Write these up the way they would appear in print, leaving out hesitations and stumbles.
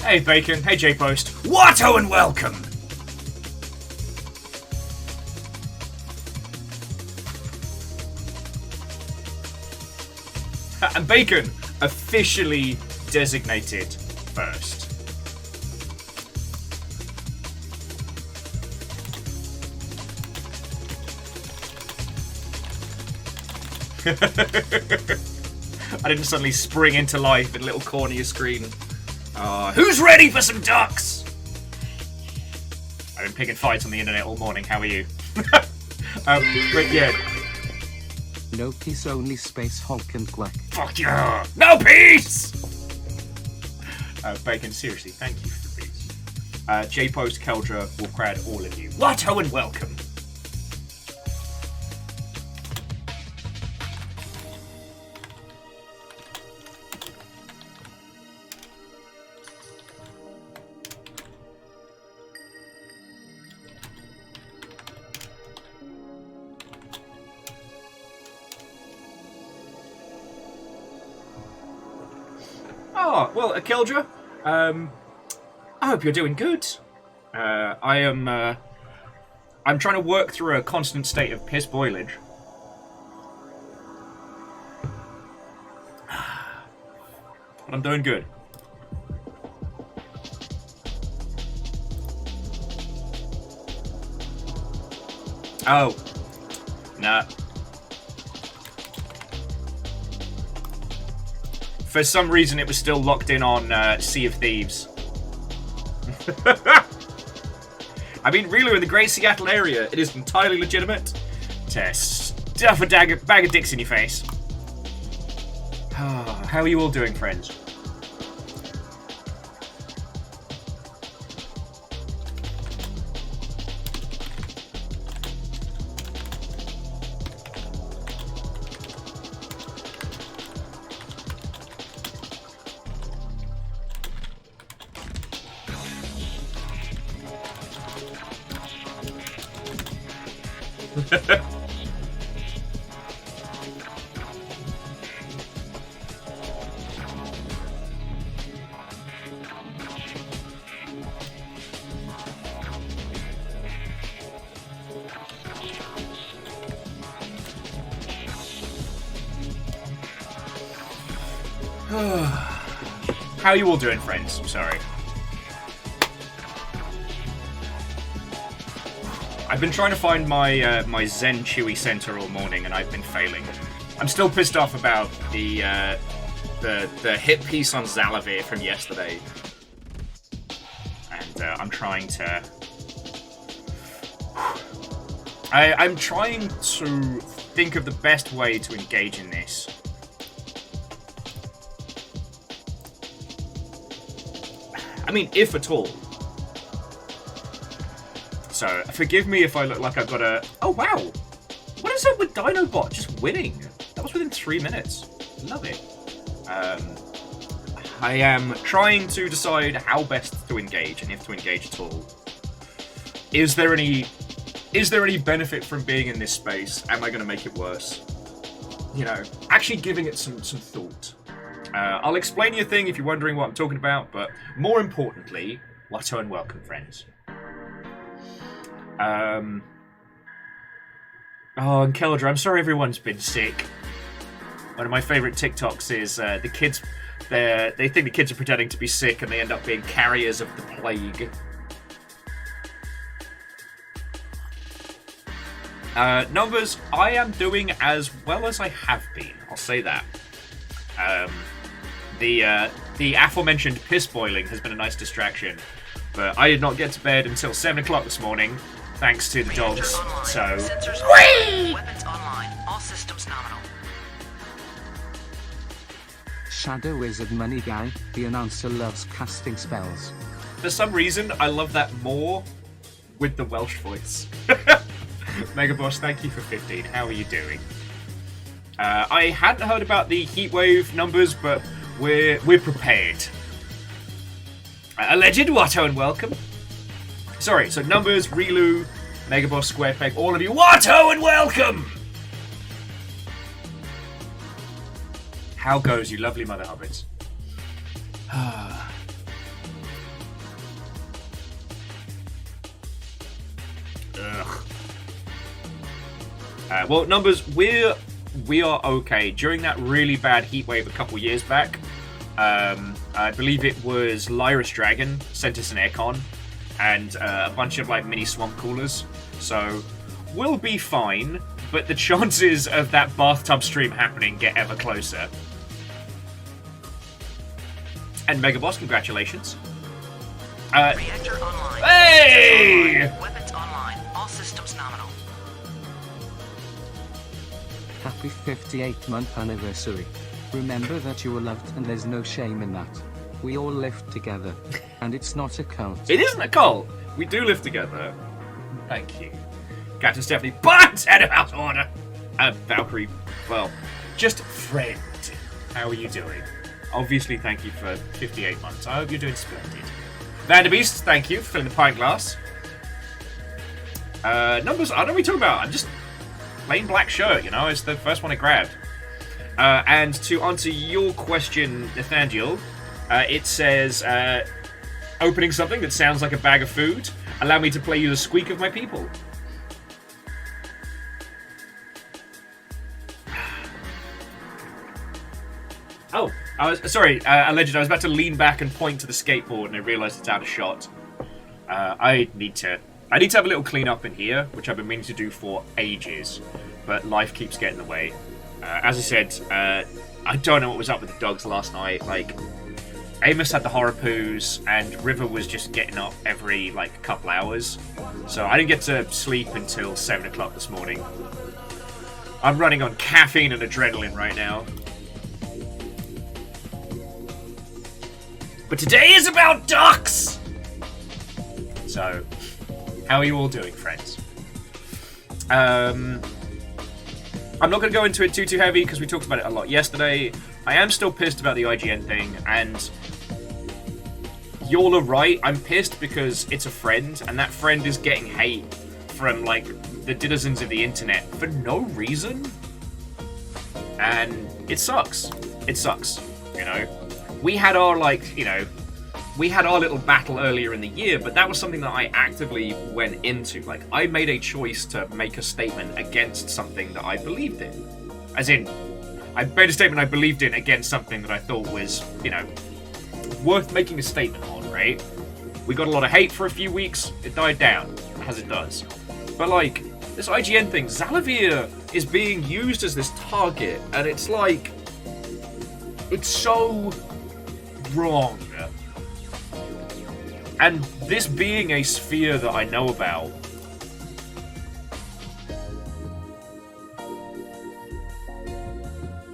Hey Bacon, hey J-Post. Watto and welcome! And Bacon, officially designated first. I didn't suddenly spring into life in a little corner of your screen. Who's ready for some ducks? I've been picking fights on the internet all morning. How are you? But yeah. No peace, only space, Hulk and Gluck. Fuck yeah! No peace! Bacon, seriously, thank you for the peace. J-Post, Keldra, Wolfcrad, all of you. Watto and welcome! Oh, well, Keldra, I hope you're doing good. I'm trying to work through a constant state of piss boilage. But I'm doing good. Oh. Nah. For some reason, it was still locked in on Sea of Thieves. I mean, really, in the Great Seattle area, it is entirely legitimate to stuff a bag of dicks in your face. How are you all doing, friends? How are you all doing, friends? I'm sorry. I've been trying to find my my Zen Chewy center all morning, and I've been failing. I'm still pissed off about the hit piece on Zalavir from yesterday, and I'm trying to. I'm trying to think of the best way to engage in this. I mean, if at all. So, forgive me if I look like I've got a... Oh, wow! What is it with Dinobot just winning? That was within 3 minutes. Love it. I am trying to decide how best to engage, and if to engage at all. Is there any benefit from being in this space? Am I going to make it worse? You know, actually giving it some thought. I'll explain your thing if you're wondering what I'm talking about, but more importantly, Watto and welcome, friends. Oh, and Keldra, I'm sorry everyone's been sick. One of my favourite TikToks is the kids, they think the kids are pretending to be sick and they end up being carriers of the plague. Numbers, I am doing as well as I have been, I'll say that. The aforementioned piss boiling has been a nice distraction, but I did not get to bed until 7 o'clock this morning, thanks to the dogs, so... Sensors online. Weapons online. All systems nominal. Shadow Wizard Money Guy, the announcer loves casting spells. For some reason, I love that more with the Welsh voice. Megaboss, thank you for 15. How are you doing? I hadn't heard about the heatwave numbers, but we're prepared. Alleged Watto and welcome. Sorry, so numbers, Relu, Megaboss, Squarepeg, all of you, Watto and welcome! How goes, you lovely mother hobbits? Ugh. Well, numbers, we are okay. During that really bad heat wave a couple years back, I believe it was Lyris Dragon sent us an aircon and a bunch of like mini swamp coolers. So we'll be fine, but the chances of that bathtub stream happening get ever closer. And Mega Boss, congratulations. Reactor online. Hey! Weapons online. All systems nominal. Happy 58th month anniversary. Remember that you were loved and there's no shame in that. We all live together. And it's not a cult. It isn't a cult. We do live together. Thank you. Captain Stephanie, but head of house order. Valkyrie, well, just friend. How are you doing? Obviously, thank you for 58 months. I hope you're doing splendid. Vanderbeest, thank you for filling the pint glass. Numbers, I don't know what you're talking about. I'm just plain black shirt, you know, it's the first one I grabbed. And to answer your question, Nathaniel, it says, opening something that sounds like a bag of food, allow me to play you the squeak of my people. Oh, sorry, Alleged, I was about to lean back and point to the skateboard and I realised it's out of shot. I need to have a little clean up in here, which I've been meaning to do for ages, but life keeps getting in the way. As I said, I don't know what was up with the dogs last night. Like, Amos had the horror poos, and River was just getting up every, like, couple hours. So I didn't get to sleep until 7 o'clock this morning. I'm running on caffeine and adrenaline right now. But today is about ducks! So, how are you all doing, friends? I'm not going to go into it too heavy because we talked about it a lot yesterday. I am still pissed about the IGN thing, and y'all are right. I'm pissed because it's a friend, and that friend is getting hate from, like, the denizens of the internet for no reason. And it sucks. It sucks, you know? We had our, like, you know, we had our little battle earlier in the year, but that was something that I actively went into. Like, I made a choice to make a statement against something that I believed in. As in, I made a statement I believed in against something that I thought was, you know, worth making a statement on, right? We got a lot of hate for a few weeks, it died down, as it does. But, like, this IGN thing, Zalavir is being used as this target, and it's like, it's so wrong. And this being a sphere that I know about,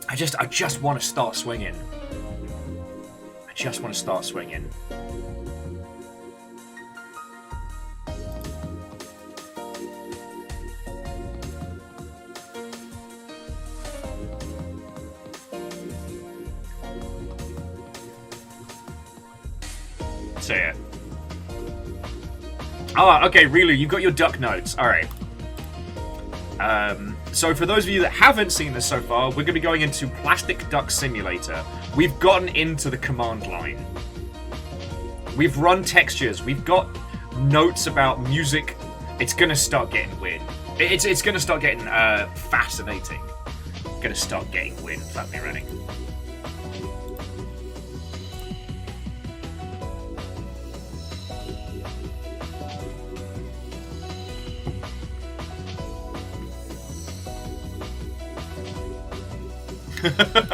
I just want to start swinging. I just want to start swinging. So yeah. Oh, okay, Rilu, you've got your duck notes. Alright. So for those of you that haven't seen this so far, we're going to be going into Plastic Duck Simulator. We've gotten into the command line. We've run textures. We've got notes about music. It's going to start getting weird. It's going to start getting fascinating. Going to start getting weird, flat me running.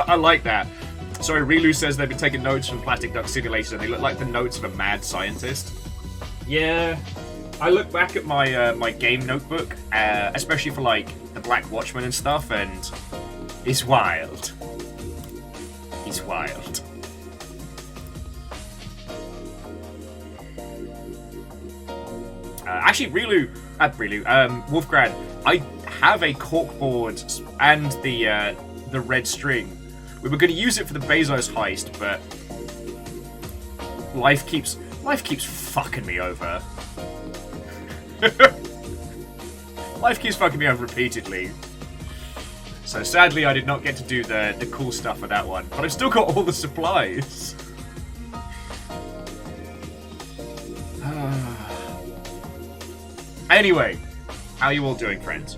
I like that. Sorry, Rilu says they've been taking notes from Plastic Duck Simulator and they look like the notes of a mad scientist. Yeah, I look back at my my game notebook, especially for like the Black Watchman and stuff, and it's wild. It's wild. Actually, Wolfgrad, I have a corkboard and the red string. We were going to use it for the Bezos heist, but life keeps fucking me over. Life keeps fucking me over repeatedly. So sadly, I did not get to do the cool stuff for that one, but I've still got all the supplies. Anyway, How are you all doing, friends?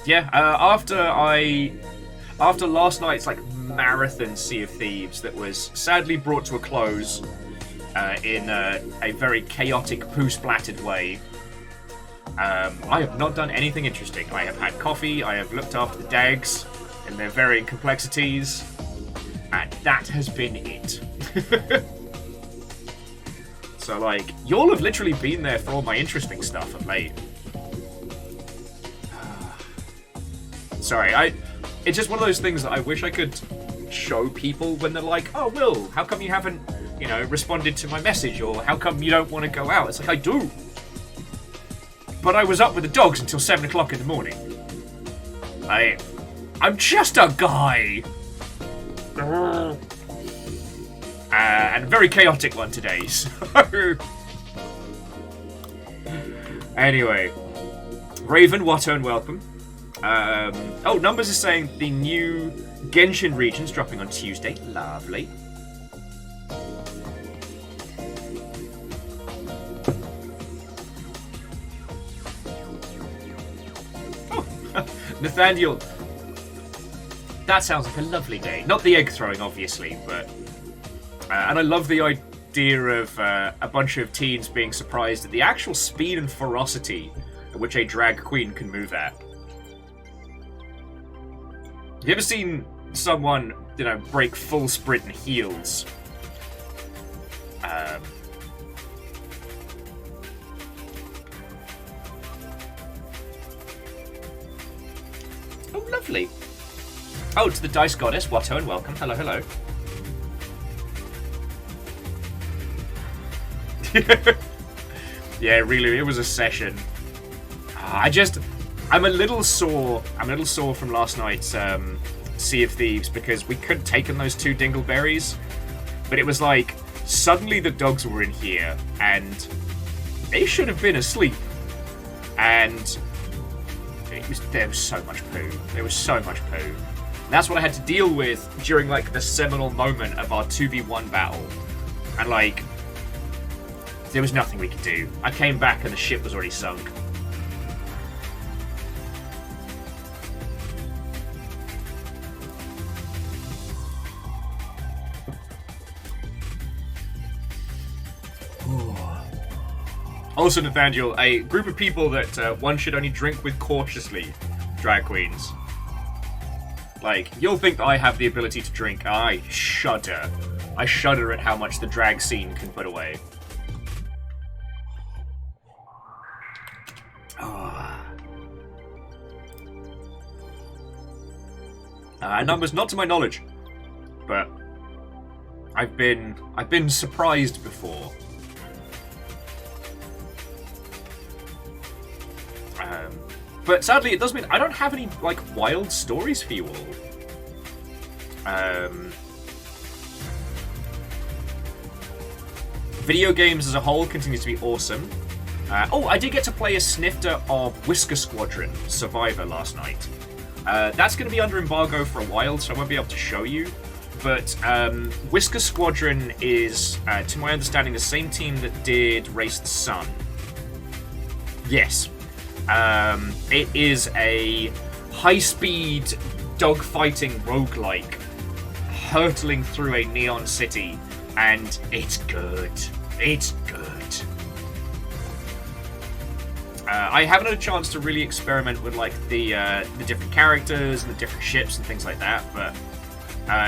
Yeah, after last night's like marathon Sea of Thieves that was sadly brought to a close in a very chaotic, poo-splattered way, I have not done anything interesting. I have had coffee, I have looked after the dags and their varying complexities, and that has been it. So, like, y'all have literally been there for all my interesting stuff of late. Sorry, it's just one of those things that I wish I could show people when they're like, oh, Will, how come you haven't, you know, responded to my message, or how come you don't want to go out? It's like, I do. But I was up with the dogs until 7 o'clock in the morning. I'm just a guy. And a very chaotic one today, so... Anyway. Raven, Watto, and welcome. Oh, Numbers is saying the new Genshin region's dropping on Tuesday. Lovely. Oh, Nathaniel. That sounds like a lovely day. Not the egg throwing, obviously, but... and I love the idea of a bunch of teens being surprised at the actual speed and ferocity at which a drag queen can move at. Have you ever seen someone, you know, break full sprint in heels? Oh, lovely. Oh, to the Dice Goddess, Watto, and welcome. Hello, hello. Yeah, really, it was a session. I'm a little sore. I'm a little sore from last night's Sea of Thieves because we could have taken those 2 dingleberries, but it was like suddenly the dogs were in here and they should have been asleep, and there was so much poo. There was so much poo. And that's what I had to deal with during like the seminal moment of our 2v1 battle, and like. There was nothing we could do. I came back and the ship was already sunk. Also, Nathaniel, a group of people that one should only drink with cautiously. Drag queens. Like, you'll think that I have the ability to drink. I shudder. I shudder at how much the drag scene can put away. Numbers, not to my knowledge, but I've been surprised before. But sadly, it does mean I don't have any like wild stories for you all. Video games as a whole continues to be awesome. Oh, I did get to play a snifter of Whisker Squadron Survivor last night. That's going to be under embargo for a while, so I won't be able to show you. But Whisker Squadron is, to my understanding, the same team that did Race the Sun. Yes. It is a high-speed dogfighting roguelike hurtling through a neon city, and it's good. It's good. I haven't had a chance to really experiment with like the different characters and the different ships and things like that, but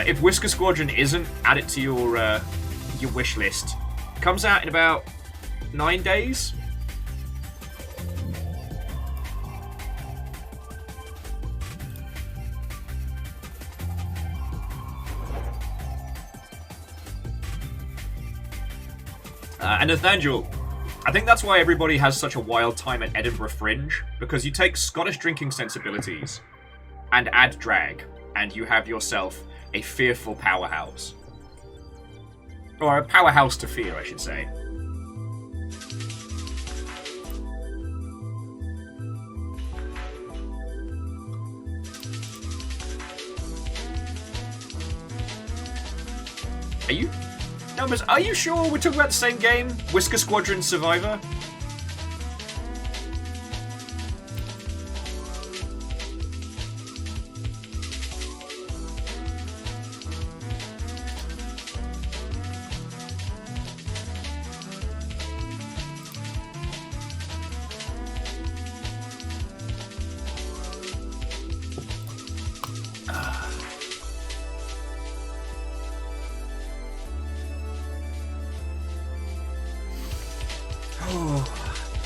if Whisker Squadron isn't, add it to your wish list. It comes out in about 9 days. And Nathaniel, I think that's why everybody has such a wild time at Edinburgh Fringe, because you take Scottish drinking sensibilities and add drag, and you have yourself a fearful powerhouse. Or a powerhouse to fear, I should say. Are you Numbers, are you sure we're talking about the same game? Whisker Squadron Survivor?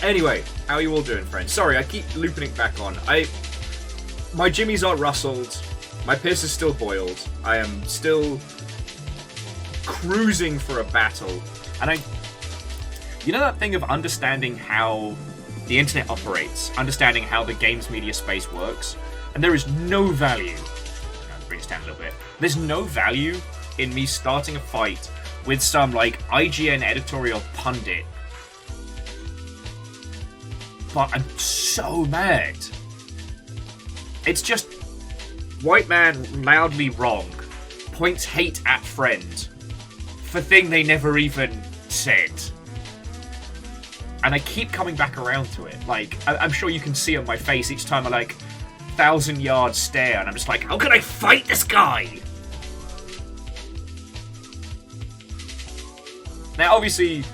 Anyway, how are you all doing, friends? Sorry, I keep looping it back on. My jimmies are rustled. My piss is still boiled. I am still cruising for a battle. And you know that thing of understanding how the internet operates, understanding how the games media space works, and there is no value. Bring this down a little bit. There's no value in me starting a fight with some like IGN editorial pundit. But I'm so mad. It's just white man loudly wrong, points hate at friend for thing they never even said. And I keep coming back around to it. Like, I'm sure you can see on my face each time I like 1,000-yard stare and I'm just like, how can I fight this guy? Now obviously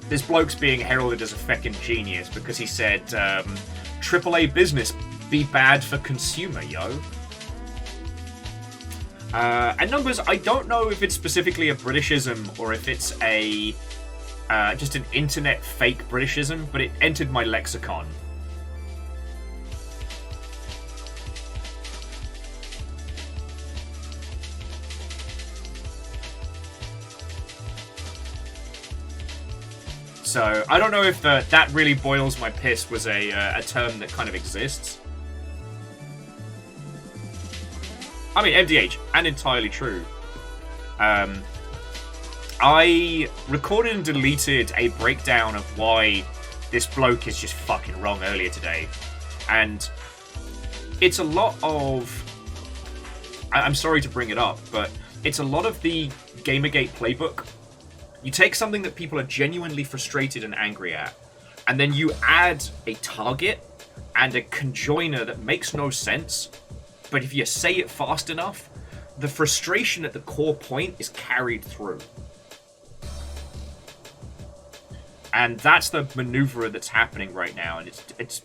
this bloke's being heralded as a feckin' genius because he said, AAA business be bad for consumer, yo. And Numbers, I don't know if it's specifically a Britishism or if it's a just an internet fake Britishism, but it entered my lexicon. So, I don't know if that really boils my piss was a term that kind of exists. I mean, MDH, and entirely true. I recorded and deleted a breakdown of why this bloke is just fucking wrong earlier today. And it's a lot of... I'm sorry to bring it up, but it's a lot of the Gamergate playbook. You take something that people are genuinely frustrated and angry at, and then you add a target and a conjoiner that makes no sense, but if you say it fast enough, the frustration at the core point is carried through. And that's the maneuver that's happening right now, and it's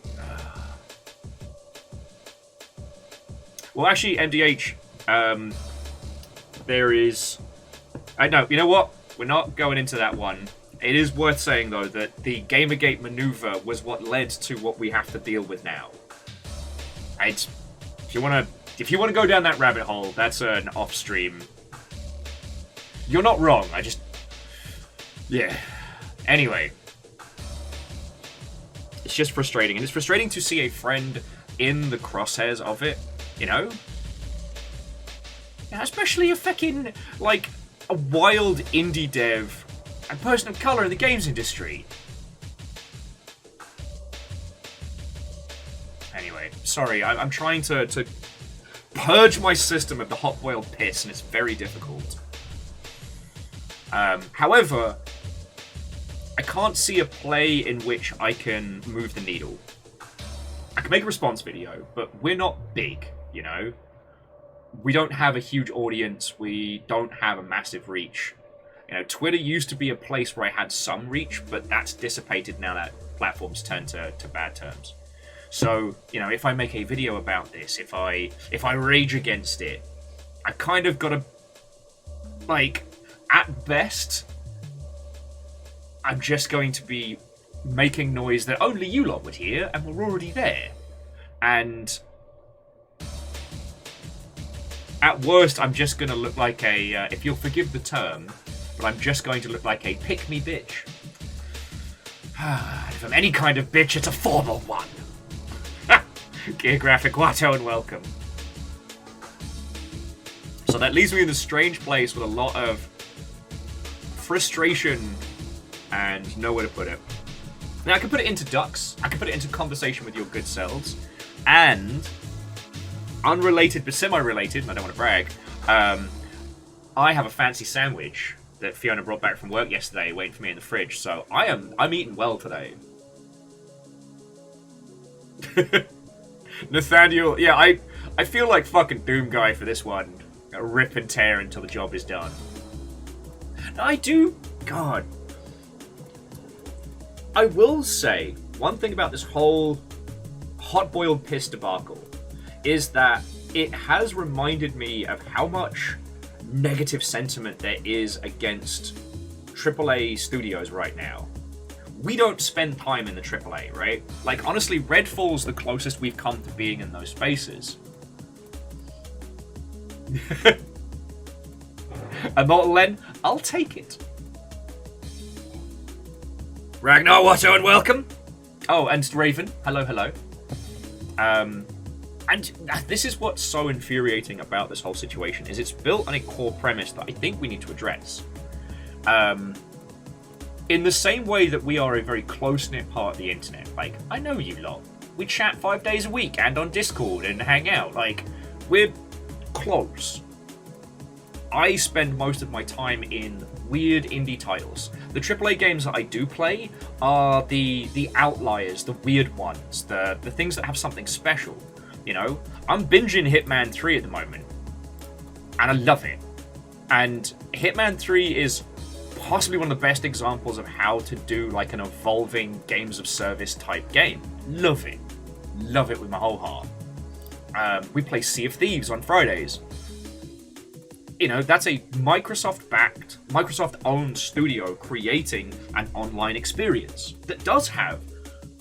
Well, actually, MDH, there is... No, you know what? We're not going into that one. It is worth saying, though, that the Gamergate maneuver was what led to what we have to deal with now. If you want to go down that rabbit hole, that's an off-stream. You're not wrong. Yeah. Anyway. It's just frustrating. And it's frustrating to see a friend in the crosshairs of it, you know? Especially a fucking, like, a wild indie dev and person of colour in the games industry. Anyway, sorry, I'm trying to purge my system of the hot-boiled piss, and it's very difficult. However, I can't see a play in which I can move the needle. I can make a response video, but we're not big, you know? We don't have a huge audience, we don't have a massive reach. You know, Twitter used to be a place where I had some reach, but that's dissipated now that platforms turned to bad terms. So, you know, if I make a video about this, if I rage against it, I kind of gotta, like, at best, I'm just going to be making noise that only you lot would hear, and we're already there. And at worst, I'm just going to look like a, if you'll forgive the term, but I'm just going to look like a pick-me bitch. If I'm any kind of bitch, it's a formal one. Geographic Watto and welcome. So that leaves me in this strange place with a lot of frustration and nowhere to put it. Now, I can put it into ducks, I can put it into conversation with your good selves, and unrelated but semi-related, and I don't want to brag, I have a fancy sandwich that Fiona brought back from work yesterday, waiting for me in the fridge. So I'm eating well today. Nathaniel, yeah, I feel like fucking Doom Guy for this one. Rip and tear until the job is done. I do, God. I will say one thing about this whole hot-boiled piss debacle is that it has reminded me of how much negative sentiment there is against AAA studios right now. We don't spend time in the AAA, right? Like, honestly, Redfall's the closest we've come to being in those spaces. Immortal Len, I'll take it. Ragnar Watto and welcome. Oh, and Raven, hello, hello. And this is what's so infuriating about this whole situation, is it's built on a core premise that I think we need to address. In the same way that we are a very close-knit part of the internet, like, I know you lot. We chat 5 days a week and on Discord and hang out. Like, we're close. I spend most of my time in weird indie titles. The AAA games that I do play are the outliers, the weird ones, the things that have something special. You know, I'm binging Hitman 3 at the moment, and I love it. And Hitman 3 is possibly one of the best examples of how to do like an evolving games of service type game. Love it. Love it with my whole heart. We play Sea of Thieves on Fridays. You know, that's a Microsoft-backed, Microsoft-owned studio creating an online experience that does have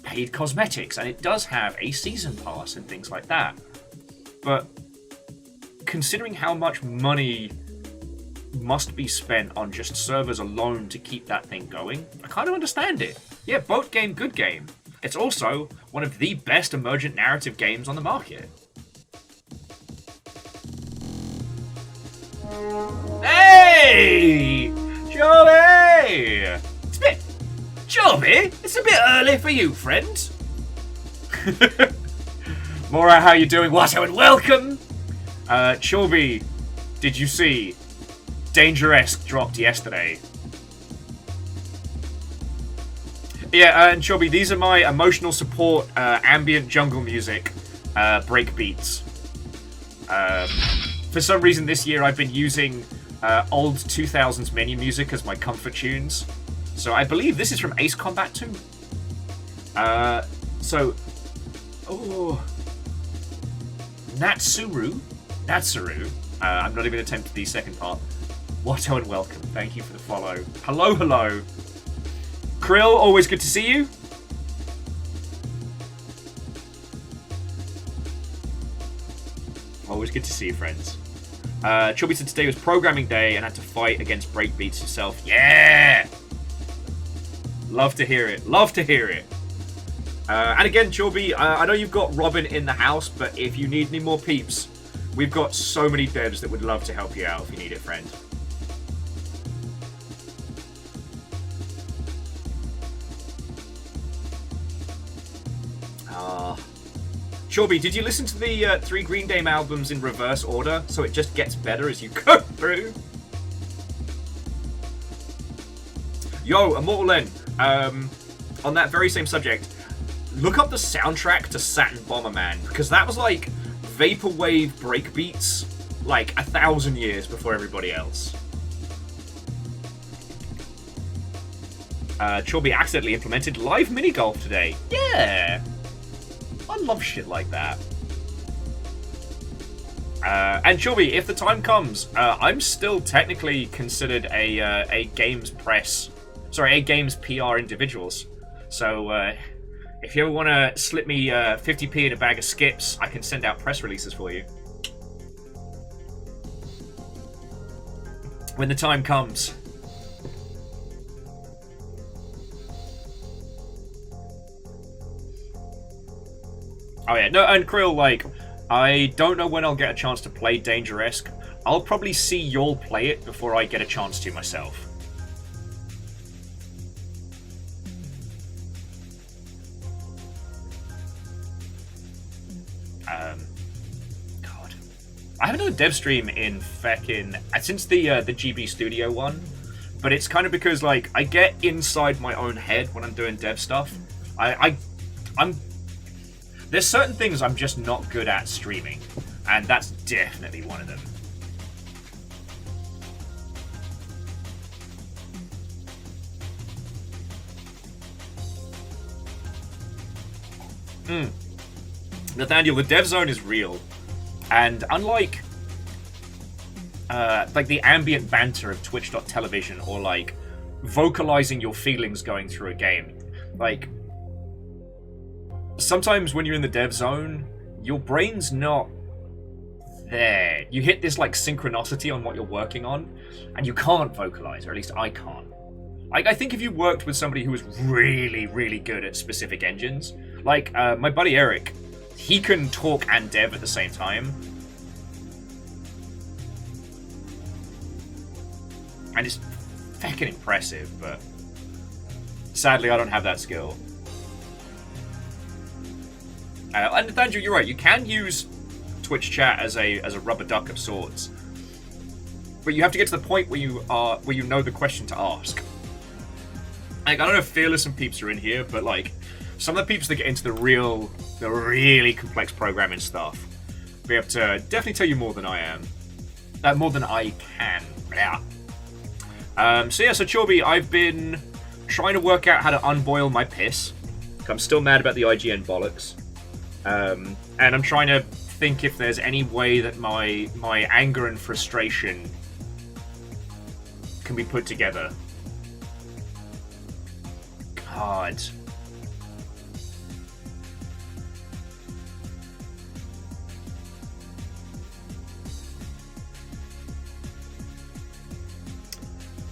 paid cosmetics, and it does have a season pass and things like that. But considering how much money must be spent on just servers alone to keep that thing going, I kind of understand it. Yeah, boat game, good game. It's also one of the best emergent narrative games on the market. Hey! Joby! Joby, it's a bit early for you, friend. Mora, how you doing? Watto and welcome! Chorby, did you see Danger-esque dropped yesterday? Yeah, and Chorby, these are my emotional support ambient jungle music break beats. For some reason this year I've been using old 2000s menu music as my comfort tunes. So I believe this is from Ace Combat 2. Natsuru. I'm not even attempting the second part. Watto and welcome. Thank you for the follow. Hello, hello. Krill, always good to see you. Always good to see you, friends. Chubby said today was programming day and had to fight against breakbeats himself. Yeah! Love to hear it. Love to hear it. And again, Chubby, I know you've got Robin in the house, but if you need any more peeps, we've got so many devs that would love to help you out if you need it, friend. Chorby, did you listen to the 3 Green Day albums in reverse order, so it just gets better as you go through? Yo, Immortal Len, on that very same subject, look up the soundtrack to Saturn Bomberman, because that was like vaporwave breakbeats like 1,000 years before everybody else. Chorby accidentally implemented live mini golf today. Yeah! I love shit like that. And Chubby, if the time comes, I'm still technically considered a games PR individuals. So if you ever want to slip me 50p in a bag of skips, I can send out press releases for you. When the time comes. Oh yeah, no, and Krill, like, I don't know when I'll get a chance to play Danger-esque. I'll probably see y'all play it before I get a chance to myself. God. I haven't done a dev stream in feckin' since the GB Studio one, but it's kind of because like I get inside my own head when I'm doing dev stuff. I'm there's certain things I'm just not good at streaming, and that's definitely one of them. Nathaniel, the dev zone is real, and unlike like the ambient banter of Twitch.television or like vocalizing your feelings going through a game, like sometimes when you're in the dev zone, your brain's not there. You hit this like synchronicity on what you're working on, and you can't vocalize, or at least I can't. Like, I think if you worked with somebody who was really, really good at specific engines, like my buddy Eric, he can talk and dev at the same time. And it's fucking impressive, but sadly I don't have that skill. And Nathaniel, you're right, you can use Twitch chat as a rubber duck of sorts. But you have to get to the point where you know the question to ask. Like, I don't know if Fearless and peeps are in here, but like some of the peeps that get into the really complex programming stuff be able to definitely tell you more than I am. More than I can. Yeah. So Chorby, I've been trying to work out how to unboil my piss. I'm still mad about the IGN bollocks. And I'm trying to think if there's any way that my anger and frustration can be put together. God.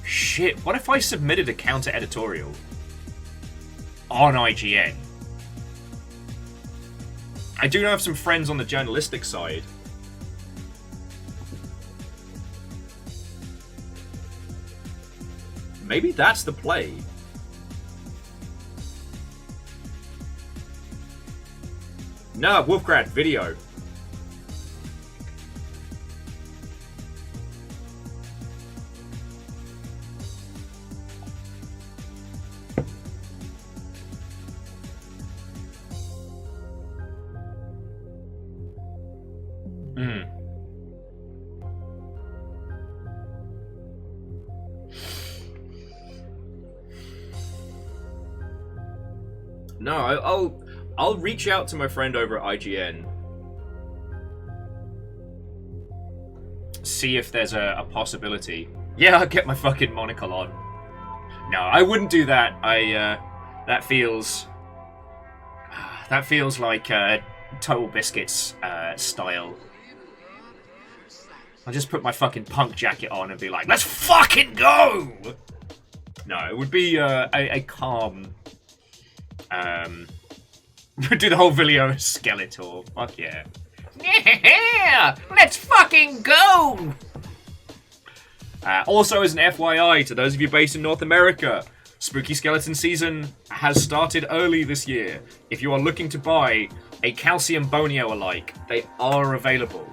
Shit, what if I submitted a counter editorial on IGN? I do have some friends on the journalistic side. Maybe that's the play. No, Wolfgrad, video. No, I'll reach out to my friend over at IGN. See if there's a possibility. Yeah, I'll get my fucking monocle on. No, I wouldn't do that. That feels like Total Biscuits style. I'll just put my fucking punk jacket on and be like, let's fucking go! No, it would be a calm... do the whole video Skeletor. Fuck yeah. Yeah! Let's fucking go! Also, as an FYI, to those of you based in North America, Spooky Skeleton season has started early this year. If you are looking to buy a Calcium Bonio alike, they are available.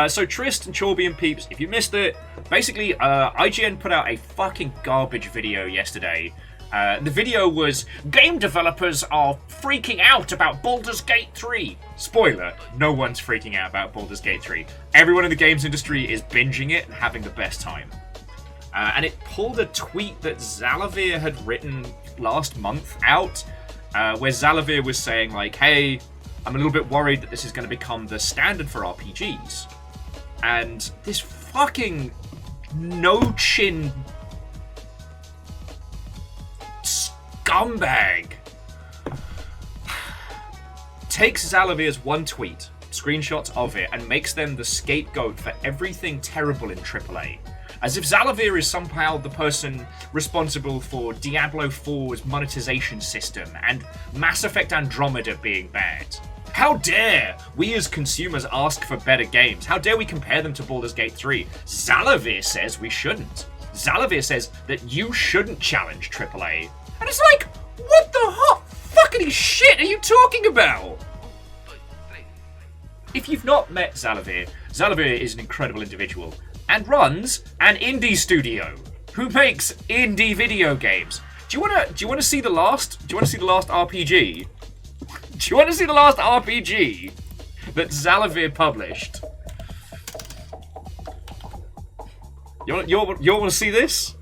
So Trist and Chorby and peeps, if you missed it, basically IGN put out a fucking garbage video yesterday. The video was, game developers are freaking out about Baldur's Gate 3. Spoiler, no one's freaking out about Baldur's Gate 3. Everyone in the games industry is binging it and having the best time. And it pulled a tweet that Zalavir had written last month out, where Zalavir was saying like, hey, I'm a little bit worried that this is going to become the standard for RPGs. And this fucking no-chin scumbag takes Zalavir's one tweet, screenshots of it, and makes them the scapegoat for everything terrible in AAA. As if Zalavir is somehow the person responsible for Diablo 4's monetization system and Mass Effect Andromeda being bad. How dare we as consumers ask for better games? How dare we compare them to Baldur's Gate 3? Zalavir says we shouldn't. Zalavir says that you shouldn't challenge AAA. And it's like, what the hot fuckity shit are you talking about? If you've not met Zalavir, Zalavir is an incredible individual. and runs an indie studio who makes indie video games. Do you wanna see the last? Do you wanna see the last RPG? Do you wanna see the last RPG that Zalavir published? You wanna see this?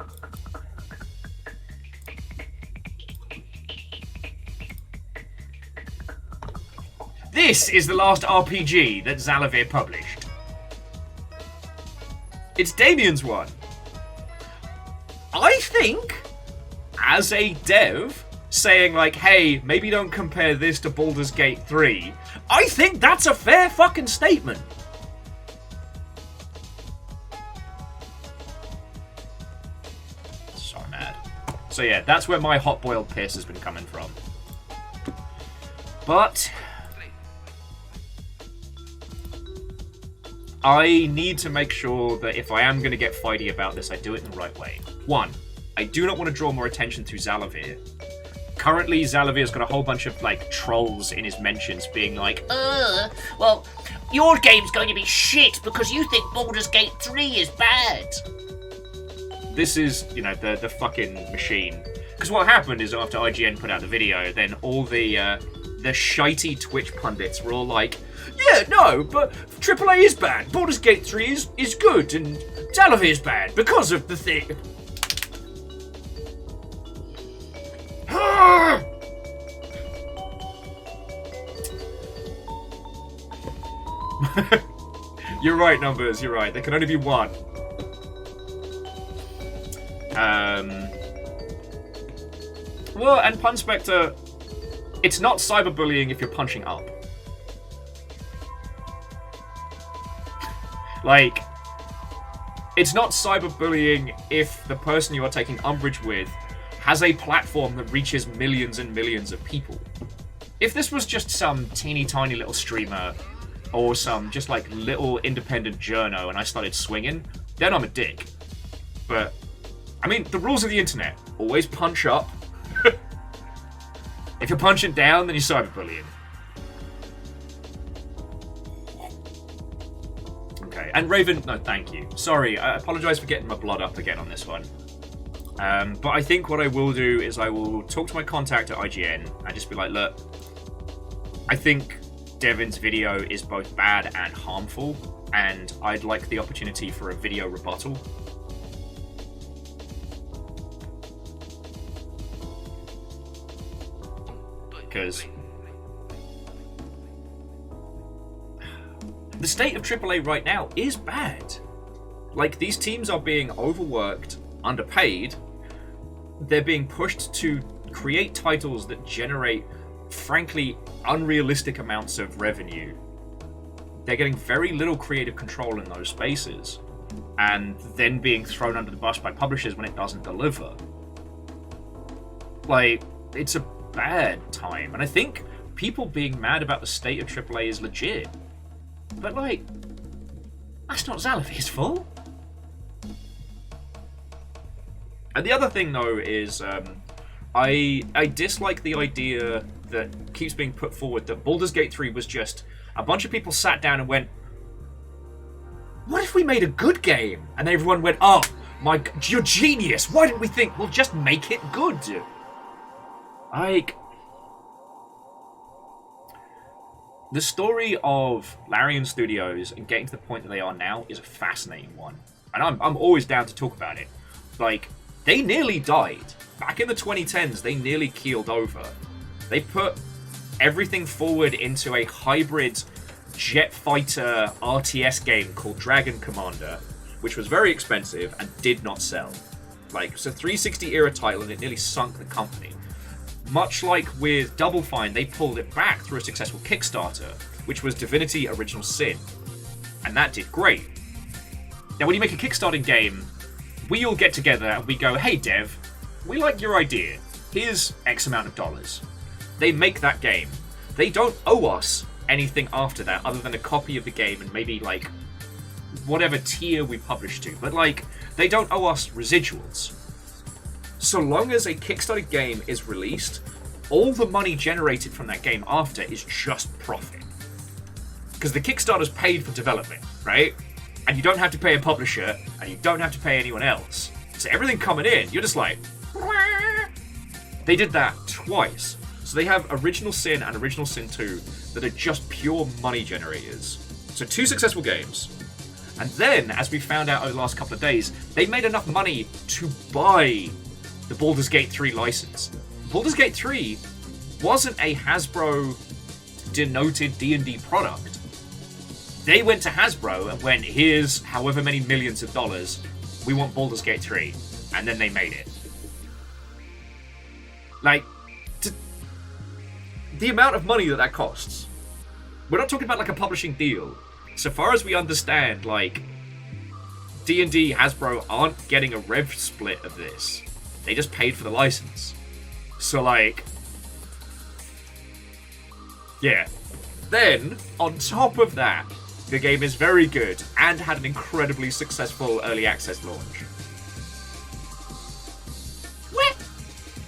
This is the last RPG that Zalavir published. It's Damien's one. I think, as a dev, saying like, hey, maybe don't compare this to Baldur's Gate 3, I think that's a fair fucking statement. So mad. So yeah, that's where my hot-boiled piss has been coming from. But I need to make sure that if I am going to get fighty about this, I do it in the right way. One, I do not want to draw more attention to Zalavir. Currently, Zalavir's got a whole bunch of, like, trolls in his mentions being like, well, your game's going to be shit because you think Baldur's Gate 3 is bad. This is, you know, the fucking machine. Because what happened is after IGN put out the video, then all the shitey Twitch pundits were all like, yeah, no, but AAA is bad. Baldur's Gate 3 is good, and Zalavir is bad because of the thing. You're right, Numbers, you're right. There can only be one. Well, and Pun Spectre, it's not cyberbullying if you're punching up. Like, it's not cyberbullying if the person you are taking umbrage with has a platform that reaches millions and millions of people. If this was just some teeny tiny little streamer or some just like little independent journo and I started swinging, then I'm a dick. But, I mean, the rules of the internet, always punch up. If you're punching down, then you're cyberbullying. Okay, and Raven, no, thank you. Sorry, I apologize for getting my blood up again on this one. But I think what I will do is I will talk to my contact at IGN and just be like, look, I think Devin's video is both bad and harmful, and I'd like the opportunity for a video rebuttal. Because the state of AAA right now is bad. Like, these teams are being overworked, underpaid. They're being pushed to create titles that generate, frankly, unrealistic amounts of revenue. They're getting very little creative control in those spaces, and then being thrown under the bus by publishers when it doesn't deliver. Like, it's a bad time, and I think people being mad about the state of AAA is legit. But, like, that's not Zalavir's fault. And the other thing, though, is I dislike the idea that keeps being put forward that Baldur's Gate 3 was just a bunch of people sat down and went, what if we made a good game? And everyone went, oh, my, you're genius. Why didn't we think, well, just make it good? Like, the story of Larian Studios and getting to the point that they are now is a fascinating one. And I'm always down to talk about it. Like, they nearly died. Back in the 2010s, they nearly keeled over. They put everything forward into a hybrid jet fighter RTS game called Dragon Commander, which was very expensive and did not sell. Like, it's a 360 era title and it nearly sunk the company. Much like with Double Fine, they pulled it back through a successful Kickstarter, which was Divinity Original Sin. And that did great. Now, when you make a Kickstarting game, we all get together and we go, hey dev, we like your idea. Here's X amount of dollars. They make that game. They don't owe us anything after that other than a copy of the game and maybe like whatever tier we publish to. But like, they don't owe us residuals. So long as a Kickstarter game is released, all the money generated from that game after is just profit. Because the Kickstarter's paid for development, right? and you don't have to pay a publisher, and you don't have to pay anyone else. So everything coming in, you're just like... They did that twice. So they have Original Sin and Original Sin 2 that are just pure money generators. So 2 successful games. And then, as we found out over the last couple of days, they made enough money to buy the Baldur's Gate 3 license. Baldur's Gate 3 wasn't a Hasbro denoted D&D product. They went to Hasbro and went, here's however many millions of dollars, we want Baldur's Gate 3. And then they made it. Like, the amount of money that costs. We're not talking about like a publishing deal. So far as we understand, like, D&D, Hasbro aren't getting a rev split of this. They just paid for the license. So, like... Yeah. Then, on top of that, the game is very good and had an incredibly successful early access launch. What?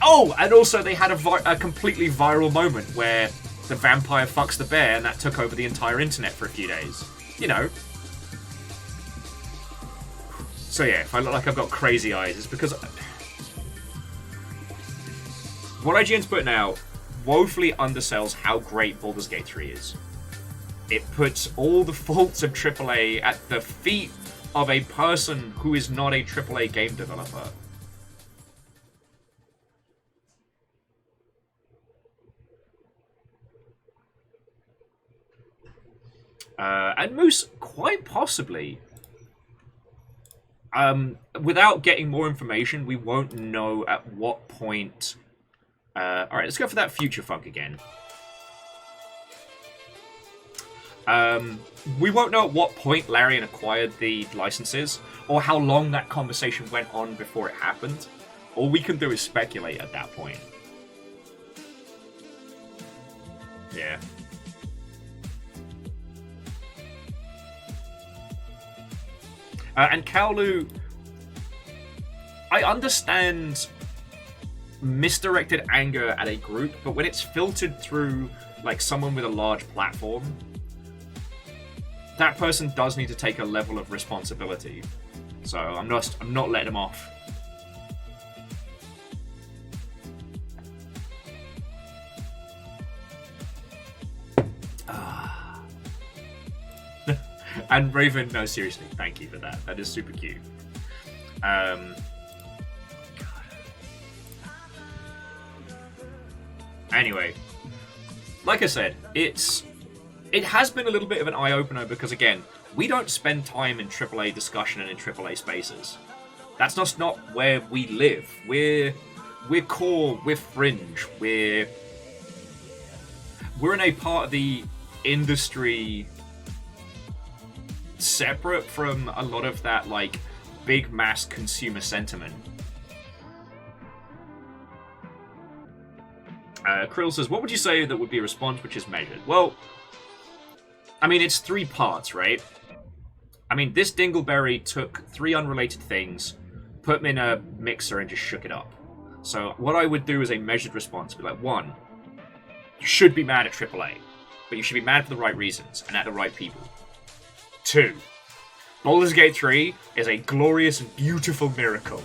Oh, and also they had a completely viral moment where the vampire fucks the bear and that took over the entire internet for a few days. You know. So yeah, if I look like I've got crazy eyes, it's because... What IGN's putting out woefully undersells how great Baldur's Gate 3 is. It puts all the faults of AAA at the feet of a person who is not a AAA game developer. And Moose, quite possibly, without getting more information, we won't know at what point... Alright, let's go for that future funk again. We won't know at what point Larian acquired the licenses, or how long that conversation went on before it happened. All we can do is speculate at that point. Yeah. And Kaolu, I understand misdirected anger at a group, but when it's filtered through like someone with a large platform, that person does need to take a level of responsibility. So I'm not letting him off. And Raven, no, seriously, thank you for that. That is super cute. Anyway, like I said, it has been a little bit of an eye-opener because, again, we don't spend time in AAA discussion and in AAA spaces. That's just not where we live. We're core, we're fringe, we're in a part of the industry separate from a lot of that, like, big mass consumer sentiment. Krill says, what would you say that would be a response which is measured? Well, I mean, it's 3 parts, right? I mean, this Dingleberry took 3 unrelated things, put them in a mixer, and just shook it up. So what I would do is a measured response. Be like, 1, you should be mad at AAA, but you should be mad for the right reasons and at the right people. 2, Baldur's Gate 3 is a glorious and beautiful miracle.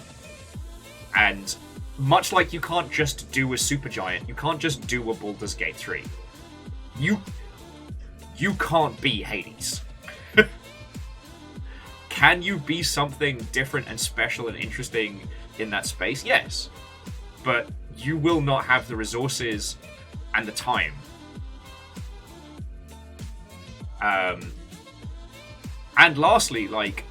And much like you can't just do a Supergiant, you can't just do a Baldur's Gate 3. You can't be Hades. Can you be something different and special and interesting in that space? Yes. But you will not have the resources and the time. And lastly, like,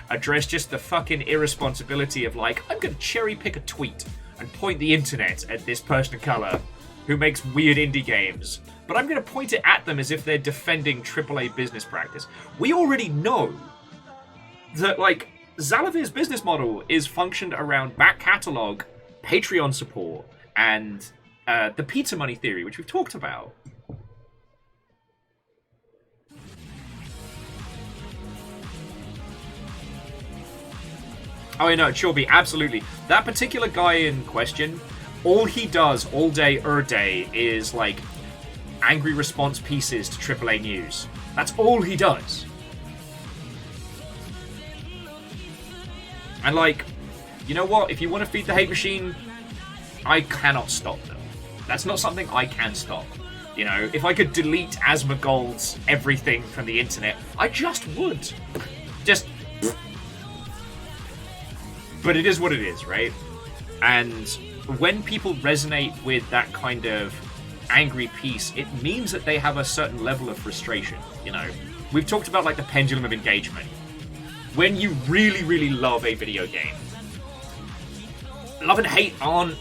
address just the fucking irresponsibility of, like, I'm gonna cherry pick a tweet and point the internet at this person of color who makes weird indie games, but I'm gonna point it at them as if they're defending AAA business practice. We already know that, like, Zalavir's business model is functioned around back catalog, Patreon support, and the pizza money theory, which we've talked about. Oh, I know, Chorby, absolutely. That particular guy in question, all he does all day, is, like, angry response pieces to AAA news. That's all he does. And like, you know what? If you want to feed the hate machine, I cannot stop them. That's not something I can stop. You know, if I could delete Asmongold's everything from the internet, I just would. Just... But it is what it is, right? And when people resonate with that kind of angry piece, it means that they have a certain level of frustration, you know? We've talked about, like, the pendulum of engagement. When you really, really love a video game, love and hate aren't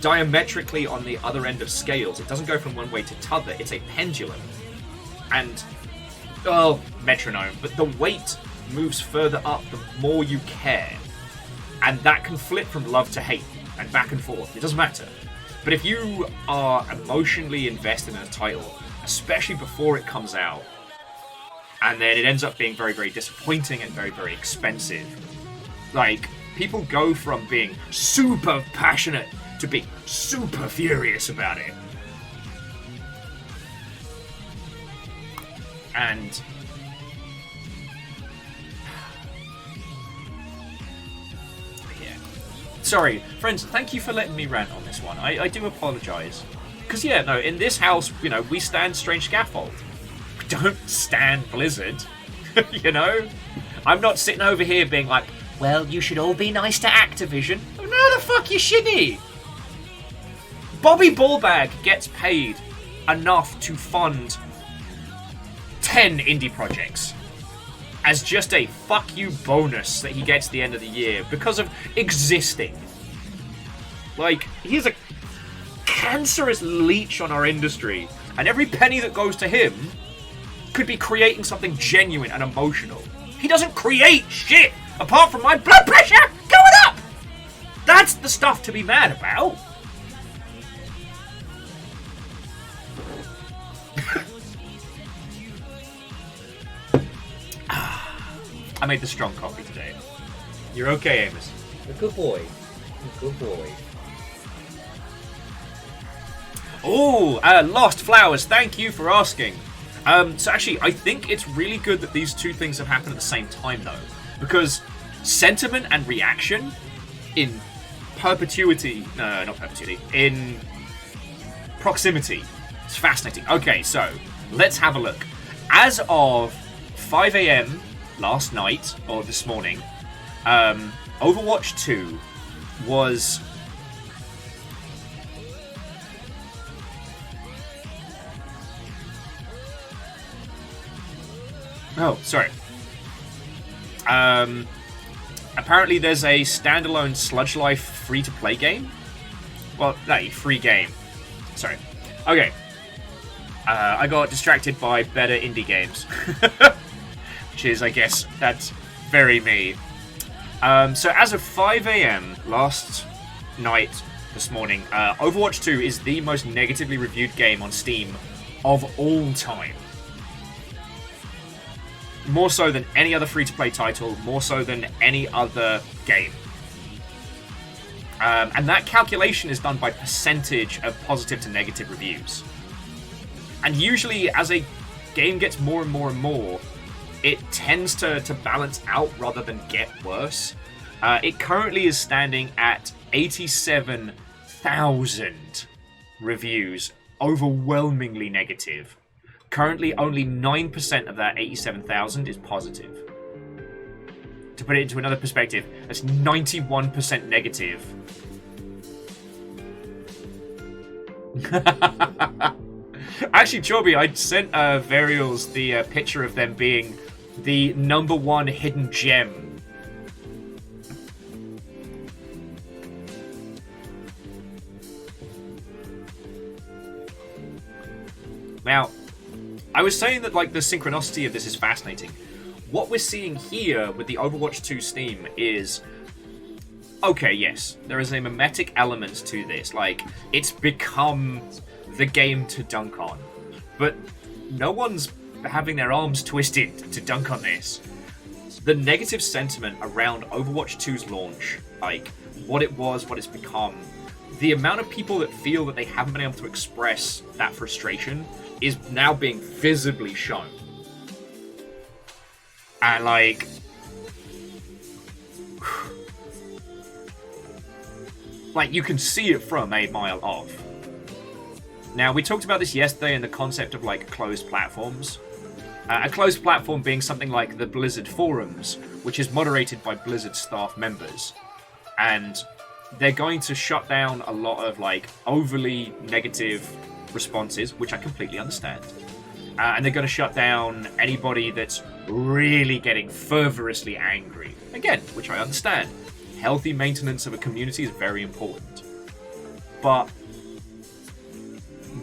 diametrically on the other end of scales. It doesn't go from one way to t'other. It's a pendulum. And, metronome. But the weight moves further up the more you care. And that can flip from love to hate and back and forth. It doesn't matter. But if you are emotionally invested in a title, especially before it comes out, and then it ends up being very, very disappointing and very, very expensive, like, people go from being super passionate to being super furious about it. And yeah. Sorry, friends, thank you for letting me rant on this one. I do apologise. Because, yeah, no, in this house, you know, we stand Strange Scaffold. We don't stand Blizzard. You know? I'm not sitting over here being like, well, you should all be nice to Activision. No, the fuck you shitty. Bobby Ballbag gets paid enough to fund 10 indie projects as just a fuck you bonus that he gets at the end of the year because of existing. Like, he's a cancerous leech on our industry, and every penny that goes to him could be creating something genuine and emotional. He doesn't create shit apart from my blood pressure going up! That's the stuff to be mad about. I made the strong coffee today. You're okay, Amos. You're a good boy. You're a good boy. Oh, Lost Flowers, thank you for asking. So actually, I think it's really good that these two things have happened at the same time, though. Because sentiment and reaction in perpetuity... No, not perpetuity. In proximity. It's fascinating. Okay, so, let's have a look. As of 5 a.m. last night, or this morning, Overwatch 2 was... Oh, sorry. Apparently there's a standalone Sludge Life free-to-play game. Well, no, free game. Sorry. Okay. I got distracted by better indie games. Which is, I guess, that's very me. So as of 5 a.m. last night, this morning, Overwatch 2 is the most negatively reviewed game on Steam of all time. More so than any other free-to-play title, more so than any other game. And that calculation is done by percentage of positive to negative reviews. And usually, as a game gets more and more and more, it tends to balance out rather than get worse. It currently is standing at 87,000 reviews, overwhelmingly negative. Currently, only 9% of that 87,000 is positive. To put it into another perspective, that's 91% negative. Actually, Chorby, I sent Varials the picture of them being the #1 hidden gem. Now, I was saying that, like, the synchronicity of this is fascinating. What we're seeing here with the Overwatch 2 Steam is... Okay, yes, there is a mimetic element to this. Like, it's become the game to dunk on. But no one's having their arms twisted to dunk on this. The negative sentiment around Overwatch 2's launch, like, what it was, what it's become, the amount of people that feel that they haven't been able to express that frustration is now being visibly shown. And, like... Like, you can see it from a mile off. Now, we talked about this yesterday in the concept of, like, closed platforms. A closed platform being something like the Blizzard forums, which is moderated by Blizzard staff members. And they're going to shut down a lot of, like, overly negative responses, which I completely understand. And they're going to shut down anybody that's really getting fervorously angry. Again, which I understand. Healthy maintenance of a community is very important. But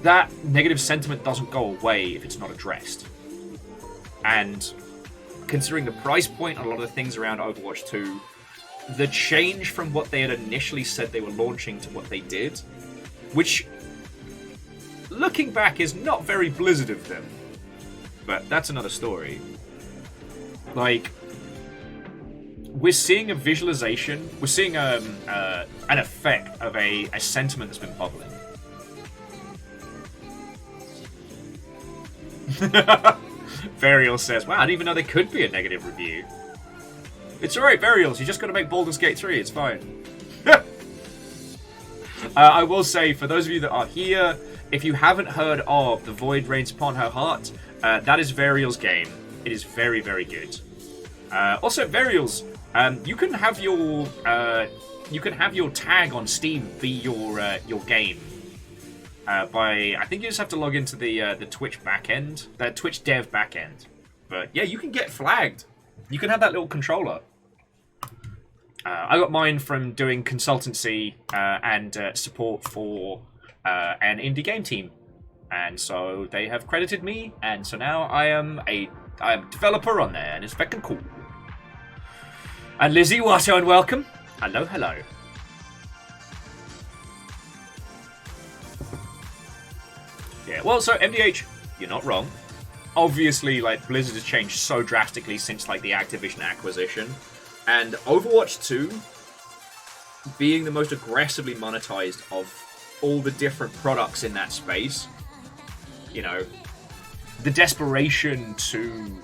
that negative sentiment doesn't go away if it's not addressed. And considering the price point on a lot of the things around Overwatch 2, the change from what they had initially said they were launching to what they did, which, looking back, is not very Blizzard of them. But that's another story. Like, we're seeing a visualization, we're seeing an effect of a sentiment that's been bubbling. Varial says, wow, I didn't even know there could be a negative review. It's alright, Varials, you just gotta make Baldur's Gate 3, it's fine. I will say, for those of you that are here, if you haven't heard of The Void Reigns Upon Her Heart, that is Varial's game. It is very, very good. Also, Varials, you can have your tag on Steam be your game. I think you just have to log into the Twitch backend, the Twitch dev backend. But yeah, you can get flagged. You can have that little controller. I got mine from doing consultancy and support for an indie game team, and so they have credited me, and so now I am a developer on there, and it's fucking cool. And Lizzie, Watto, and welcome. Hello, hello. Yeah, well, so MDH, you're not wrong. Obviously, like, Blizzard has changed so drastically since, like, the Activision acquisition. And Overwatch 2, being the most aggressively monetized of all the different products in that space, you know, the desperation to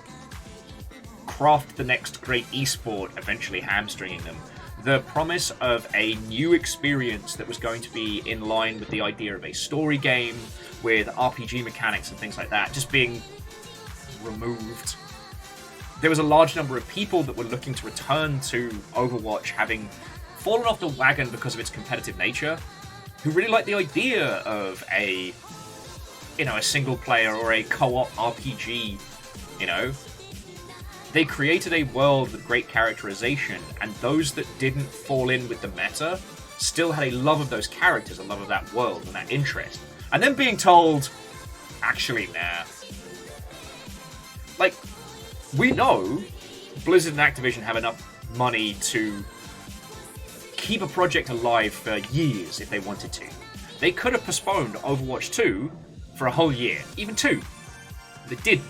craft the next great esport, eventually hamstringing them, the promise of a new experience that was going to be in line with the idea of a story game, with RPG mechanics and things like that, just being removed. There was a large number of people that were looking to return to Overwatch, having fallen off the wagon because of its competitive nature, who really liked the idea of a single player or a co-op RPG, you know. They created a world with great characterization, and those that didn't fall in with the meta still had a love of those characters, a love of that world and that interest. And then being told, actually, nah. Like, we know Blizzard and Activision have enough money to keep a project alive for years if they wanted to. They could have postponed Overwatch 2 for a whole year, even 2. They didn't.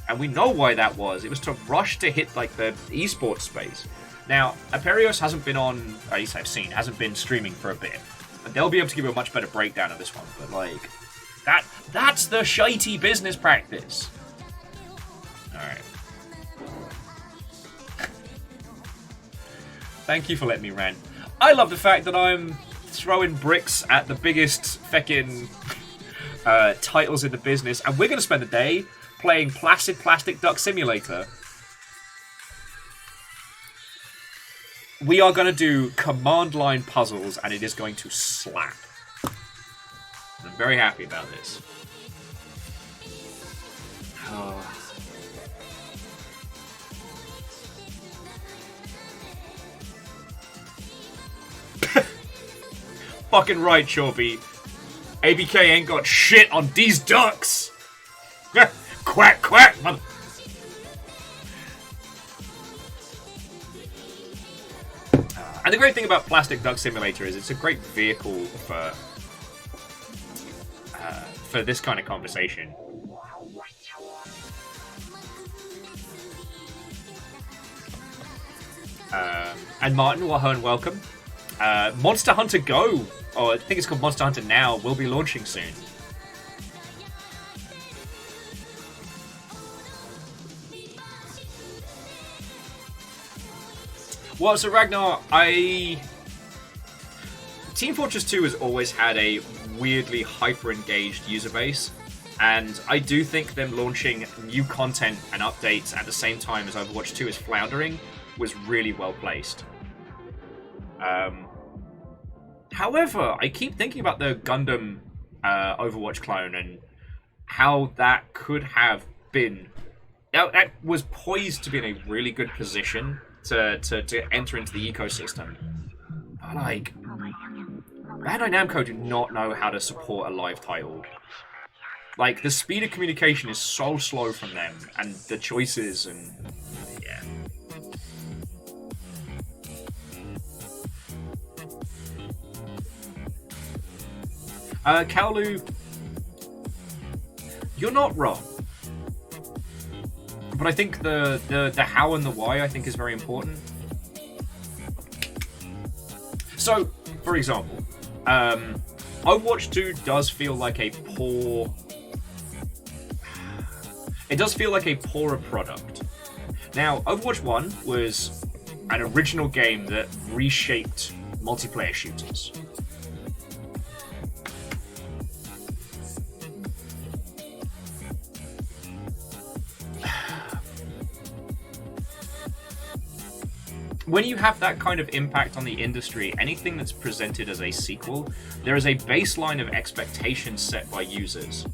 And we know why that was. It was to rush to hit, like, the esports space. Now, Aperios hasn't been on, at least I've seen, hasn't been streaming for a bit. And they'll be able to give you a much better breakdown of this one. But, like, that's the shitey business practice. Alright. Thank you for letting me rant. I love the fact that I'm throwing bricks at the biggest feckin' titles in the business, and we're going to spend the day playing Placid Plastic Duck Simulator. We are going to do command line puzzles, and it is going to slap. I'm very happy about this. Oh. Fucking right, Chorby. ABK ain't got shit on these ducks. Quack, quack, mother. And the great thing about Plastic Duck Simulator is it's a great vehicle for this kind of conversation. And Martin, waho and welcome. Monster Hunter Go, or I think it's called Monster Hunter Now, will be launching soon. Well, so Ragnar, Team Fortress 2 has always had a weirdly hyper-engaged user base, and I do think them launching new content and updates at the same time as Overwatch 2 is floundering was really well placed. However, I keep thinking about the Gundam Overwatch clone and how that could have been... That was poised to be in a really good position to enter into the ecosystem. But, like, Bandai Namco do not know how to support a live title. Like, the speed of communication is so slow from them, and the choices, and... yeah. Kaolu, you're not wrong. But I think the how and the why, I think, is very important. So, for example, Overwatch 2 does feel like a poor... It does feel like a poorer product. Now, Overwatch 1 was an original game that reshaped multiplayer shooters. When you have that kind of impact on the industry, anything that's presented as a sequel, there is a baseline of expectations set by users.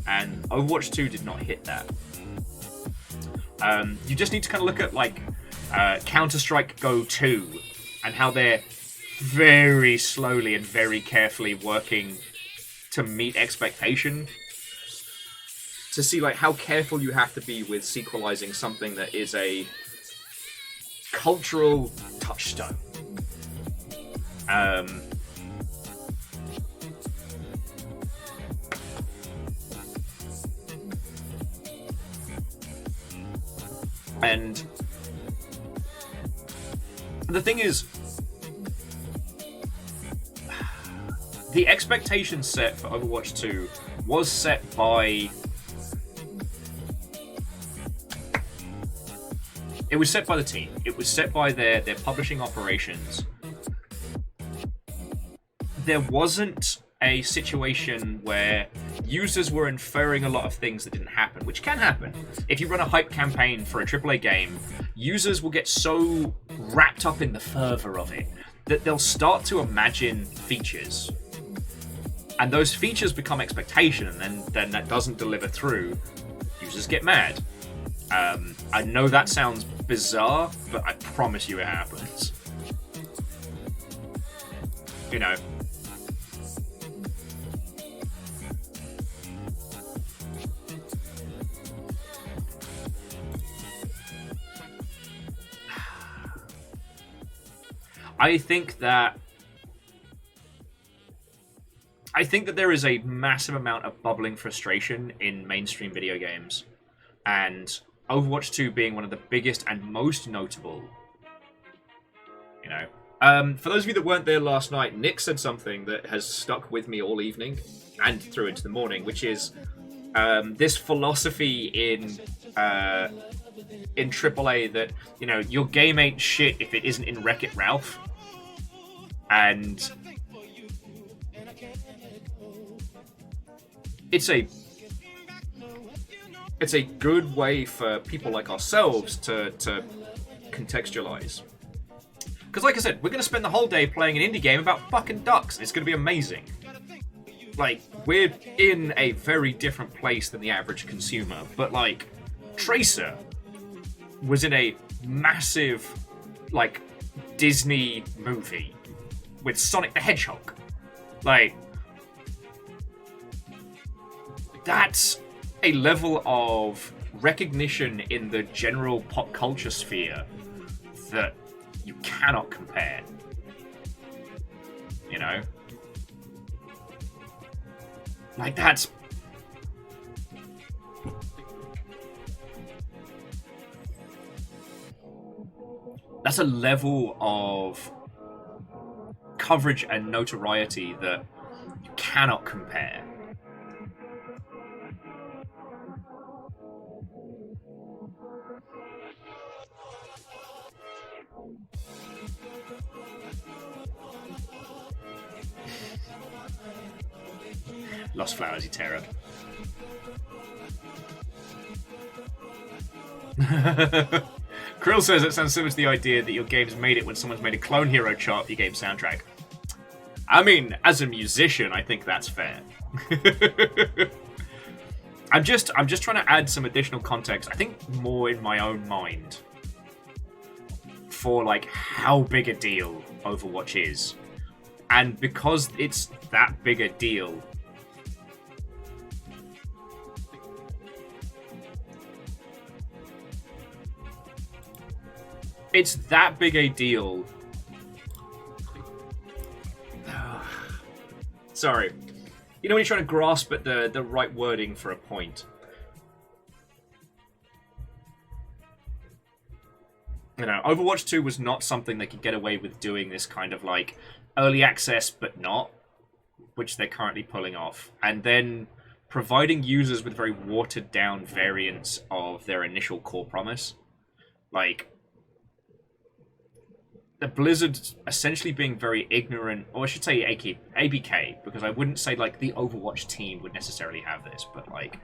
And Overwatch 2 did not hit that. You just need to kind of look at, like, Counter-Strike Go 2 and how they're very slowly and very carefully working to meet expectation. To see, like, how careful you have to be with sequelizing something that is a cultural touchstone. And the thing is, the expectation set for Overwatch 2 was set by... It was set by the team. It was set by their publishing operations. There wasn't a situation where users were inferring a lot of things that didn't happen, which can happen. If you run a hype campaign for a AAA game, users will get so wrapped up in the fervor of it that they'll start to imagine features. And those features become expectation, and then that doesn't deliver through. Users get mad. I know that sounds bizarre, but I promise you it happens. You know. I think that there is a massive amount of bubbling frustration in mainstream video games, and Overwatch 2 being one of the biggest and most notable. You know, for those of you that weren't there last night, Nick said something that has stuck with me all evening and through into the morning, which is this philosophy in AAA that, you know, your game ain't shit if it isn't in Wreck-It Ralph. And it's a good way for people like ourselves to contextualize. Because like I said, we're going to spend the whole day playing an indie game about fucking ducks, and it's going to be amazing. Like, we're in a very different place than the average consumer, but like, Tracer was in a massive, like, Disney movie with Sonic the Hedgehog. Like, that's a level of recognition in the general pop culture sphere that you cannot compare. You know? Like, that's a level of coverage and notoriety that you cannot compare. Lost Flowers, you tear up. Krill says it sounds similar to the idea that your game's made it when someone's made a Clone Hero chart for your game soundtrack. I mean, as a musician, I think that's fair. I'm just trying to add some additional context. I think more in my own mind for like how big a deal Overwatch is, and because it's that big a deal. It's that big a deal. Sorry. You know when you're trying to grasp at the right wording for a point. You know, Overwatch 2 was not something they could get away with doing this kind of like early access but not, which they're currently pulling off. And then providing users with very watered down variants of their initial core promise. Like, the Blizzard essentially being very ignorant, or I should say ABK, because I wouldn't say like the Overwatch team would necessarily have this, but like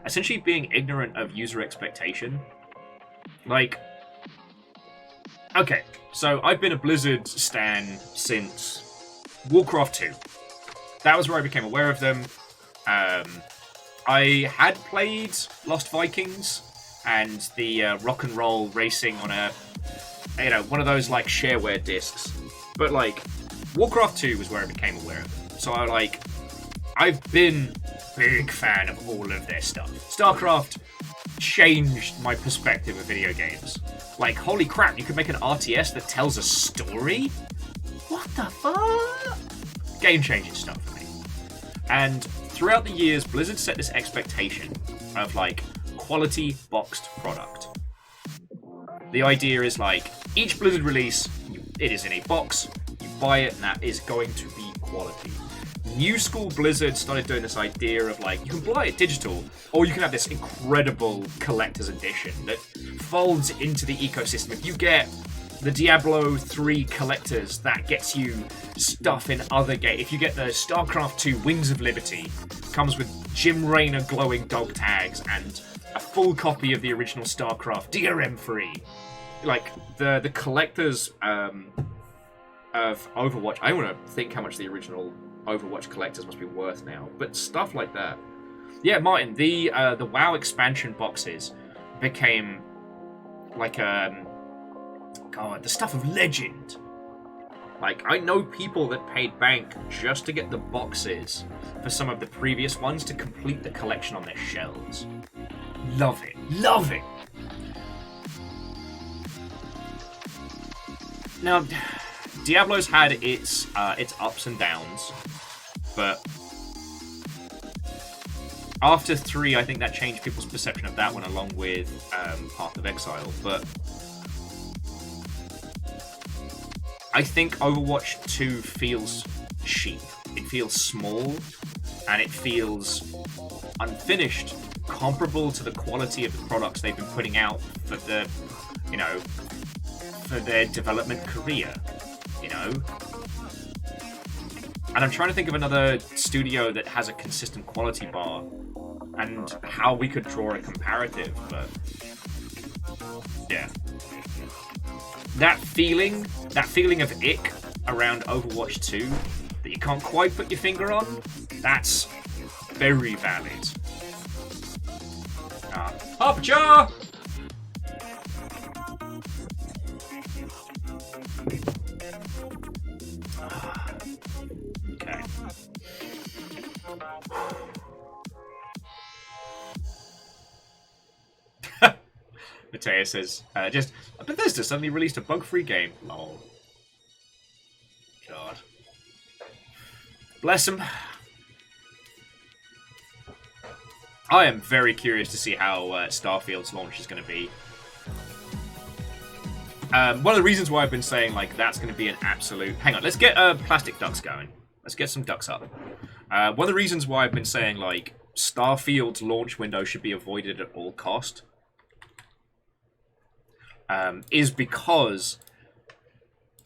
essentially being ignorant of user expectation. Like, okay, so I've been a Blizzard stan since Warcraft 2. That was where I became aware of them. I had played Lost Vikings and the rock and roll racing on a, you know, one of those like shareware discs. But like Warcraft 2 was where I became aware of them. So I've been a big fan of all of their stuff. StarCraft changed my perspective of video games. Like, holy crap, you could make an RTS that tells a story? What the fuck? Game-changing stuff for me. And throughout the years, Blizzard set this expectation of like quality boxed product. The idea is like, each Blizzard release, it is in a box, you buy it, and that is going to be quality. New school Blizzard started doing this idea of like, you can buy it digital, or you can have this incredible collector's edition that folds into the ecosystem. If you get the Diablo 3 collectors, that gets you stuff in other games. If you get the StarCraft 2 Wings of Liberty, comes with Jim Raynor glowing dog tags and a full copy of the original StarCraft DRM-free. Like, the collectors of Overwatch, I don't want to think how much the original Overwatch collectors must be worth now, but stuff like that. Yeah, Martin, the WoW expansion boxes became like God, the stuff of legend. Like, I know people that paid bank just to get the boxes for some of the previous ones to complete the collection on their shelves. Love it. Love it! Now, Diablo's had its ups and downs, but after 3, I think that changed people's perception of that one, along with Path of Exile. But I think Overwatch 2 feels cheap. It feels small, and it feels unfinished, comparable to the quality of the products they've been putting out for the, you know, for their development career, you know? And I'm trying to think of another studio that has a consistent quality bar and how we could draw a comparative, but yeah. That feeling of ick around Overwatch 2 that you can't quite put your finger on, that's very valid. Aperture! Okay. Matteo says, Bethesda suddenly released a bug-free game. Lol. God. Bless them. I am very curious to see how Starfield's launch is going to be. One of the reasons why I've been saying, like, that's going to be an absolute... Hang on, let's get plastic ducks going. Let's get some ducks up. One of the reasons why I've been saying, like, Starfield's launch window should be avoided at all cost is because,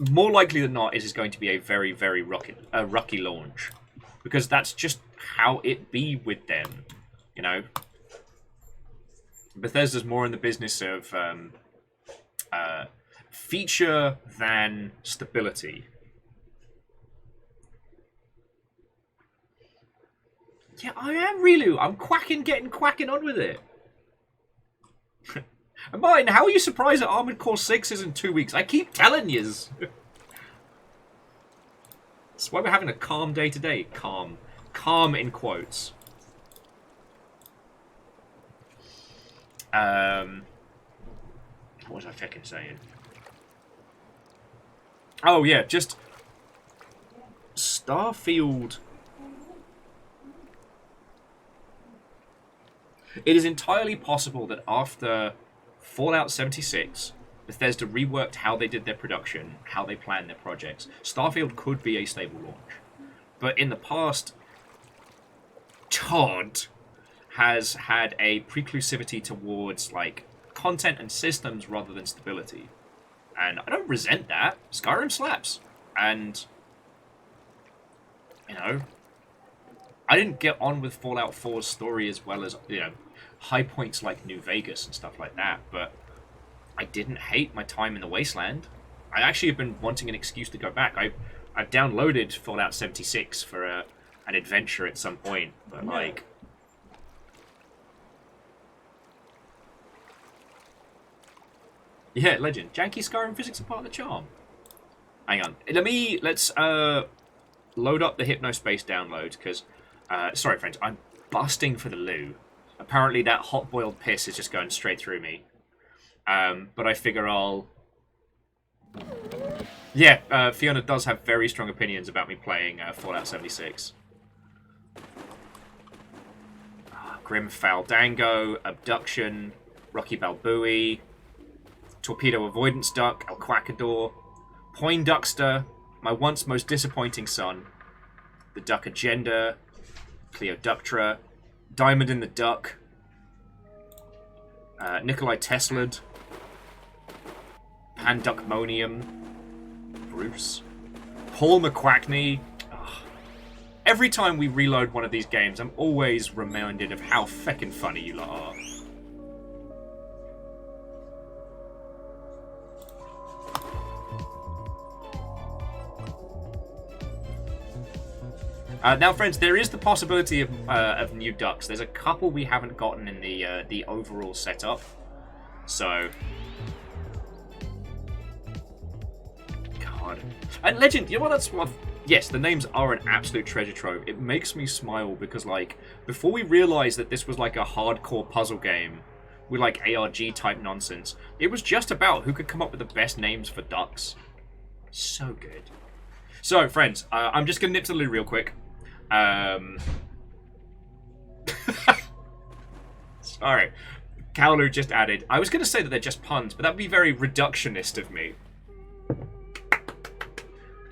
more likely than not, it is going to be a very, very rocky launch. Because that's just how it be with them, you know? Bethesda's more in the business of feature than stability. Yeah, I am really. I'm getting quacking on with it. And Martin, how are you surprised that Armored Core 6 is in 2 weeks? I keep telling yous. That's why we're having a calm day today. Calm. Calm in quotes. What was I fucking saying? Oh, yeah, just... Starfield... It is entirely possible that after Fallout 76, Bethesda reworked how they did their production, how they planned their projects. Starfield could be a stable launch. But in the past, Todd has had a preclusivity towards, like, content and systems rather than stability. And I don't resent that. Skyrim slaps. And, you know, I didn't get on with Fallout 4's story as well as, you know, high points like New Vegas and stuff like that, but I didn't hate my time in the Wasteland. I actually have been wanting an excuse to go back. I've downloaded Fallout 76 for an adventure at some point, but like... Yeah, legend. Janky Skyrim physics are part of the charm. Hang on. Let's load up the Hypnospace download, because... sorry, friends, I'm busting for the loo. Apparently that hot-boiled piss is just going straight through me. But I figure I'll... Yeah, Fiona does have very strong opinions about me playing Fallout 76. Grim Faldango, Abduction, Rocky Balboa, Torpedo Avoidance Duck, El Quackador, Poindexter, my once most disappointing son, The Duck Agenda, Cleoductra, Diamond in the Duck, Nikolai Tesla'd, Panduckmonium, Bruce, Paul McQuackney. Ugh. Every time we reload one of these games, I'm always reminded of how feckin' funny you lot are. Now, friends, there is the possibility of new ducks. There's a couple we haven't gotten in the overall setup. So, God, and Legend. You know what? That's what. Yes, the names are an absolute treasure trove. It makes me smile because, like, before we realized that this was like a hardcore puzzle game with like ARG type nonsense, it was just about who could come up with the best names for ducks. So good. So, friends, I'm just gonna nip to the loo real quick. Sorry. Kaolu just added. I was going to say that they're just puns, but that would be very reductionist of me.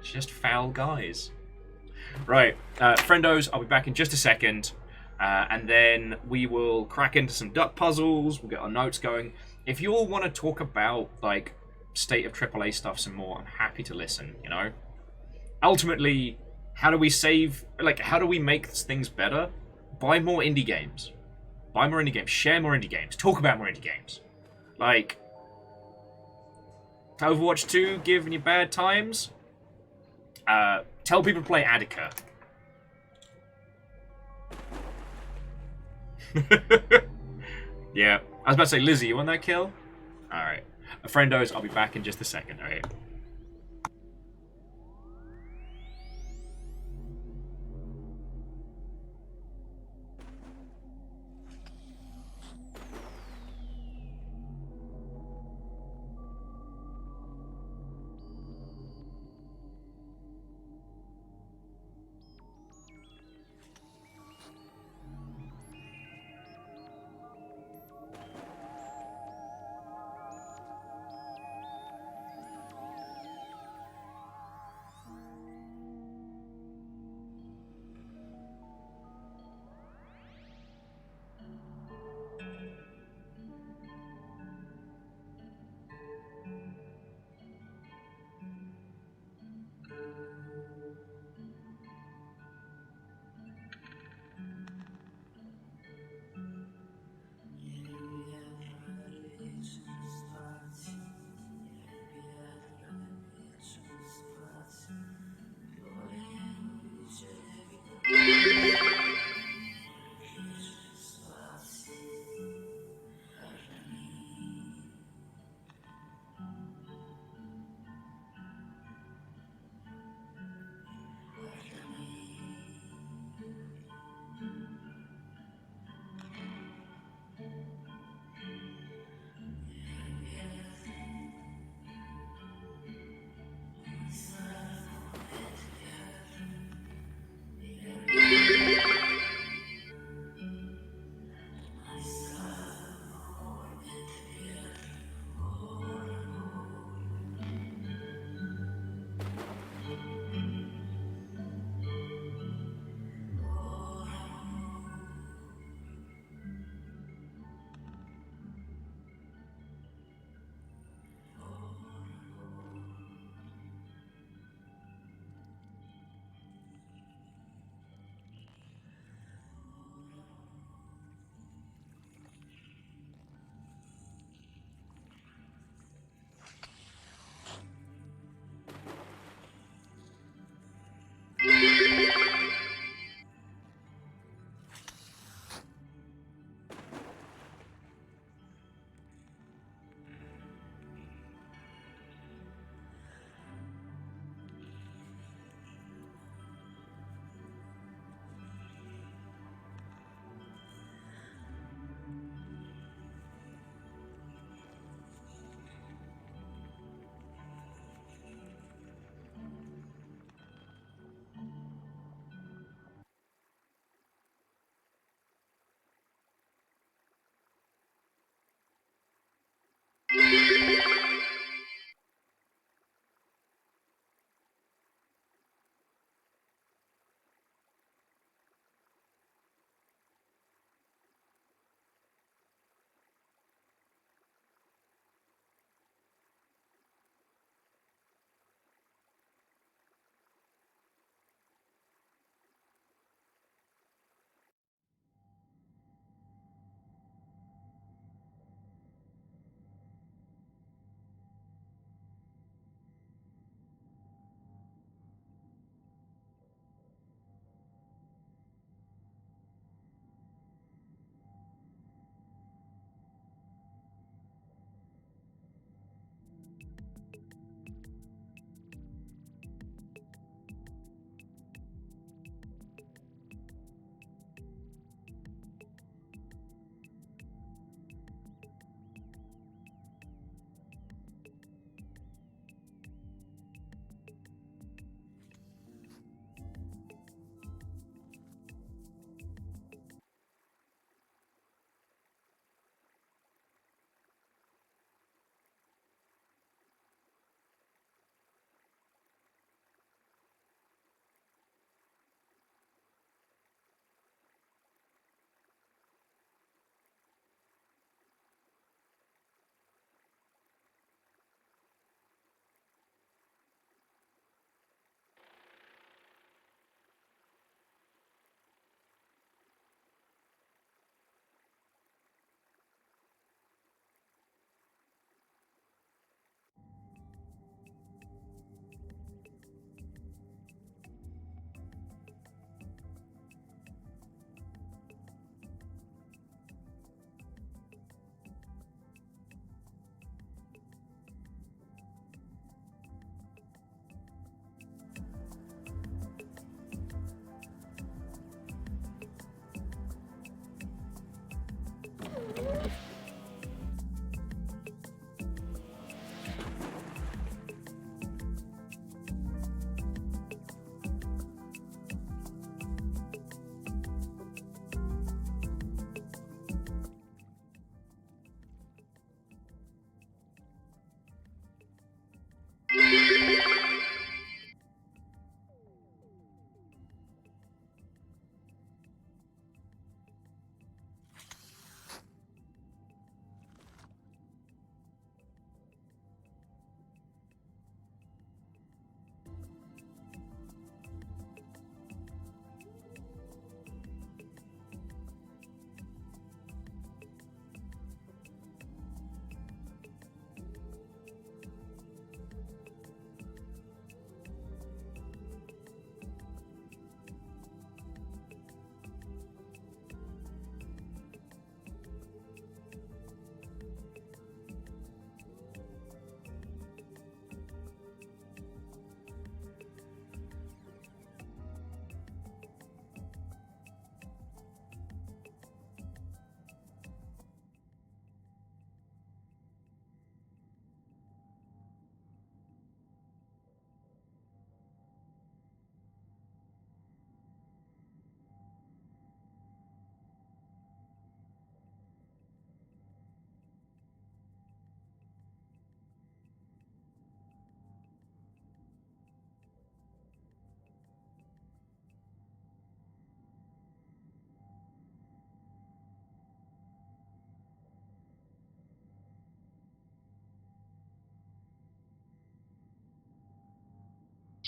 Just foul guys. Right. Friendos, I'll be back in just a second. And then we will crack into some duck puzzles. We'll get our notes going. If you all want to talk about, like, state of AAA stuff some more, I'm happy to listen, you know? Ultimately... How do we save... Like, how do we make things better? Buy more indie games. Buy more indie games. Share more indie games. Talk about more indie games. Like... Overwatch 2 giving you bad times? Tell people to play Attica. Yeah. I was about to say, Lizzie, you want that kill? Alright. Friendos, I'll be back in just a second, alright?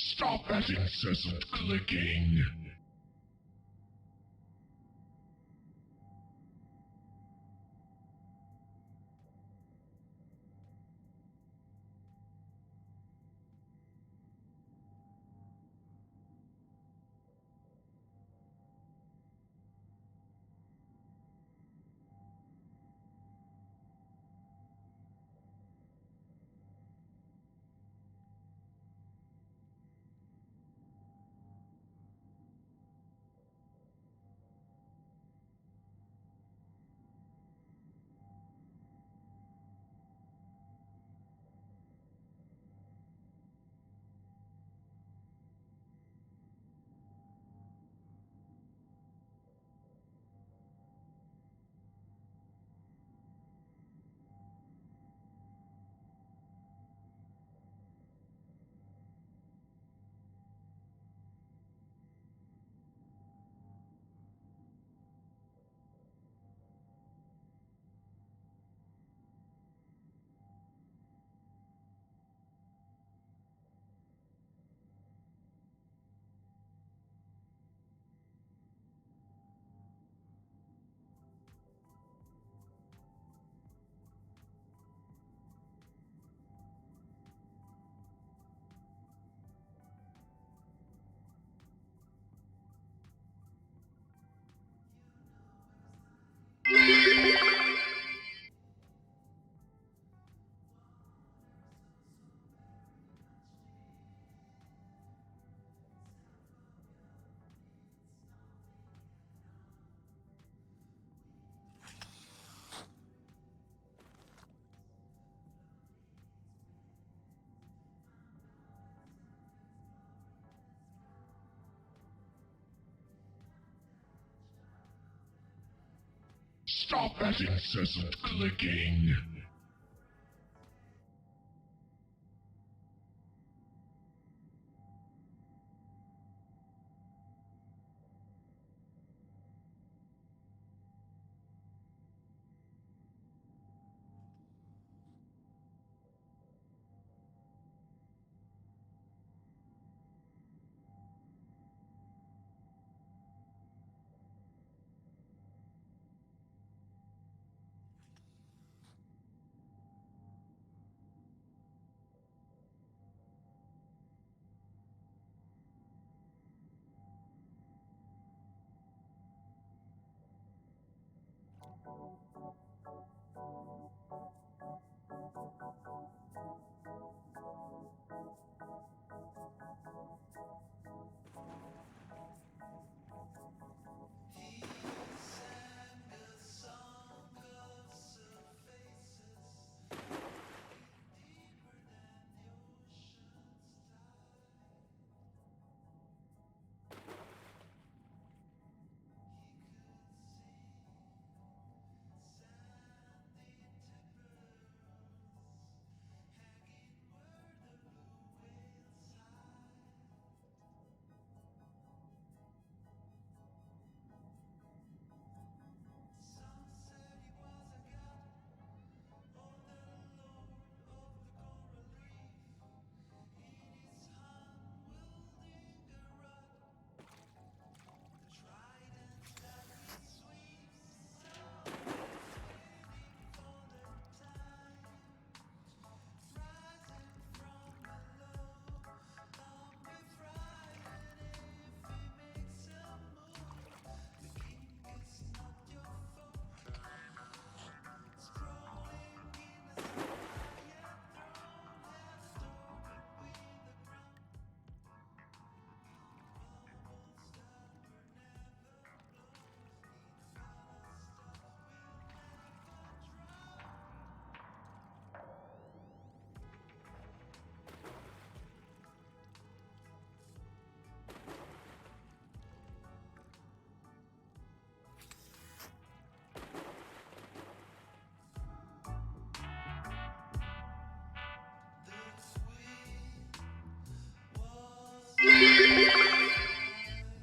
Stop that incessant clicking. Stop that incessant clicking.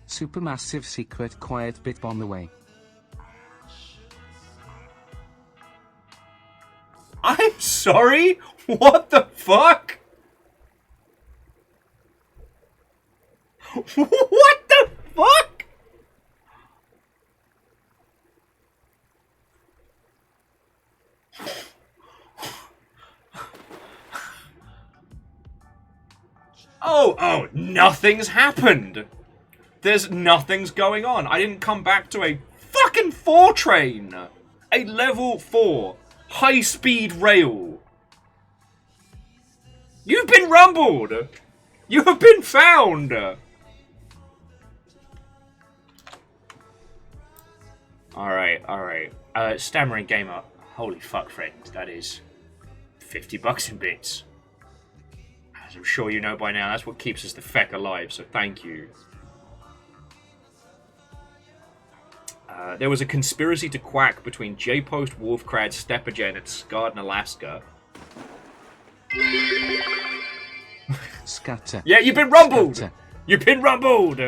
Supermassive secret quiet bit on the way. I'm sorry? What the fuck? What the fuck? Oh, nothing's happened. There's nothing's going on. I didn't come back to a fucking 4 train. A level 4 high-speed rail. You've been rumbled. You have been found. Alright. Stammering Gamer. Holy fuck, friend. That is $50 in bits. As I'm sure you know by now, that's what keeps us the feck alive, so thank you. There was a conspiracy to quack between J-Post, Wolfcrad, Steppagen, and Scarden, Alaska. Scatter. Yeah, you've been rumbled! Scatter. You've been rumbled!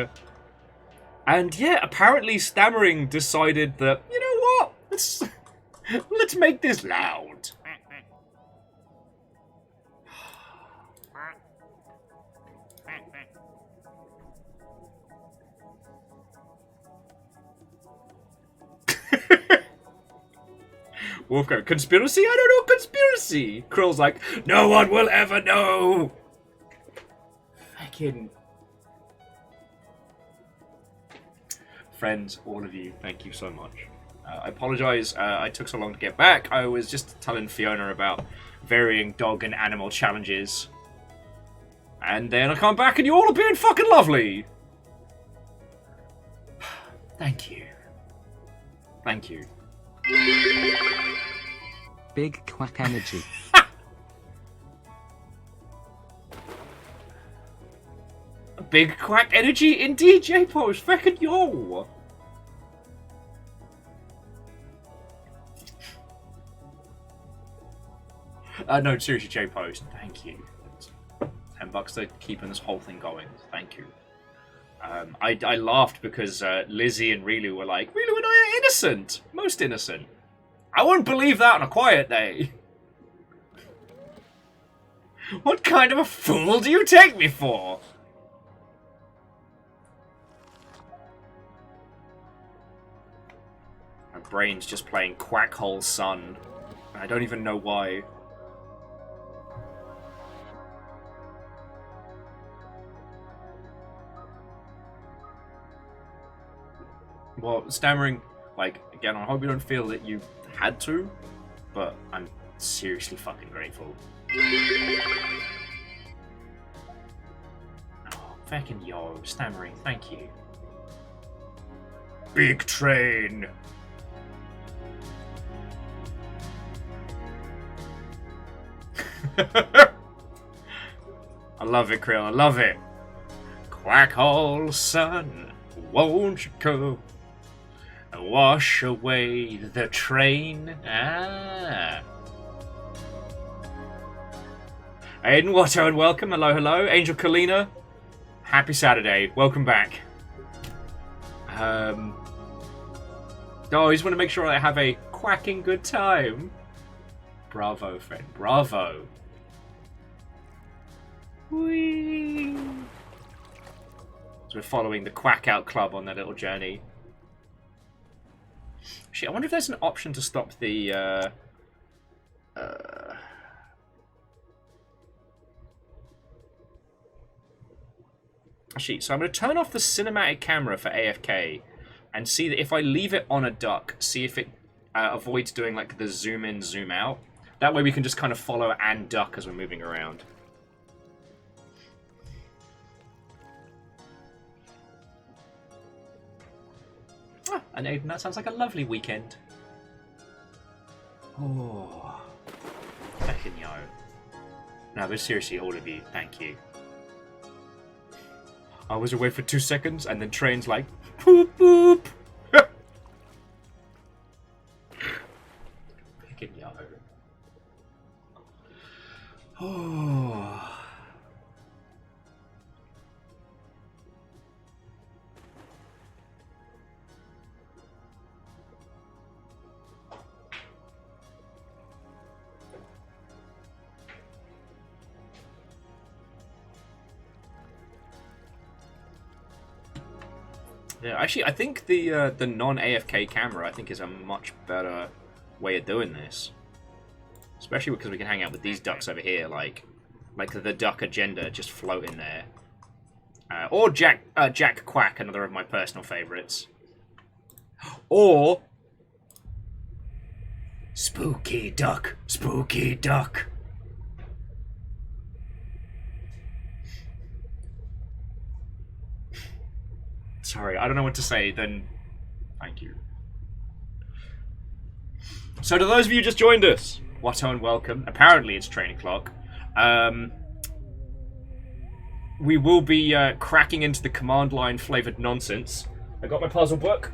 And yeah, apparently Stammering decided that, you know what? Let's make this loud. Wolfgang, conspiracy? I don't know conspiracy. Krill's like, no one will ever know. Fucking friends, all of you, thank you so much. I apologize. I took so long to get back. I was just telling Fiona about varying dog and animal challenges, and then I come back and you all are being fucking lovely. Thank you. Thank you. Big quack energy. Big quack energy indeed, J-Post. Feckin' yo. No, seriously, J-Post. Thank you. $10 to keeping this whole thing going. Thank you. I laughed because Lizzie and Rilu were like, Rilu and I are innocent. Most innocent. I wouldn't believe that on a quiet day. What kind of a fool do you take me for? My brain's just playing Quackhole Sun. I don't even know why. Well, Stammering, like, again, I hope you don't feel that you had to, but I'm seriously fucking grateful. Oh, fucking yo, Stammering, thank you. Big train! I love it, Krill, I love it. Quackhole Sun, won't you come and wash away the train? Ah. Aiden Watto and welcome. Hello, hello. Angel Kalina. Happy Saturday. Welcome back. I just want to make sure I have a quacking good time. Bravo, friend. Bravo. Whee. So we're following the Quack Out Club on their little journey. Actually, I wonder if there's an option to stop the, Actually, so I'm going to turn off the cinematic camera for AFK and see that if I leave it on a duck, see if it avoids doing, like, the zoom in, zoom out. That way we can just kind of follow and duck as we're moving around. Ah, and Aiden, that sounds like a lovely weekend. Oh, fucking yo. No, but seriously, all of you, thank you. I was away for 2 seconds, and then train's like, boop, boop. Fucking yo. Oh. Yeah, actually, I think the non-AFK camera, I think, is a much better way of doing this. Especially because we can hang out with these ducks over here, like the duck agenda just floating there. Or Jack Quack, another of my personal favourites. Or Spooky Duck, Spooky Duck. Sorry, I don't know what to say, then thank you. So to those of you who just joined us, Watto and welcome. Apparently it's train o'clock. We will be cracking into the command line flavoured nonsense. I got my puzzle book.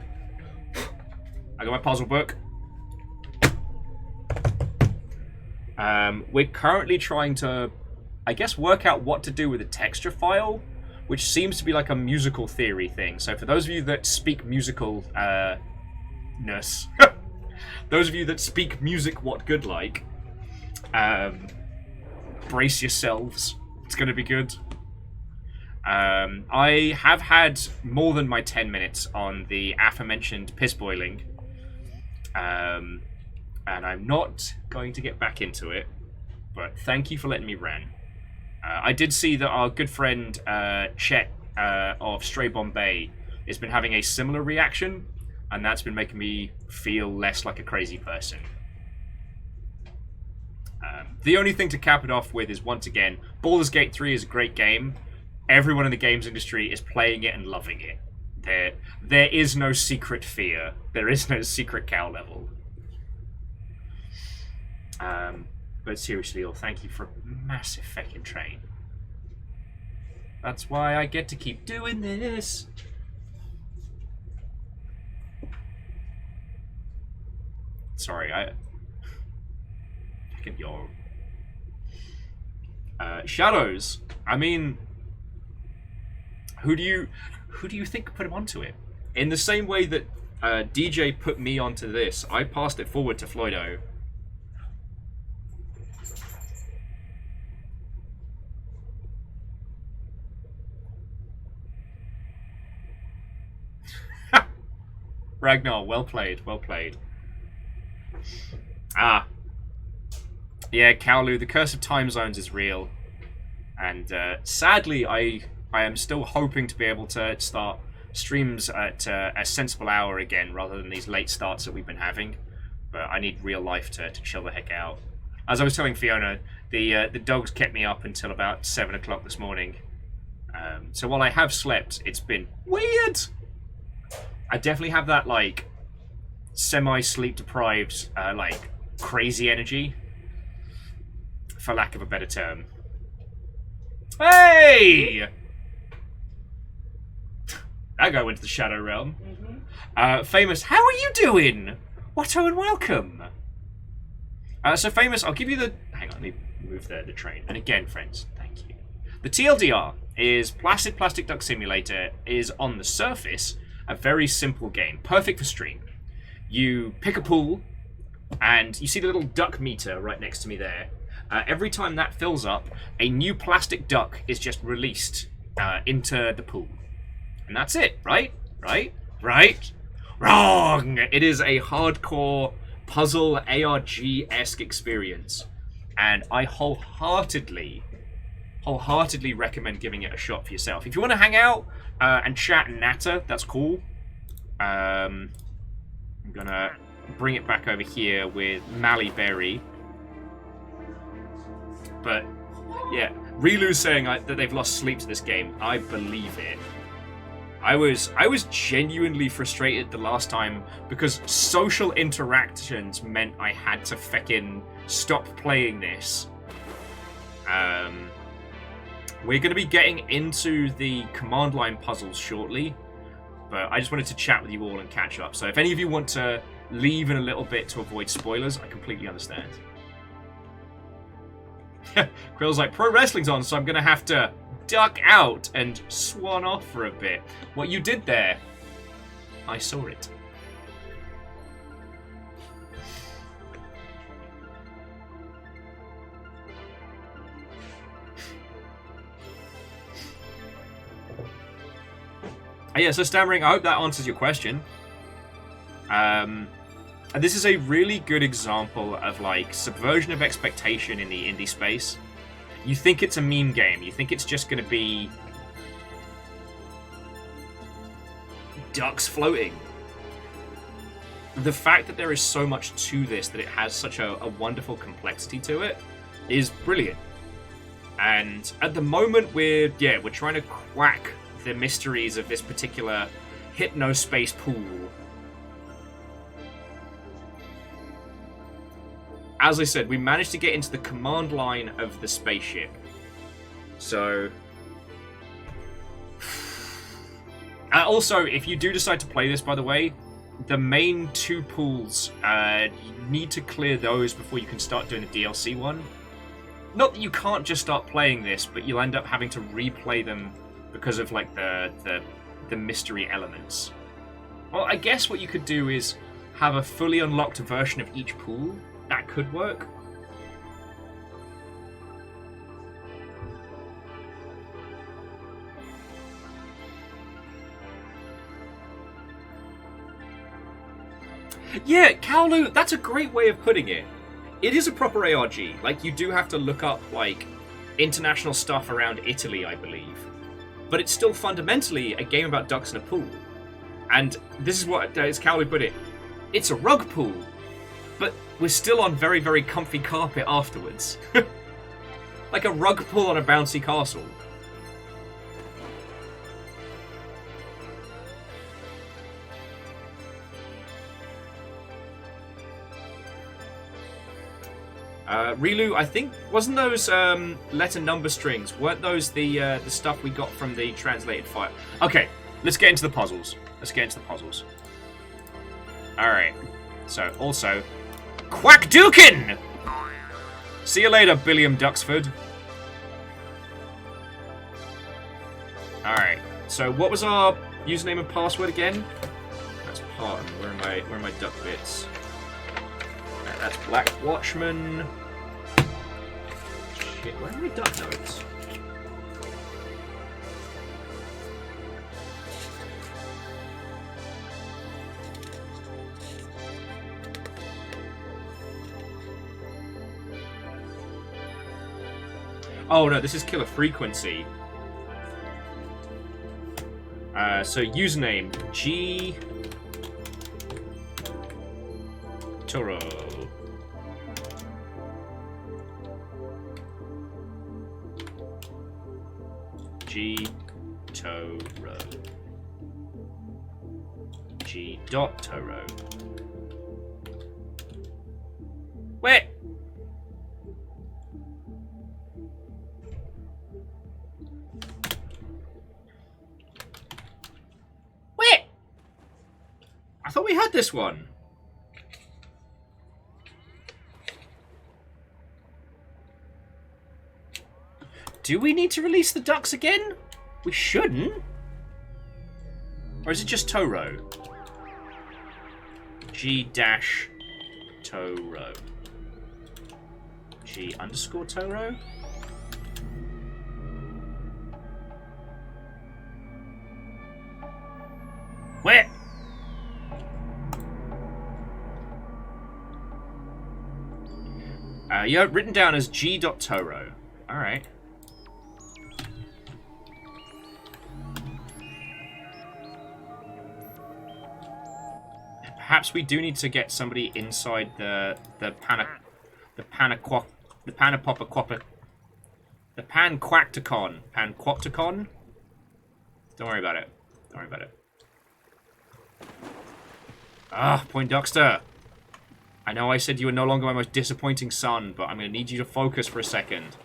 We're currently trying to, I guess, work out what to do with a texture file, which seems to be like a musical theory thing. So for those of you that speak musical-ness, those of you that speak music what good like, brace yourselves. It's going to be good. I have had more than my 10 minutes on the aforementioned piss boiling. And I'm not going to get back into it. But thank you for letting me rant. I did see that our good friend Chet of Stray Bombay has been having a similar reaction, and that's been making me feel less like a crazy person. The only thing to cap it off with is, once again, Baldur's Gate 3 is a great game. Everyone in the games industry is playing it and loving it. There is no secret fear. There is no secret cow level. But seriously, thank you for a massive fucking train. That's why I get to keep doing this. Sorry, fucking yo. Shadows. I mean, who do you think put him onto it? In the same way that DJ put me onto this, I passed it forward to Floydo. Ragnar, well played, well played. Ah. Yeah, Kaolu, the curse of time zones is real. And sadly, I am still hoping to be able to start streams at a sensible hour again, rather than these late starts that we've been having. But I need real life to chill the heck out. As I was telling Fiona, the dogs kept me up until about 7 o'clock this morning. So while I have slept, it's been weird. I definitely have that, like, semi-sleep deprived, like, crazy energy, for lack of a better term. Hey! That guy went to the Shadow Realm. Famous, how are you doing? Watto and welcome. So Famous, I'll give you the... Hang on, let me move the train. And again, friends, thank you. The TLDR is Placid Plastic Duck Simulator is, on the surface, a very simple game. Perfect for stream. You pick a pool, and you see the little duck meter right next to me there. Every time that fills up, a new plastic duck is just released into the pool. And that's it, right? Right? Right? Wrong! It is a hardcore puzzle ARG-esque experience. And I wholeheartedly recommend giving it a shot for yourself. If you want to hang out and chat and natter, that's cool. I'm gonna bring it back over here with Mally Berry. But yeah, Rilu's saying that they've lost sleep to this game. I believe it. I was genuinely frustrated the last time because social interactions meant I had to feckin' stop playing this. We're going to be getting into the command line puzzles shortly, but I just wanted to chat with you all and catch up. So if any of you want to leave in a little bit to avoid spoilers, I completely understand. Krill's like, pro wrestling's on, so I'm going to have to duck out and swan off for a bit. What you did there, I saw it. Yeah, so Stammering, I hope that answers your question. And this is a really good example of, like, subversion of expectation in the indie space. You think it's a meme game. You think it's just going to be ducks floating. The fact that there is so much to this, that it has such a wonderful complexity to it, is brilliant. And at the moment, we're trying to crack the mysteries of this particular hypnospace pool. As I said, we managed to get into the command line of the spaceship. So... also, if you do decide to play this, by the way, the main 2 pools, you need to clear those before you can start doing the DLC one. Not that you can't just start playing this, but you'll end up having to replay them because of, like, the mystery elements. Well, I guess what you could do is have a fully unlocked version of each pool. That could work. Yeah, Kaolu, that's a great way of putting it. It is a proper ARG. Like, you do have to look up, like, international stuff around Italy, I believe. But it's still fundamentally a game about ducks in a pool. And this is what, as Kaolu put it, it's a rug pool. But we're still on very, very comfy carpet afterwards. Like a rug pull on a bouncy castle. Rilu, I think, wasn't those letter number strings, weren't those the stuff we got from the translated file? Okay, let's get into the puzzles. Alright, so also, Quackdookin! See you later, Billiam Duxford. Alright, so what was our username and password again? That's Parton. Where are my duck bits? That's Black Watchman. Shit, where are my duck notes? Oh no, this is Killer Frequency. So username G Toro. G Toro. G dot Toro. Wait. I thought we had this one. Do we need to release the ducks again? We shouldn't. Or is it just Toro? G-Toro. G_Toro? Where? Yeah, written down as G.Toro. Alright. Perhaps we do need to get somebody inside the Panquacticon. Don't worry about it. Ah, Poindexter. I know I said you were no longer my most disappointing son, but I'm going to need you to focus for a second.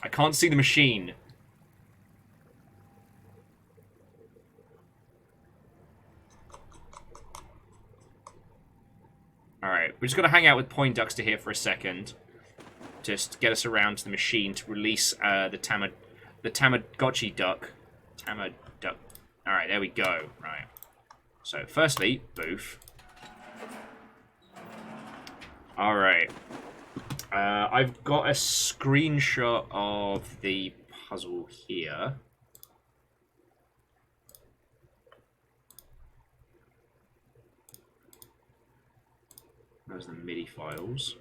I can't see the machine. Alright, we're just going to hang out with Poindexter here for a second. Just get us around to the machine to release the Tamagotchi duck. Tamaduck. Alright, there we go. Right. So, firstly, boof. Alright. I've got a screenshot of the puzzle here. Those are the MIDI files.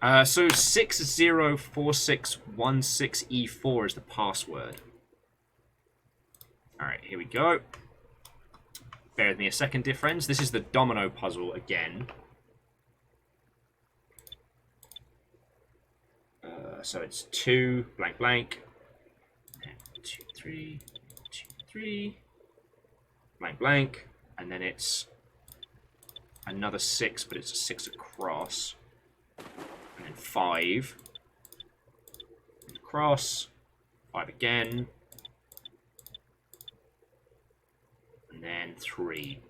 So 604616E4 is the password. Alright, here we go. Bear with me a second, dear friends. This is the domino puzzle again. So it's 2, blank, blank. 2, 3, 2, 3. Blank, blank. And then it's another 6, but it's a 6 across. And then 5. Across. 5 again. And then 3.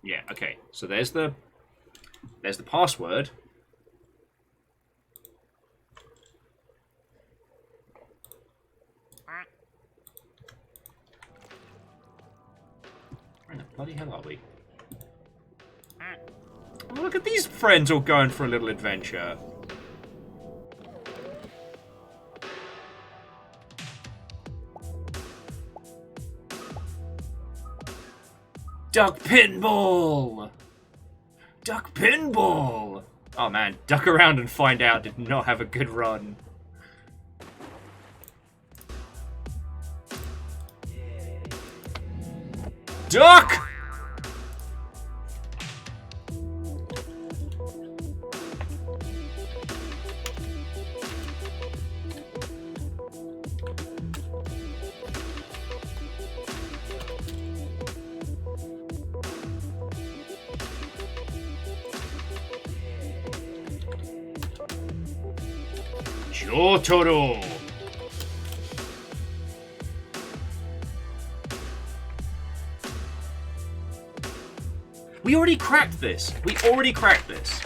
Yeah, okay. So there's the password. Where the bloody hell are we? Oh, look at these friends all going for a little adventure. Duck pinball! Duck pinball! Oh man, duck around and find out did not have a good run. Duck! Jotaro! We already cracked this. We already cracked this.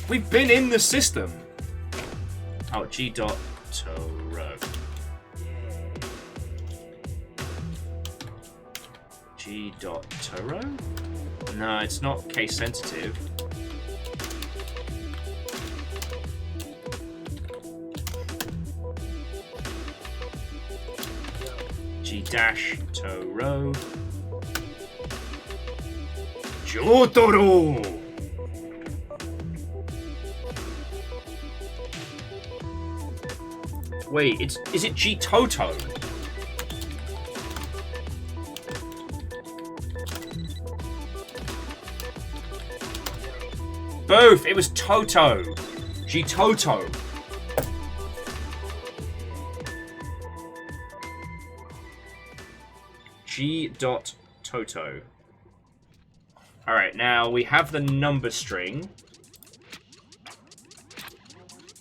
We've been in the system. Oh, G.Toro. G.Toro? No, it's not case sensitive. G-Toro. Jotaro! Wait, is it G-Toto? Both! It was Toto! G-Toto! G.Toto. Alright, now we have the number string.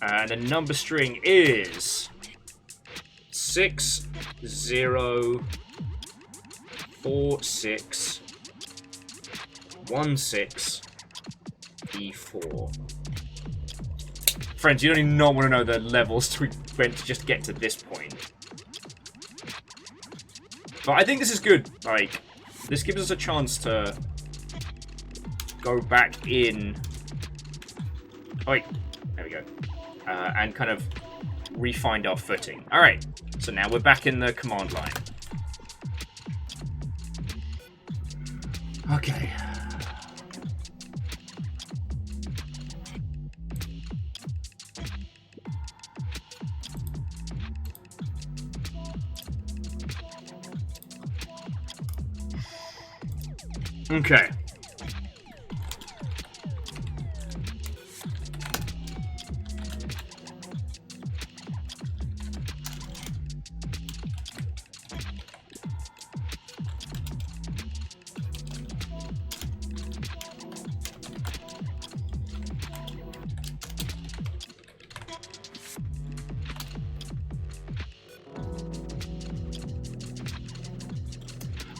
And the number string is 604616E4. Friends, you don't even want to know the levels we went to just get to this point. But I think this is good. Like, this gives us a chance to go back in. Oh, wait, there we go. And kind of re-find our footing. Alright, so now we're back in the command line. Okay. Okay.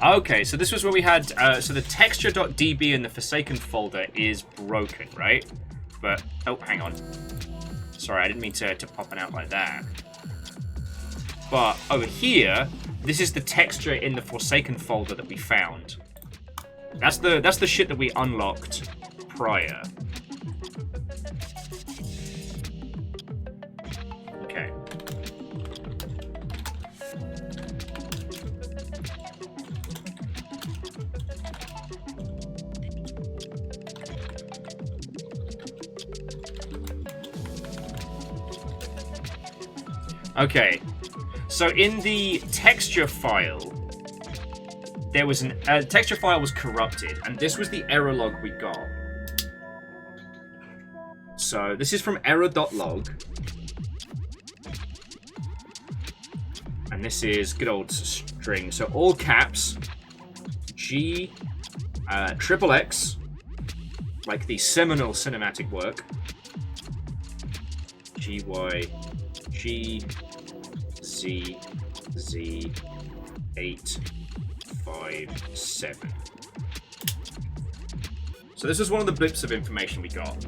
Okay, so this was where we had, so the texture.db in the Forsaken folder is broken, right? But, oh, hang on. Sorry, I didn't mean to pop it out like that. But over here, this is the texture in the Forsaken folder that we found. That's the shit that we unlocked prior. Okay. Okay. So in the texture file, there was an texture file was corrupted, and this was the error log we got. So this is from error.log. And this is good old string. So all caps, G, triple X, like the seminal cinematic work, GY, G, Z, Z, 8, 5, 7. So this is one of the blips of information we got.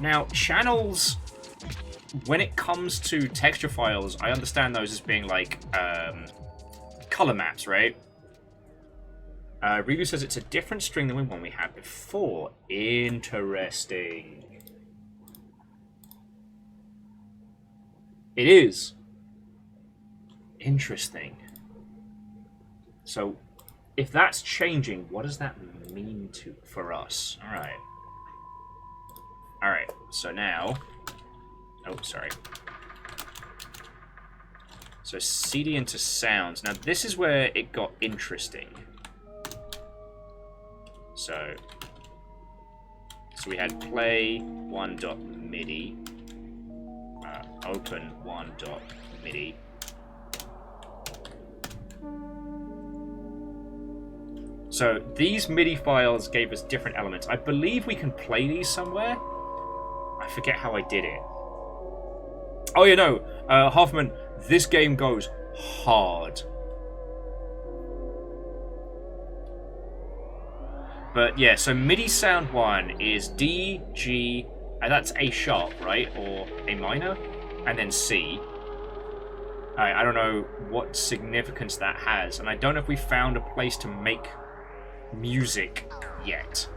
Now, channels, when it comes to texture files, I understand those as being like color maps, right? Relu says it's a different string than the one we had before. Interesting. It is. Interesting. So, if that's changing, what does that mean for us? Alright. Alright, so now... Oh, sorry. So CD into sounds. Now this is where it got interesting. So we had play 1.midi, open 1.midi. So these MIDI files gave us different elements. I believe we can play these somewhere. I forget how I did it. Oh, yeah, no. Hoffman, this game goes hard. But yeah, so MIDI sound 1 is D, G, and that's A sharp, right? Or A minor, and then C. I don't know what significance that has, and I don't know if we found a place to make music yet.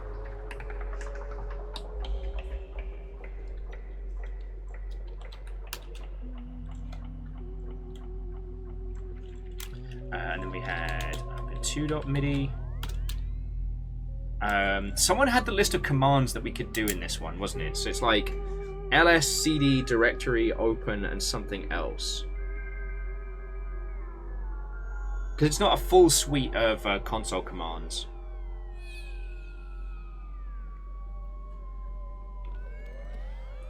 And then we had 2.midi. Someone had the list of commands that we could do in this one, wasn't it? So it's like ls, cd, directory, open, and something else. Because it's not a full suite of console commands.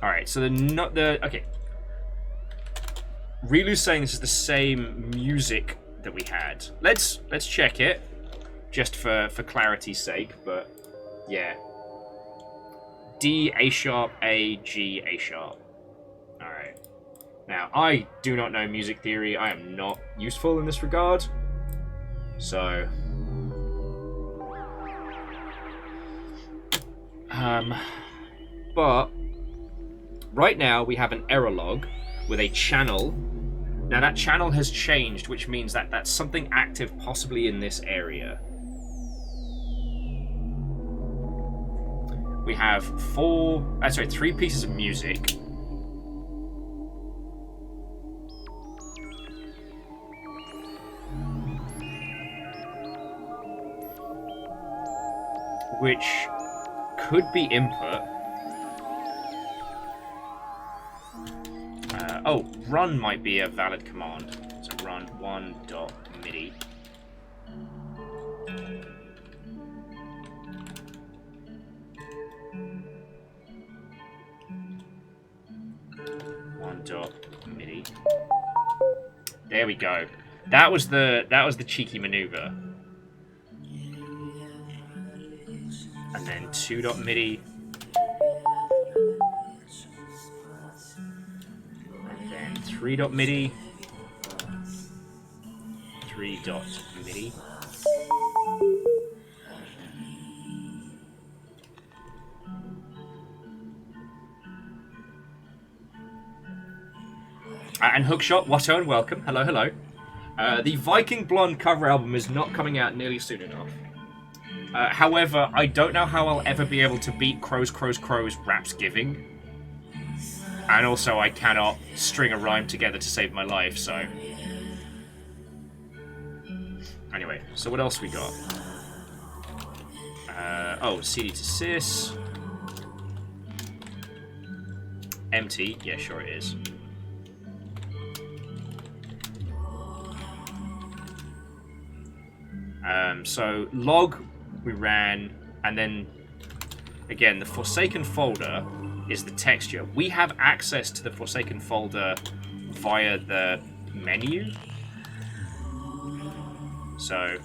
Alright, so okay. Relu's saying this is the same music that we had. Let's check it. Just for clarity's sake, but yeah. D, A sharp, A, G, A sharp. Alright. Now, I do not know music theory. I am not useful in this regard. So... but... right now, we have an error log with a channel. Now, that channel has changed, which means that that's something active possibly in this area. We have 3 pieces of music. Which could be input. Run might be a valid command. So run 1.midi. .midi. There we go. That was the cheeky maneuver. And then 2.midi. And then 3.midi. 3.midi. And Hookshot, Watto, and welcome. Hello, hello. The Viking Blonde cover album is not coming out nearly soon enough. However, I don't know how I'll ever be able to beat Crows, Raps Giving. And also, I cannot string a rhyme together to save my life, so... Anyway, so what else we got? CD to sys. empty. Yeah, sure it is. So log we ran, and then again the Forsaken folder is the texture. We have access to the Forsaken folder via the menu. So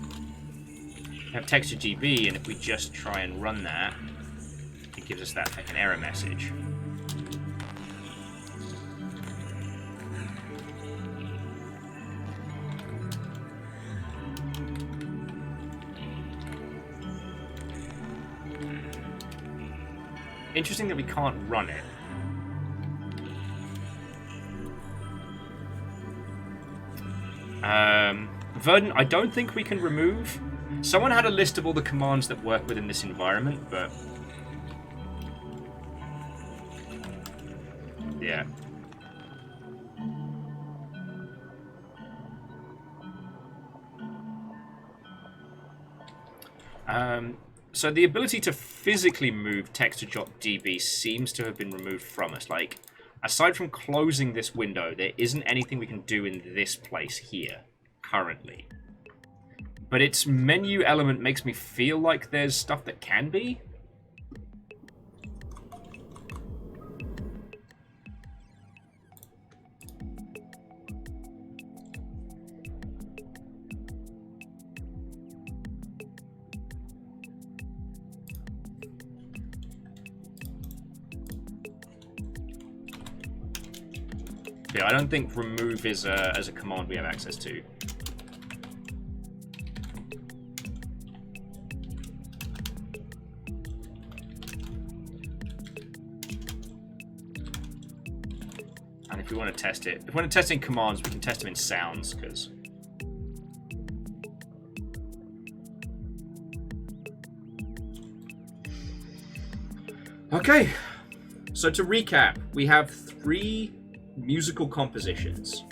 we have texture GB, and if we just try and run that, it gives us that fucking error message. Interesting that we can't run it. Verdant, I don't think we can remove. Someone had a list of all the commands that work within this environment, but... yeah. So the ability to physically move texture.db seems to have been removed from us. Like, aside from closing this window, there isn't anything we can do in this place here, currently. But its menu element makes me feel like there's stuff that can be. Yeah, I don't think remove is as a command we have access to. And if we want to test it, if we want to test in commands, we can test them in sounds, because... Okay, so to recap, we have 3 musical compositions,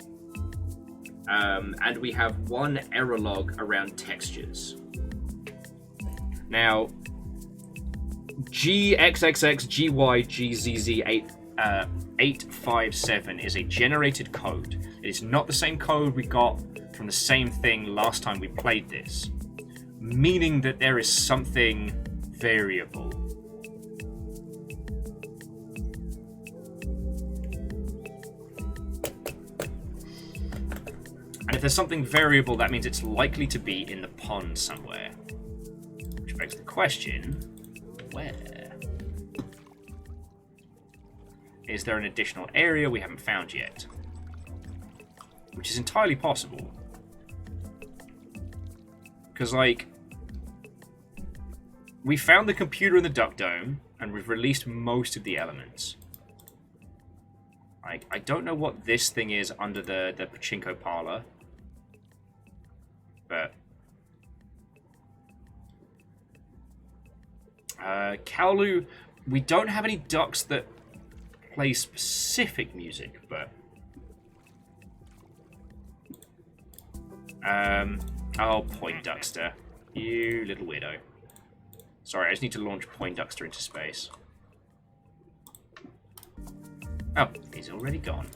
and we have 1 error log around textures. Now, GXXXGYGZZ857 is a generated code. It is not the same code we got from the same thing last time we played this, meaning that there is something variable. And if there's something variable, that means it's likely to be in the pond somewhere. Which begs the question, where? Is there an additional area we haven't found yet? Which is entirely possible. Because, like, we found the computer in the duck dome, and we've released most of the elements. I don't know what this thing is under the pachinko parlor. But Kaolu, we don't have any ducks that play specific music, but oh, Poindexter, you little weirdo. Sorry, I just need to launch Poindexter into space. Oh, he's already gone.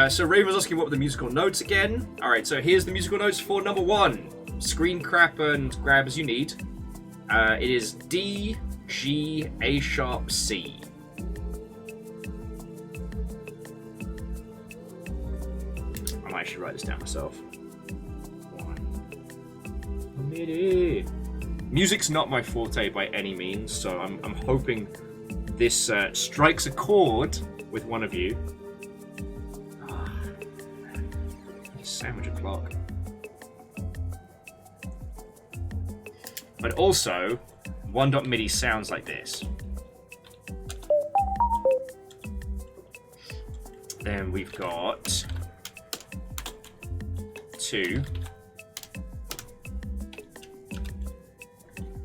So Raven was asking what were the musical notes again. Alright, so here's the musical notes for number 1. Screen crap and grab as you need. It is D, G, A sharp, C. I might actually write this down myself. 1 MIDI. Music's not my forte by any means, so I'm hoping this strikes a chord with one of you. Sandwich o'clock. But also, 1.MIDI sounds like this. Then we've got 2,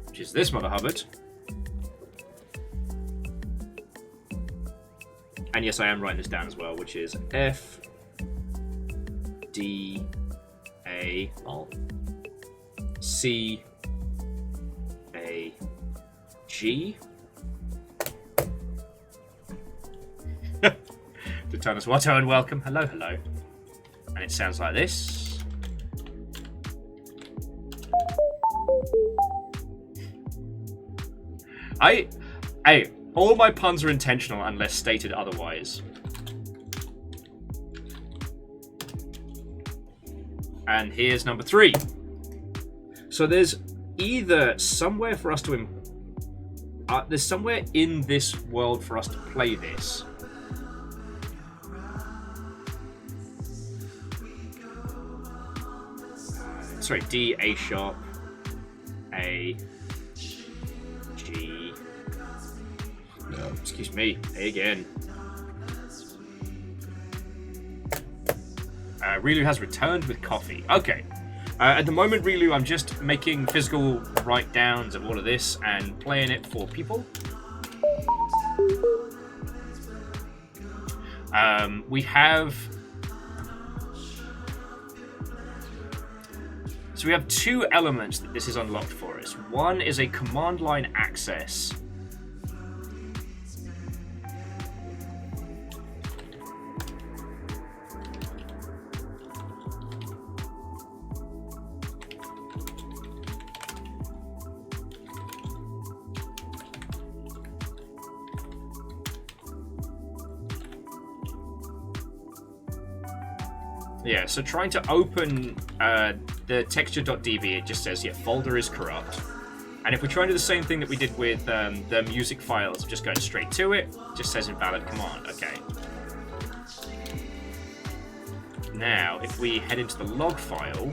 which is this Mother Hubbard. And yes, I am writing this down as well, which is F D A C A G. Detonus Watto and welcome. Hello, hello. And it sounds like this. Hey, all my puns are intentional unless stated otherwise. And here's number 3. So there's either somewhere for us to... there's somewhere in this world for us to play this. Sorry, D, A sharp, A, G. No, excuse me, A again. Rilu has returned with coffee. Okay. At the moment, Rilu, I'm just making physical write-downs of all of this and playing it for people. We have... So we have 2 elements that this is unlocked for us. One is a command line access. Yeah, so trying to open the texture.db, it just says, yeah, folder is corrupt. And if we try and do the same thing that we did with the music files, just going straight to it, just says invalid command. Okay. Now, if we head into the log file,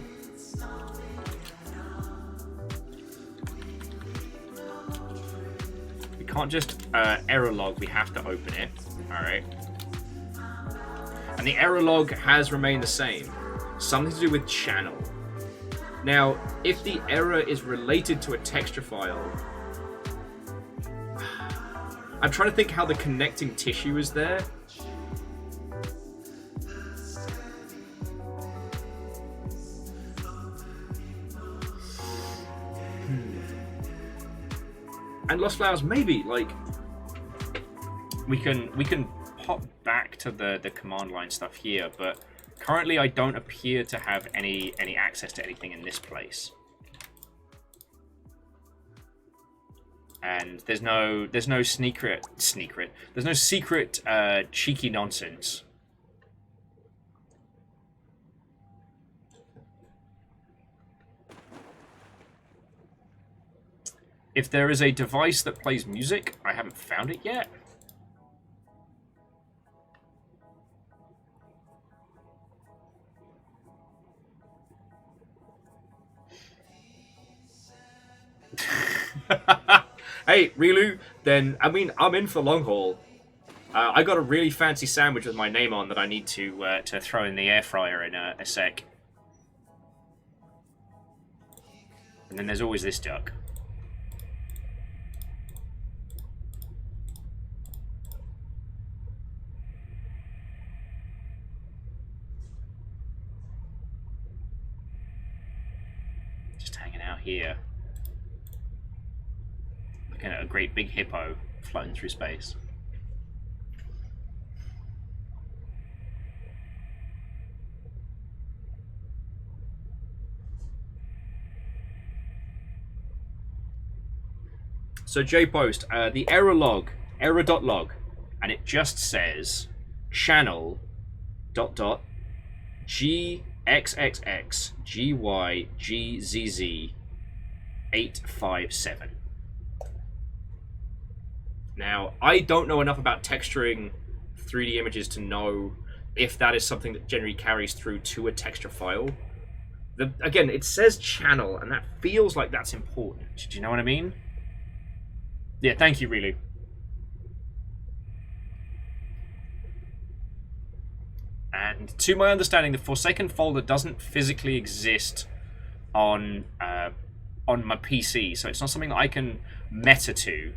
we can't just error log, we have to open it. Alright. And the error log has remained the same. Something to do with channel. Now, if the error is related to a texture file... I'm trying to think how the connecting tissue is there. And Lost Flowers, maybe, like... We can pop back to the command line stuff here, but currently I don't appear to have any access to anything in this place. And there's no secret cheeky nonsense. If there is a device that plays music, I haven't found it yet. Hey, Rilu, then, I mean, I'm in for long haul. I got a really fancy sandwich with my name on that I need to throw in the air fryer in a sec. And then there's always this duck. Just hanging out here. Looking at a great big hippo floating through space. So JPost, the error log, error.log, and it just says channel ... GXXX GYGZZ857. Now, I don't know enough about texturing 3D images to know if that is something that generally carries through to a texture file. Again, it says channel, and that feels like that's important. Do you know what I mean? Yeah, thank you, Rilu. And to my understanding, the Forsaken folder doesn't physically exist on my PC, so it's not something that I can meta to.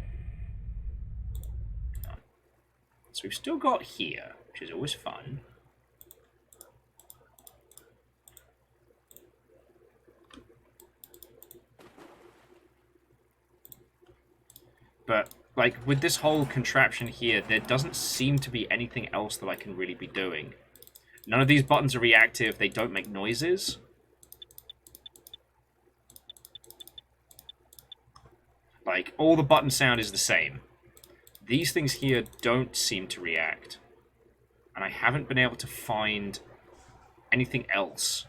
So we've still got here, which is always fun. But, like, with this whole contraption here, there doesn't seem to be anything else that I can really be doing. None of these buttons are reactive. They don't make noises. Like, all the button sound is the same. These things here don't seem to react. And I haven't been able to find anything else.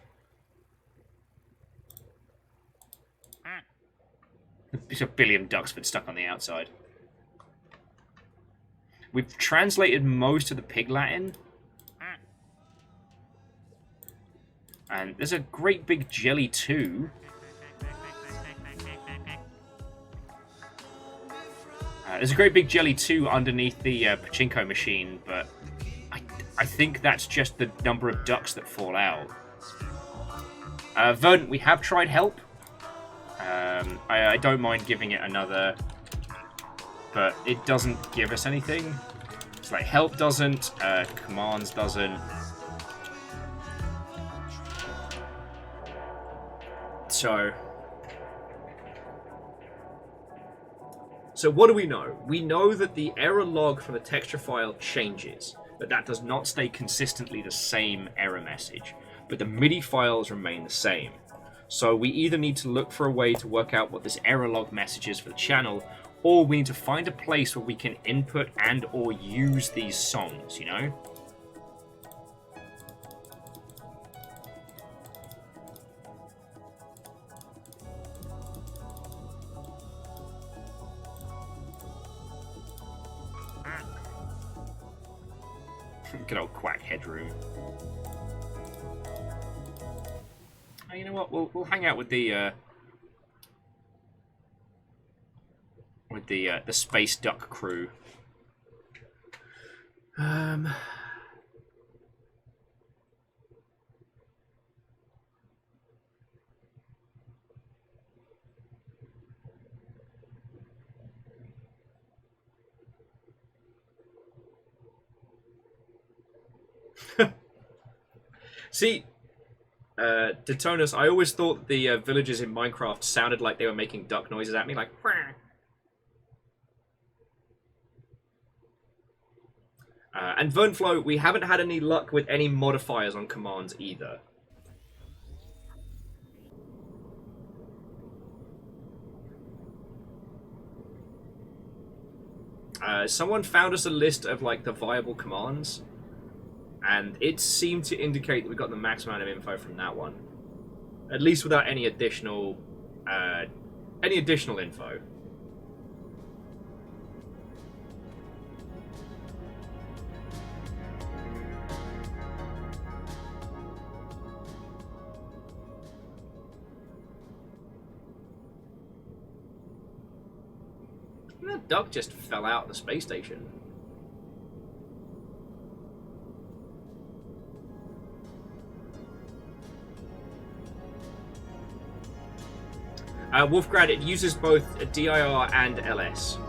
There's a billion ducks been stuck on the outside. We've translated most of the Pig Latin. And there's a great big jelly too. There's a great big jelly too underneath the pachinko machine, but I think that's just the number of ducks that fall out. Verdant, we have tried help. I don't mind giving it another, but it doesn't give us anything. It's like help doesn't, commands doesn't. So what do we know? We know that the error log from the texture file changes, but that does not stay consistently the same error message. But the MIDI files remain the same. So we either need to look for a way to work out what this error log message is for the channel, or we need to find a place where we can input and or use these songs, you know? Good old quack headroom. Oh, you know what? We'll hang out with the space duck crew. See, Detonus, I always thought the villagers in Minecraft sounded like they were making duck noises at me, like... and Vernflow, we haven't had any luck with any modifiers on commands either. Someone found us a list of, like, the viable commands, and it seemed to indicate that we got the max amount of info from that one. At least without any additional info. That duck just fell out of the space station. Wolfgrad, it uses both DIR and LS.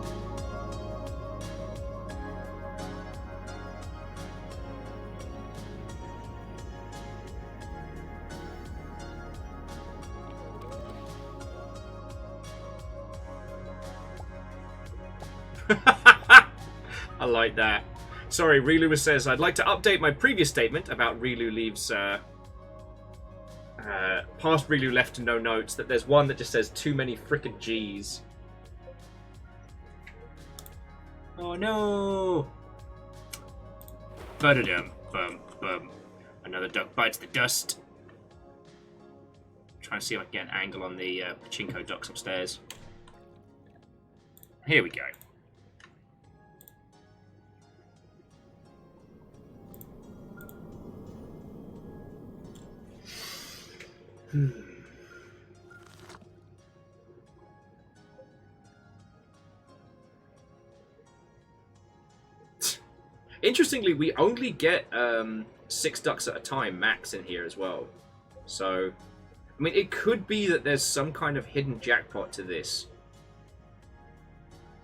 I like that. Sorry, Rilu says, I'd like to update my previous statement about Rilu leaves... past Rilu left no notes, that there's one that just says too many frickin' G's. Oh no! Ba-da-dum, bum, bum. Another duck bites the dust. Trying to see if I can get an angle on the pachinko ducks upstairs. Here we go. Interestingly, we only get 6 ducks at a time max in here as well. So, I mean, it could be that there's some kind of hidden jackpot to this.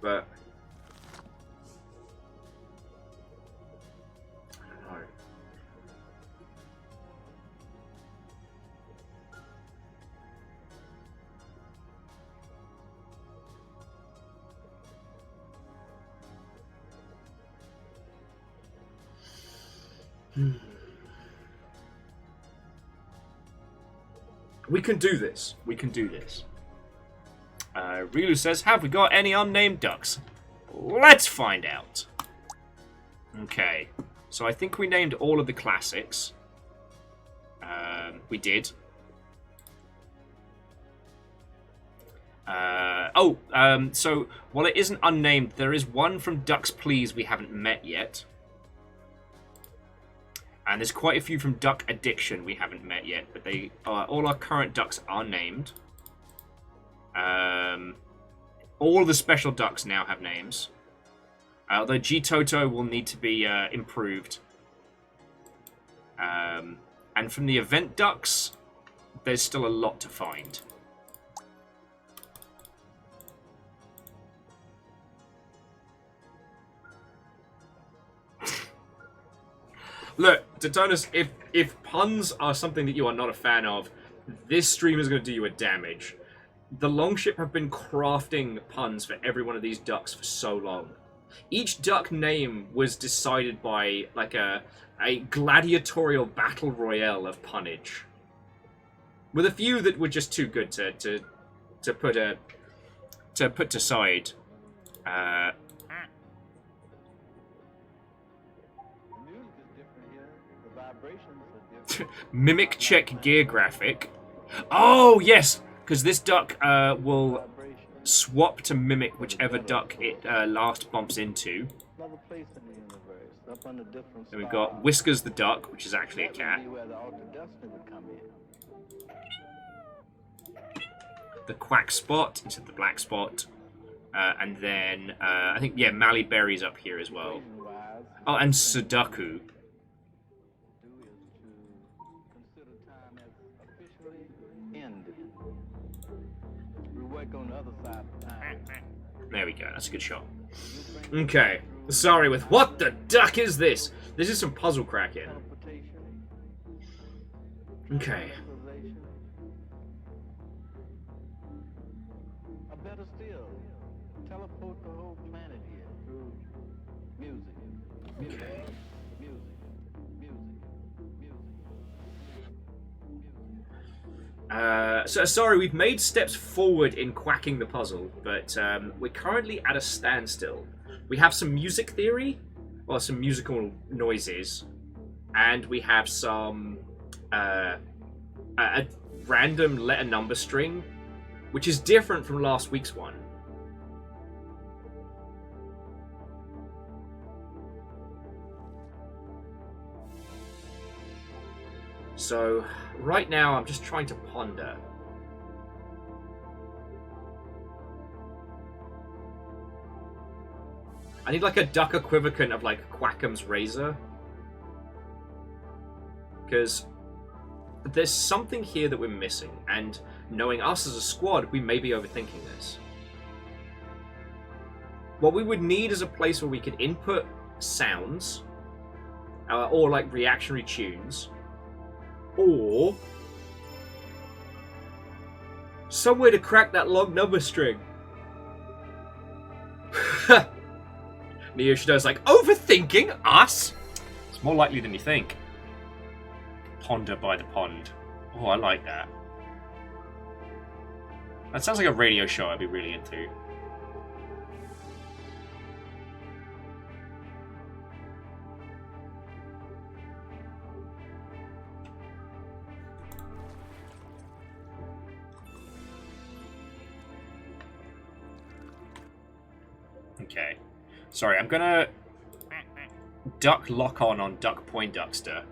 But I don't know. We can do this. We can do this. Rilu says, have we got any unnamed ducks? Let's find out. Okay. So I think we named all of the classics. We did. So while it isn't unnamed, there is one from Ducks Please we haven't met yet. And there's quite a few from Duck Addiction we haven't met yet, but they all our current ducks are named. All the special ducks now have names. Although G-Toto will need to be improved. And from the event ducks, there's still a lot to find. Look, Detonus, if puns are something that you are not a fan of, this stream is going to do you a damage. The Longship have been crafting puns for every one of these ducks for so long. Each duck name was decided by like a gladiatorial battle royale of punnage, with a few that were just too good to put aside. Mimic check gear graphic. Oh yes, because this duck will swap to mimic whichever duck it last bumps into. Then we've got Whiskers the duck, which is actually a cat. The Quack Spot instead of the Black Spot. And then I think Mally Berry's up here as well. Oh, and Sudoku. There we go, that's a good shot. Okay, sorry, with what the duck is this? This is some puzzle cracking. Okay. Better still, teleport the whole planet here through music. So sorry, we've made steps forward in quacking the puzzle, but we're currently at a standstill. We have some music theory, or some musical noises, and we have some a random letter number string, which is different from last week's one. So, right now I'm just trying to ponder. I need like a duck equivalent of like Quackham's razor. Because there's something here that we're missing, and knowing us as a squad, we may be overthinking this. What we would need is a place where we could input sounds, or like reactionary tunes, or somewhere to crack that long number string. Niyoshida's like, overthinking us? It's more likely than you think. Ponder by the pond. Oh, I like that. That sounds like a radio show I'd be really into. Okay. Sorry, I'm gonna duck lock on Duck Poindexter.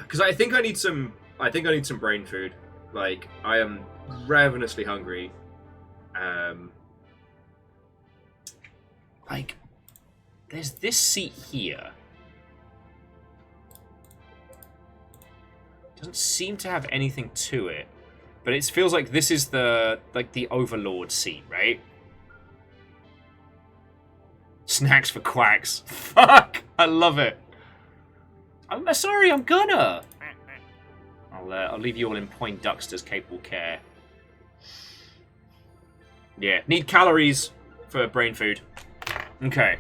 Because I think I need some brain food. Like, I am ravenously hungry. Like, there's this seat here. Doesn't seem to have anything to it, but it feels like this is the overlord seat, right? Snacks for quacks. Fuck! I love it. I'm sorry, I'm gonna. I'll leave you all in Poindexter's capable care. Yeah, need calories for brain food. Okay.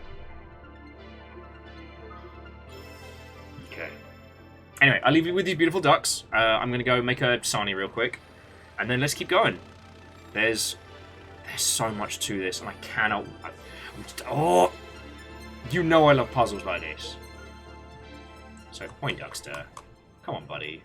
Anyway, I'll leave you with these beautiful ducks. I'm going to go make a Sani real quick. And then let's keep going. There's so much to this, and I cannot... oh! You know I love puzzles like this. So, Point Duckster. Come on, buddy.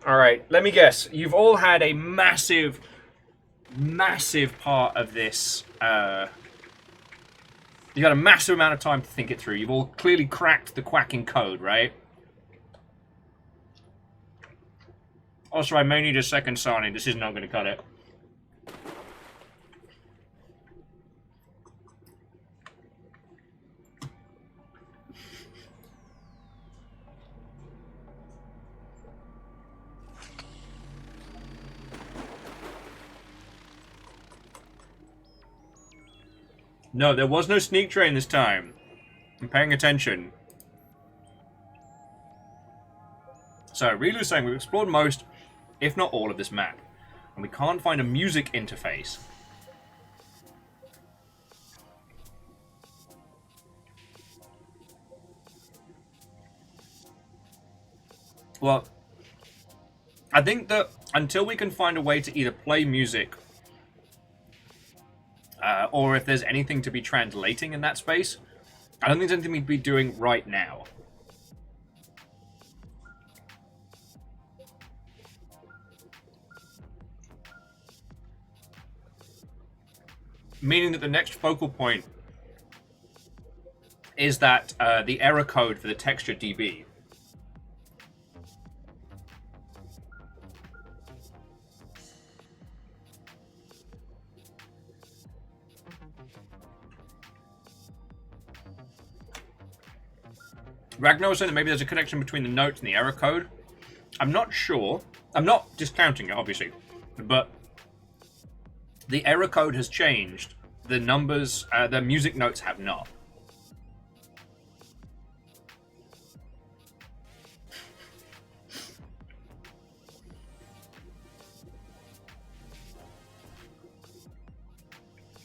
Alright, let me guess. You've all had a massive part of this. You got a massive amount of time to think it through. You've all clearly cracked the quacking code, right? Also, I may need a second Sani. This is not going to cut it. No, there was no sneak train this time. I'm paying attention. So, Rilu's saying we've explored most, if not all, of this map. And we can't find a music interface. Well, I think that until we can find a way to either play music or if there's anything to be translating in that space, I don't think there's anything we'd be doing right now. Meaning that the next focal point is that the error code for the texture DB. Ragnar was saying that maybe there's a connection between the notes and the error code. I'm not sure. I'm not discounting it, obviously. But the error code has changed. The numbers, the music notes have not.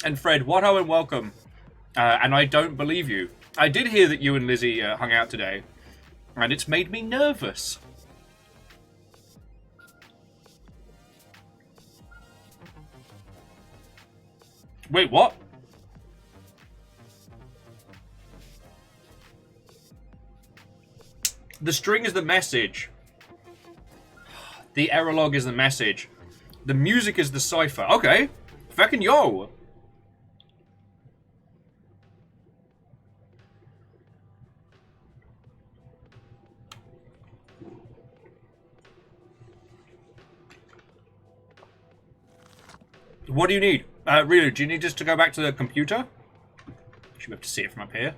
And Fred, what ho and welcome. And I don't believe you. I did hear that you and Lizzie hung out today, and it's made me nervous. Wait, what? The string is the message. The error log is the message. The music is the cipher. Okay. Fucking yo. What do you need? Really, do you need us to go back to the computer? Should be able to see it from up here.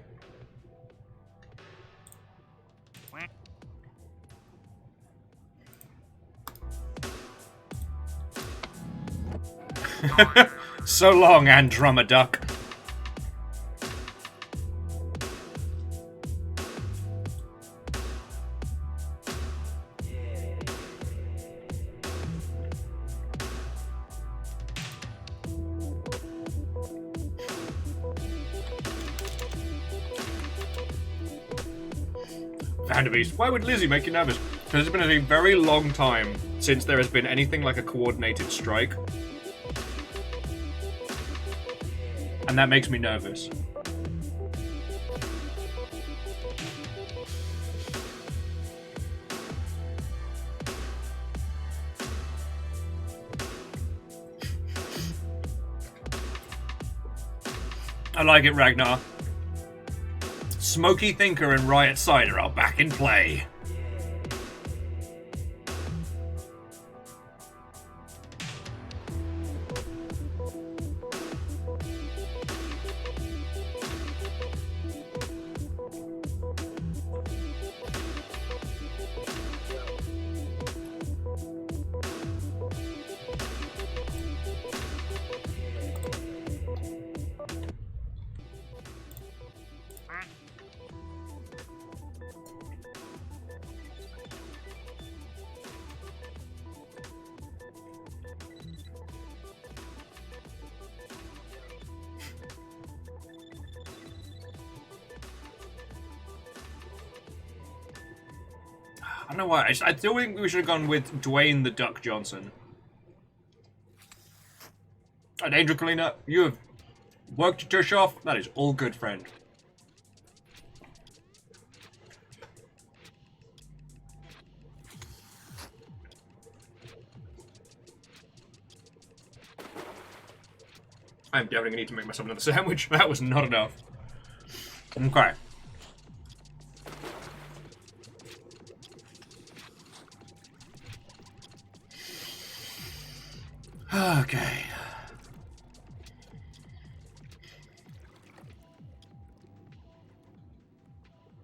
So long, Andromeda Duck. Vanderbeest, why would Lizzie make you nervous? Because it's been a very long time since there has been anything like a coordinated strike. And that makes me nervous. I like it, Ragnar. Smoky Thinker and Riot Cider are back in play. I don't know why. I still think we should have gone with Dwayne the Duck Johnson. And Angel Kalina, you have worked your tush off. That is all good, friend. I'm definitely going to need to make myself another sandwich. That was not enough. Okay. Okay.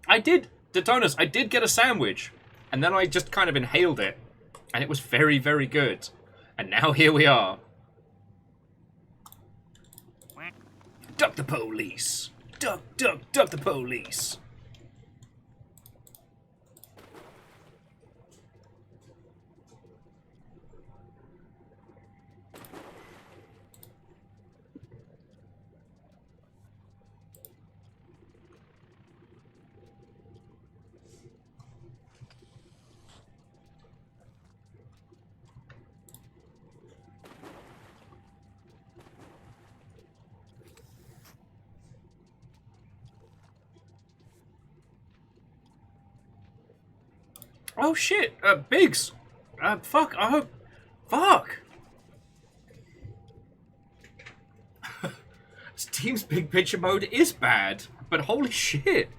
I did, Detonas, I did get a sandwich. And then I just kind of inhaled it. And it was very, very good. And now here we are. Duck the police. Duck, duck, duck the police. Oh shit, Biggs! Fuck, I hope... Fuck! Steam's big picture mode is bad, but holy shit!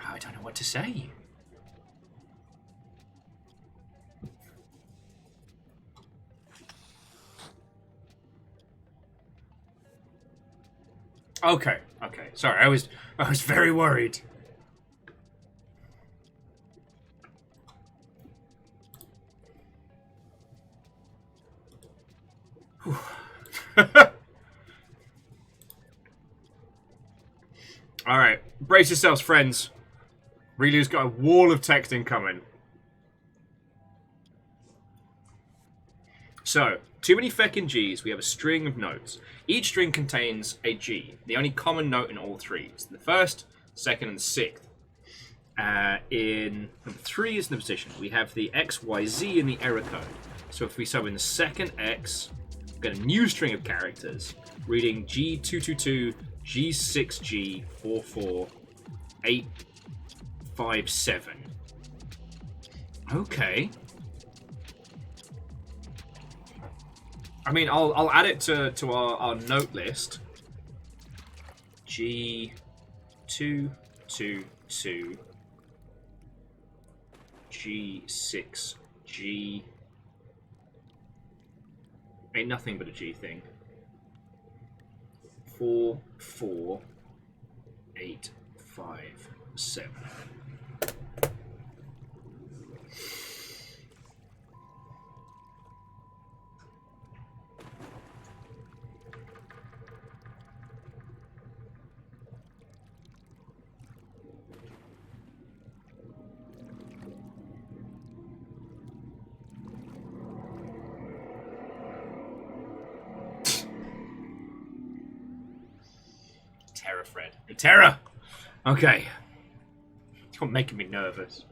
I don't know what to say. Okay, okay. Sorry, I was very worried. Alright, brace yourselves, friends. Relu's got a wall of text incoming. So, too many feckin' G's, we have a string of notes. Each string contains a G, the only common note in all three. It's the first, second, and sixth. In number 3 is the position. We have the X, Y, Z in the error code. So if we sub in the second X, we get a new string of characters, reading G222, G6G, 44857. Okay. I mean, I'll add it to our note list. G222, G6G. Ain't nothing but a G thing. 44857. Terra, Fred. Terra! Okay. You're making me nervous.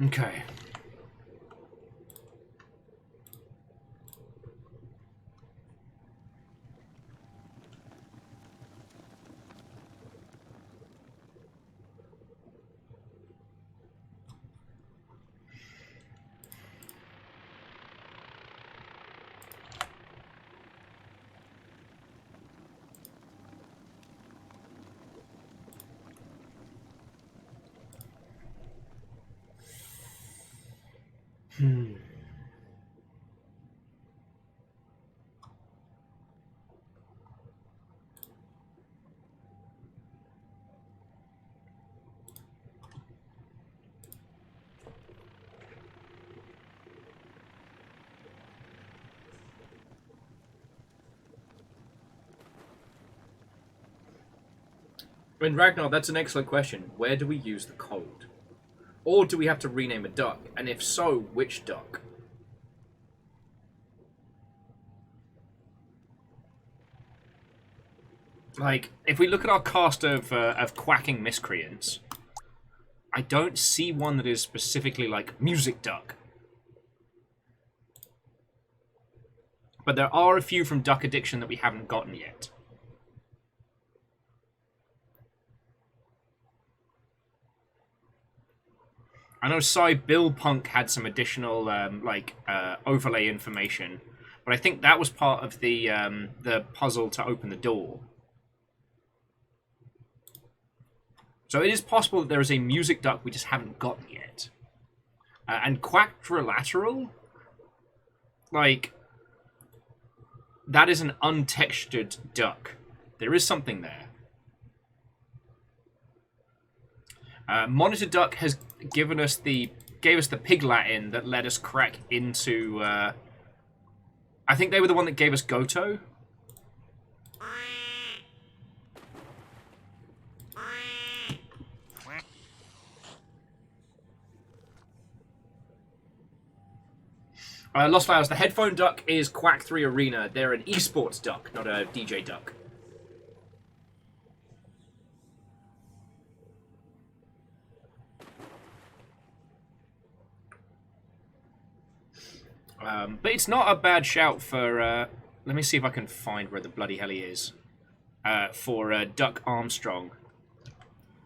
Okay. I mean, Ragnar, that's an excellent question. Where do we use the code? Or do we have to rename a duck? And if so, which duck? Like, if we look at our cast of quacking miscreants, I don't see one that is specifically like music duck. But there are a few from Duck Addiction that we haven't gotten yet. I know Bill Punk had some additional overlay information, but I think that was part of the puzzle to open the door. So it is possible that there is a music duck we just haven't gotten yet. And quadrilateral, like, that is an untextured duck. There is something there. Monitor Duck has gave us the pig Latin that let us crack into. I think they were the one that gave us Goto. Lost Flowers. The headphone duck is Quack 3 Arena. They're an esports duck, not a DJ duck. But it's not a bad shout for, let me see if I can find where the bloody hell he is, for Duck Armstrong.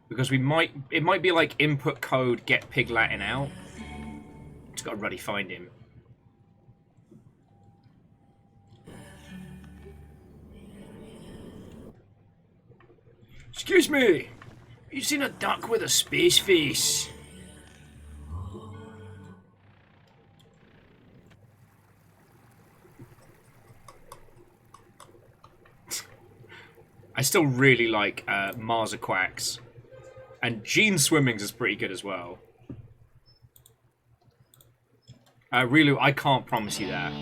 Because it might be like input code get pig Latin out. Just gotta ruddy find him. Excuse me. You seen a duck with a space face? I still really like Marzaquax. And Gene Swimmings is pretty good as well. Rilu, I can't promise you that.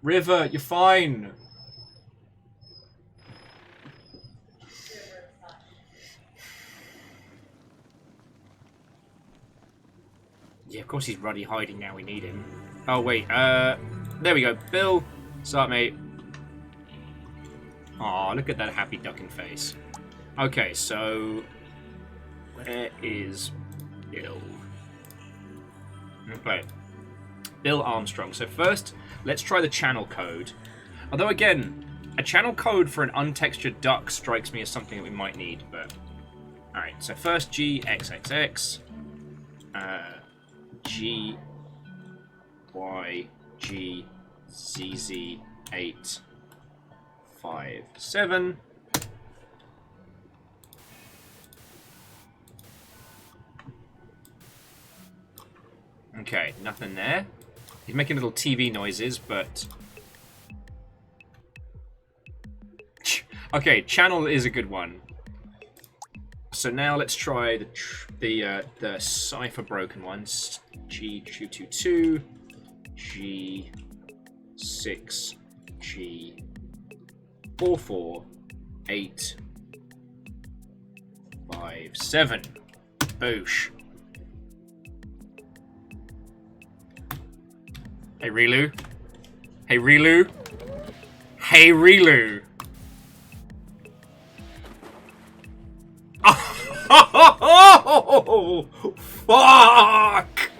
River, you're fine. Yeah, of course he's ruddy hiding now. We need him. Oh, wait. There we go. Bill. What's up, mate? Aw, look at that happy ducking face. Okay, so... where is Bill? Okay. Bill Armstrong. So first, let's try the channel code. Although, again, a channel code for an untextured duck strikes me as something that we might need, but... Alright, so first GXXX. G... Y... G... ZZ... 8... 5... 7... Okay, nothing there. He's making little TV noises, but... Okay, channel is a good one. So now let's try the cipher broken ones. G222, G6, G44, 8, 5, 7. Boosh. Hey, Rilu. Hey, Rilu. Hey, Rilu. Oh, fuck!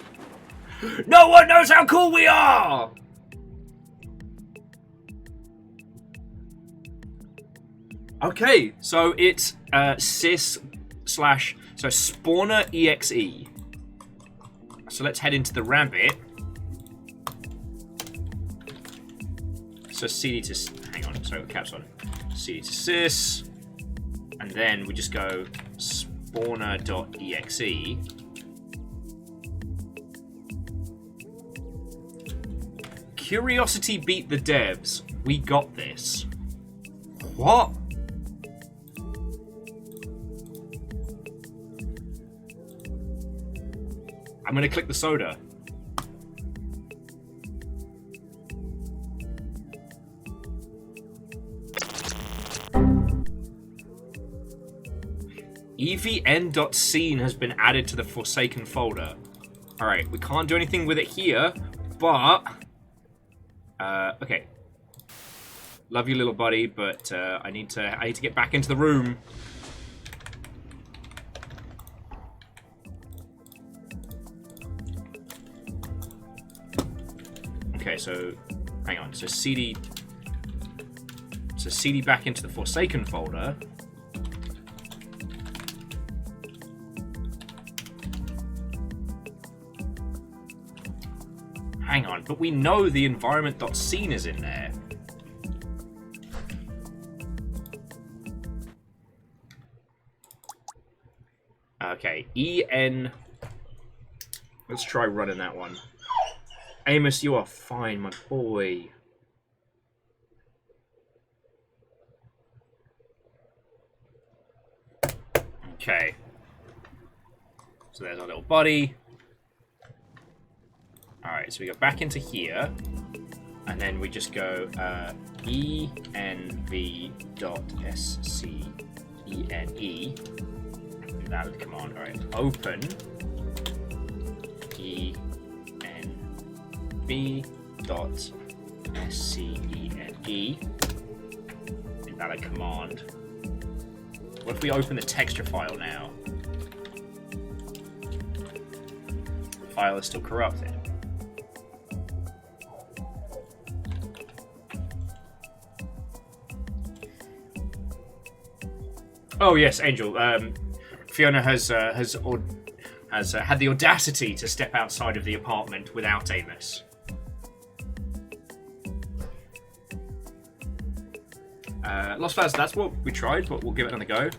No one knows how cool we are! Okay, so it's sys slash, so spawner exe. So let's head into the rabbit. So cd to, hang on, sorry, caps on. Cd to sys, and then we just go spawner.exe. Curiosity beat the devs. We got this. What? I'm gonna click the soda. evn.scene has been added to the Forsaken folder. Alright, we can't do anything with it here, but... okay. Love you, little buddy, but I need to get back into the room. Okay, so... hang on, so CD... so CD back into the Forsaken folder. Hang on, but we know the environment.scene is in there. Okay, EN... let's try running that one. Amos, you are fine, my boy. Okay. So there's our little buddy. Alright, so we go back into here, and then we just go env.scene, valid command. Alright, open env.scene, invalid command. What if we open the texture file now? The file is still corrupted. Oh yes, Angel. Fiona has had the audacity to step outside of the apartment without Amos. Lost Fast, that's what we tried, but we'll give it another go.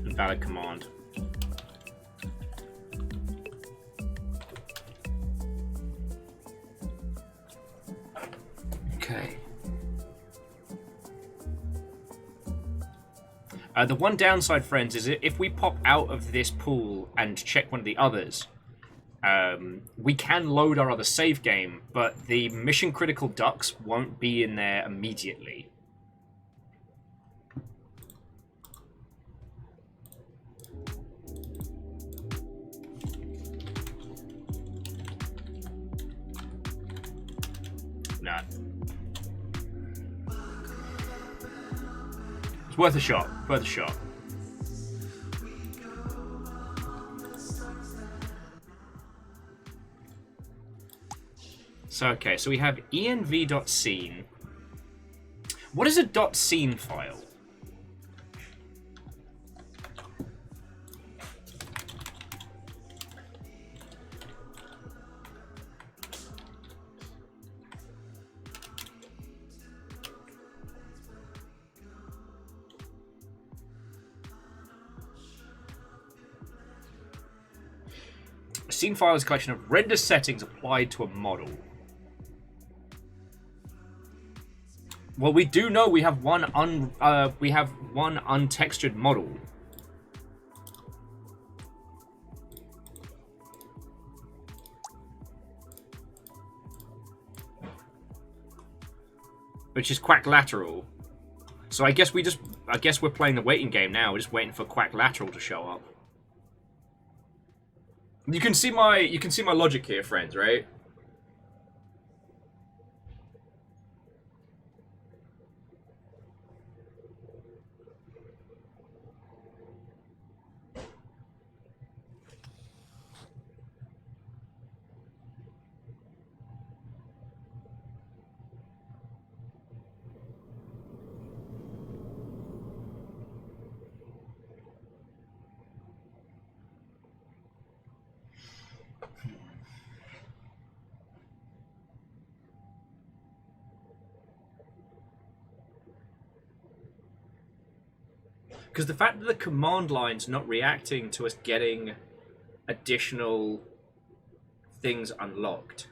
Invalid command. Okay. The one downside, friends, is if we pop out of this pool and check one of the others, we can load our other save game, but the mission critical ducks won't be in there immediately. Nah. It's worth a shot. Worth a shot. So, okay, so we have env.scene. What is a .scene file? A scene file is a collection of render settings applied to a model. Well, we do know we have one untextured model. Which is Quacklateral. So I guess we're playing the waiting game now. We're just waiting for Quacklateral to show up. You can see my logic here, friends, right? Because the fact that the command line's not reacting to us getting additional things unlocked.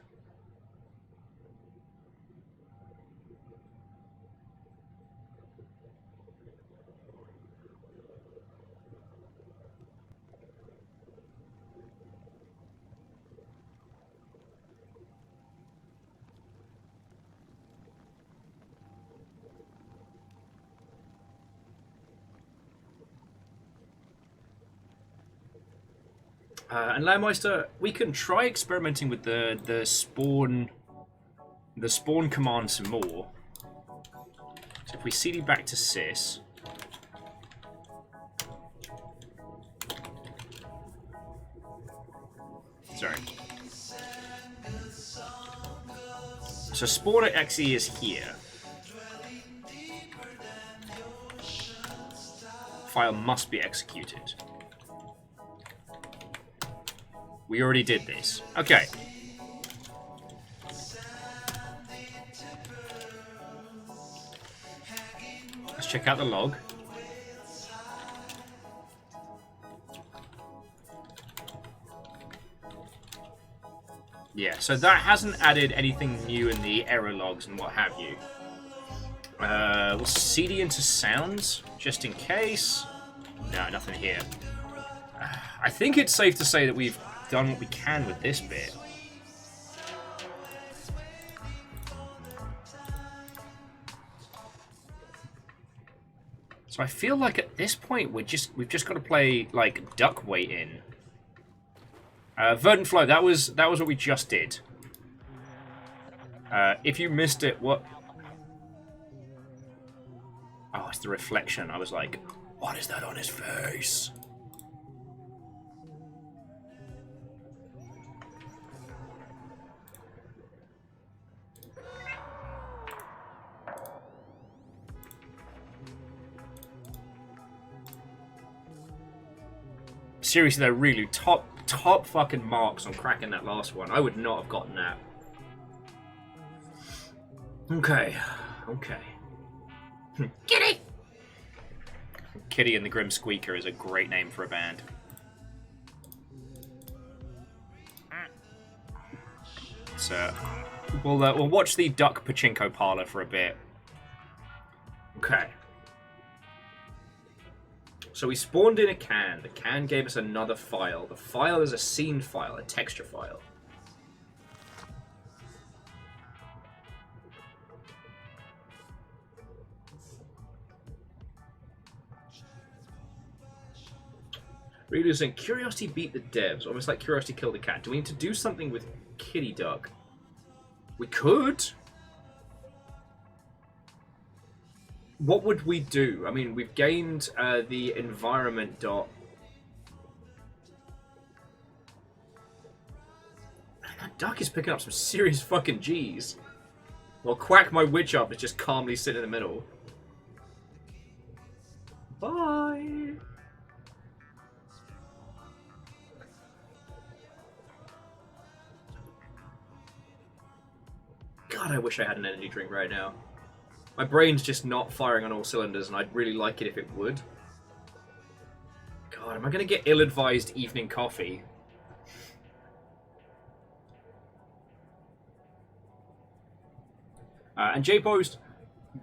And Landmeister, we can try experimenting with the spawn command some more. So if we CD back to sys, sorry. So spawn at XE is here. File must be executed. We already did this. Okay. Let's check out the log. Yeah, so that hasn't added anything new in the error logs and what have you. We'll CD into sounds, just in case. No, nothing here. I think it's safe to say that we've done what we can with this bit. So I feel like at this point we've just got to play like duck wait in. Verdant Flow, that was what we just did. If you missed it, what? Oh, it's the reflection. I was like, what is that on his face? Seriously, they're really top fucking marks on cracking that last one. I would not have gotten that. Okay. Okay. Kitty! Kitty and the Grim Squeaker is a great name for a band. So, we'll watch the Duck Pachinko Parlor for a bit. Okay. So we spawned in a can. The can gave us another file. The file is a scene file, a texture file. Readers saying, Curiosity beat the devs, almost like Curiosity killed the cat. Do we need to do something with Kitty Duck? We could. What would we do? I mean, we've gained the environment dot. Man, that duck is picking up some serious fucking G's. Well, Quack my witch up is just calmly sitting in the middle. Bye. God, I wish I had an energy drink right now. My brain's just not firing on all cylinders, and I'd really like it if it would. God, am I going to get ill-advised evening coffee? And Jay posed,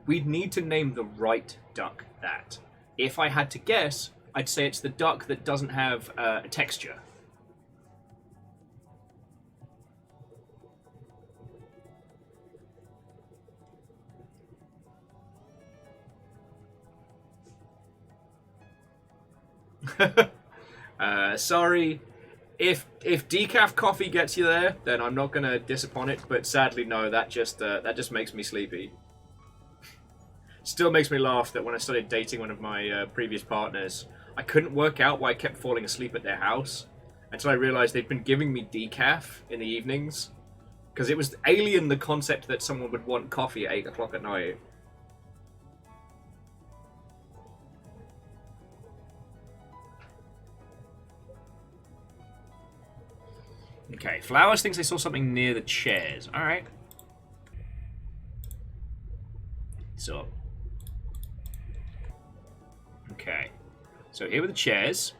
we'd need to name the right duck that. If I had to guess, I'd say it's the duck that doesn't have a texture. Sorry. If decaf coffee gets you there, then I'm not gonna disappoint it. But sadly, no. That just makes me sleepy. Still makes me laugh that when I started dating one of my previous partners, I couldn't work out why I kept falling asleep at their house until I realized they'd been giving me decaf in the evenings because it was alien the concept that someone would want coffee at 8 o'clock at night. Okay, Flowers thinks they saw something near the chairs. Alright. So. Okay. So here were the chairs.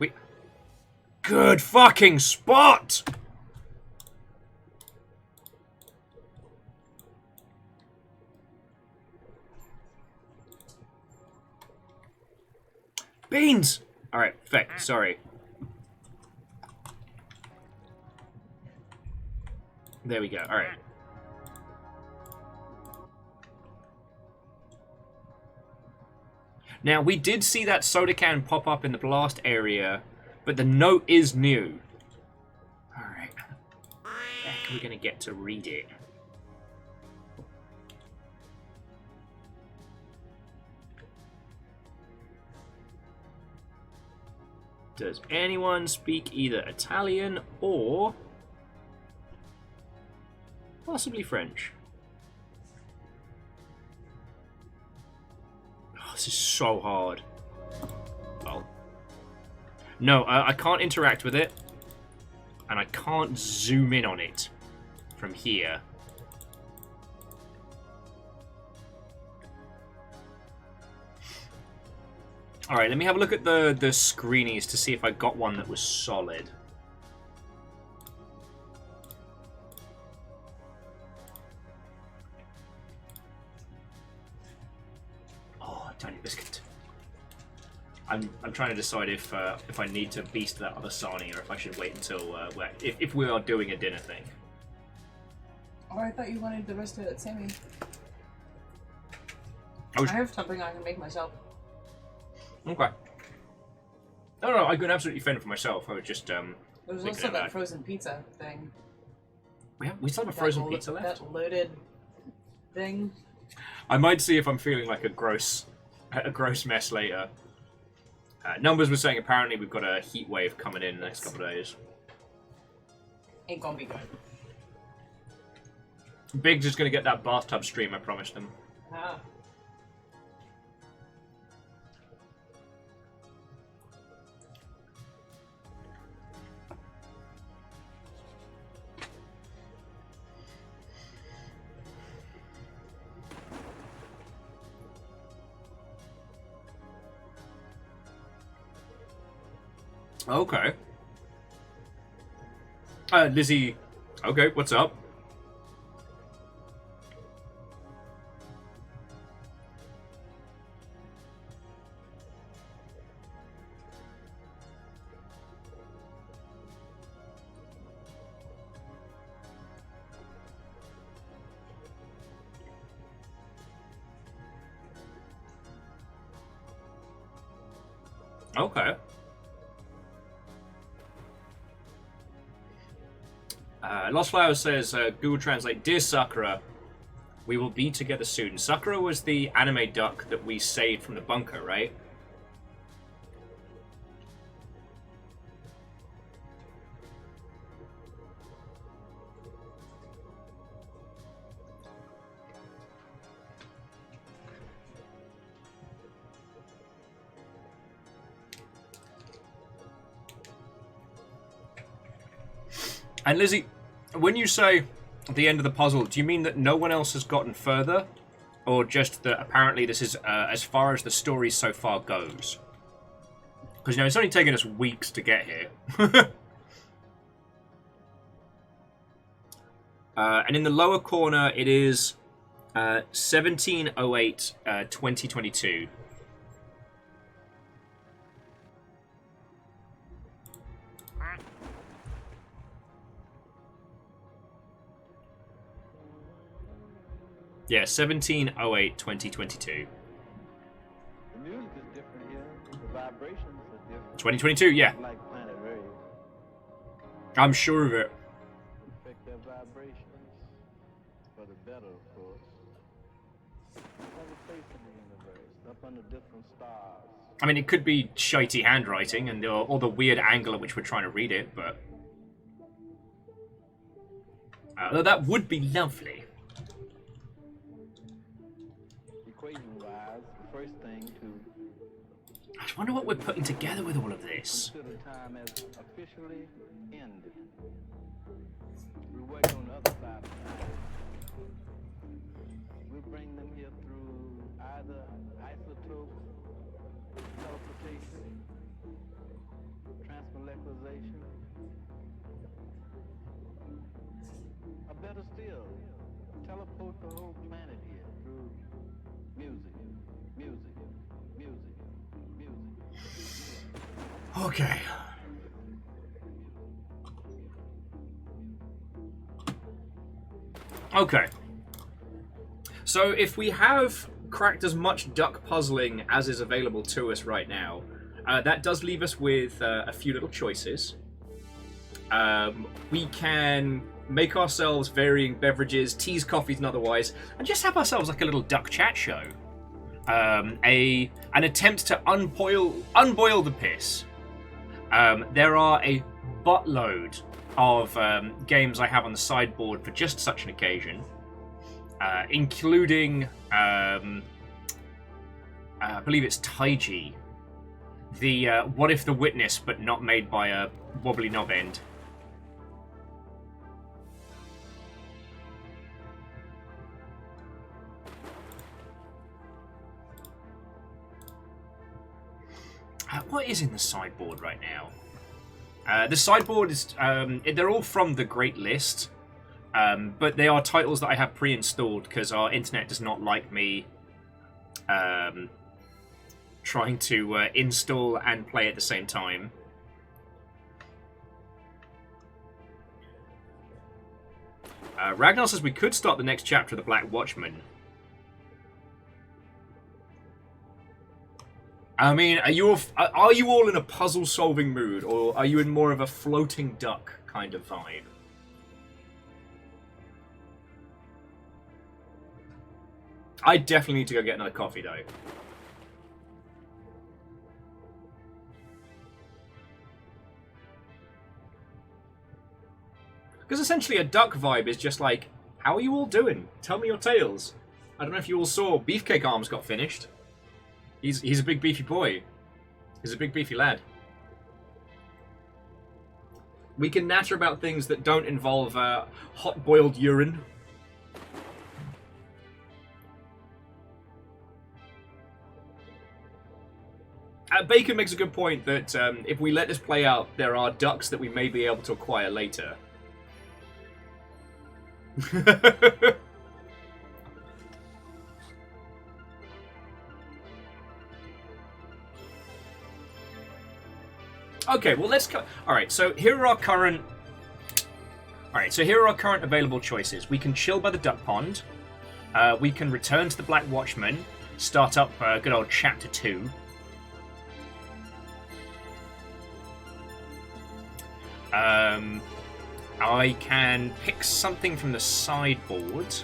Good fucking spot! Beans! Alright, feck, sorry. There we go. All right. Now, we did see that soda can pop up in the blast area, but the note is new. All right. Heck, we're going to get to read it. Does anyone speak either Italian or possibly French? Oh, this is so hard. Oh. No, I can't interact with it. And I can't zoom in on it from here. Alright, let me have a look at the screenies to see if I got one that was solid. Tiny biscuit. I'm trying to decide if I need to beast that other Sani or if I should wait until if we are doing a dinner thing. Oh, I thought you wanted the rest of it, Sammy. I have something I can make myself. Okay. No, I could absolutely fend for myself. I was just There's also that frozen pizza thing. We still have a frozen pizza left. That loaded thing. I might see if I'm feeling like a gross mess later. Numbers were saying apparently we've got a heat wave coming in the next couple of days. Ain't gonna be good. Biggs is going to get that bathtub stream, I promised him. Ah. Okay. Lizzie. Okay, what's up? Okay. Lost Flower says, Google Translate, Dear Sakura, we will be together soon. Sakura was the anime duck that we saved from the bunker, right? And Lizzie, when you say the end of the puzzle, do you mean that no one else has gotten further? Or just that apparently this is as far as the story so far goes? Because, you know, it's only taken us weeks to get here. And in the lower corner, it is 1708 2022. Yeah, 1708 2022. The music is different here. The vibrations are different. 2022, yeah. Like planet Earth. I'm sure of it. Affect their vibrations for the better, of course. Another place in the universe, up under different stars. I mean, it could be shitey handwriting and or the weird angle at which we're trying to read it, but that would be lovely. Equation-wise, the first thing to I just wonder what we're putting together with all of this. consider time as officially ended. We work on the other side of time. We bring them here through either isotope, teleportation, transmolecularization, or better still, teleport the whole planet here through music, music, music, music. Okay. Okay. So if we have cracked as much duck puzzling as is available to us right now, that does leave us with a few little choices. We can make ourselves varying beverages, teas, coffees, and otherwise, and just have ourselves like a little duck chat show. An attempt to unboil the piss. There are a buttload of games I have on the sideboard for just such an occasion, including, I believe it's Taiji, the What If the Witness, but not made by a wobbly knob end. What is in the sideboard right now? The sideboard is... they're all from the Great List, but they are titles that I have pre-installed because our internet does not like me trying to install and play at the same time. Ragnar says we could start the next chapter of The Black Watchman. I mean, are you all in a puzzle-solving mood, or are you in more of a floating duck kind of vibe? I definitely need to go get another coffee, though. Because essentially a duck vibe is just like, how are you all doing? Tell me your tales. I don't know if you all saw, Beefcake Arms got finished. He's a big beefy boy. He's a big beefy lad. We can natter about things that don't involve hot-boiled urine. Bacon makes a good point that if we let this play out, there are ducks that we may be able to acquire later. Okay, well let's go. All right, so here are our current. All right, so here are our current available choices. We can chill by the duck pond. We can return to the Black Watchman. Start up good old chapter 2. I can pick something from the sideboard.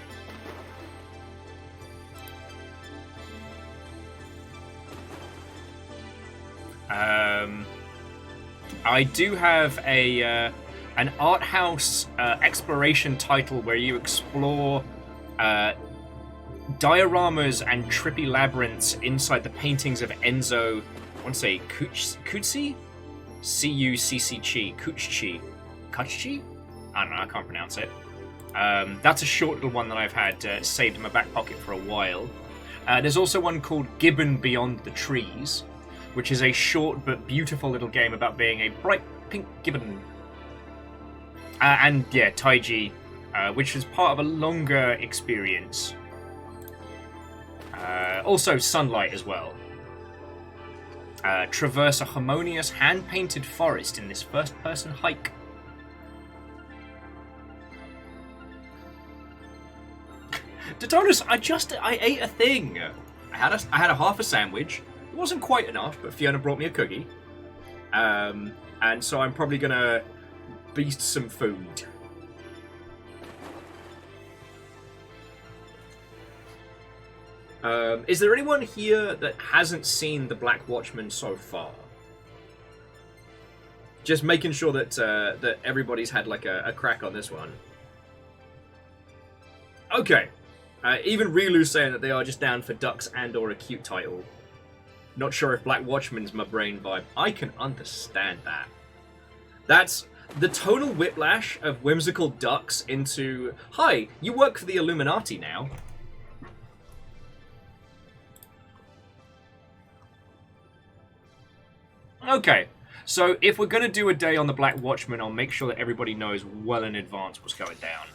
I do have an art house exploration title where you explore dioramas and trippy labyrinths inside the paintings of Enzo. I want to say Cucci? C-U-C-C-Chi. Cucci. Cucci? I don't know, I can't pronounce it. That's a short little one that I've had saved in my back pocket for a while. There's also one called Gibbon Beyond the Trees, which is a short but beautiful little game about being a bright pink gibbon. And yeah, Taiji, which is part of a longer experience. Also Sunlight as well. Traverse a harmonious hand-painted forest in this first-person hike. Dodonis, I ate a thing. I had a half a sandwich. It wasn't quite enough, but Fiona brought me a cookie. And so I'm probably gonna beast some food. Is there anyone here that hasn't seen the Black Watchman so far? Just making sure that that everybody's had like a crack on this one. Okay. Even Rilu's saying that they are just down for ducks and or a cute title. Not sure if Black Watchman's my brain vibe. I can understand that. That's the tonal whiplash of whimsical ducks into, hi, you work for the Illuminati now. Okay, so if we're going to do a day on the Black Watchman, I'll make sure that everybody knows well in advance what's going down.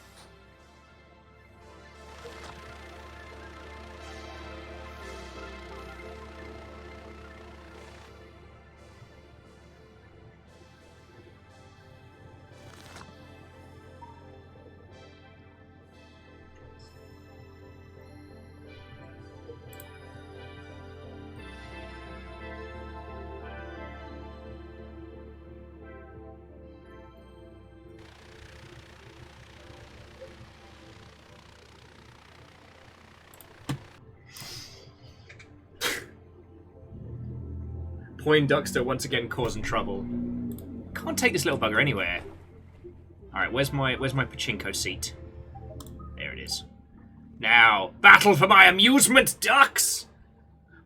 Poindexter once again causing trouble. Can't take this little bugger anywhere. Alright, where's my pachinko seat? There it is. Now, battle for my amusement, ducks!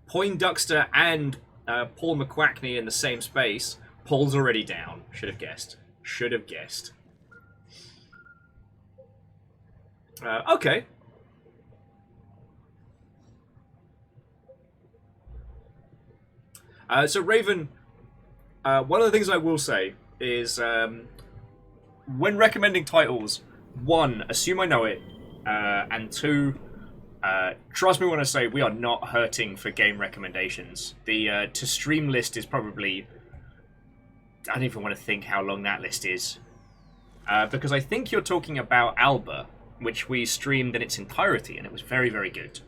Poindexter and Paul McQuackney in the same space. Paul's already down. Should have guessed. Should have guessed. Okay. So Raven, one of the things I will say is when recommending titles, one, assume I know it, and two, trust me when I say we are not hurting for game recommendations. The to stream list is probably, I don't even want to think how long that list is, because I think you're talking about Alba, which we streamed in its entirety, and it was very, very good.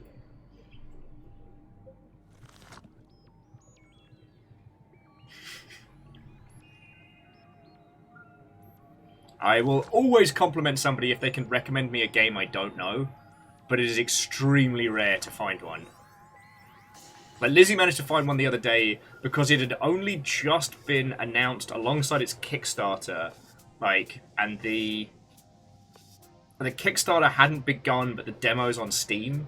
I will always compliment somebody if they can recommend me a game I don't know, but it is extremely rare to find one. Like, Lizzie managed to find one the other day because it had only just been announced alongside its Kickstarter, like, and the Kickstarter hadn't begun, but the demo's on Steam.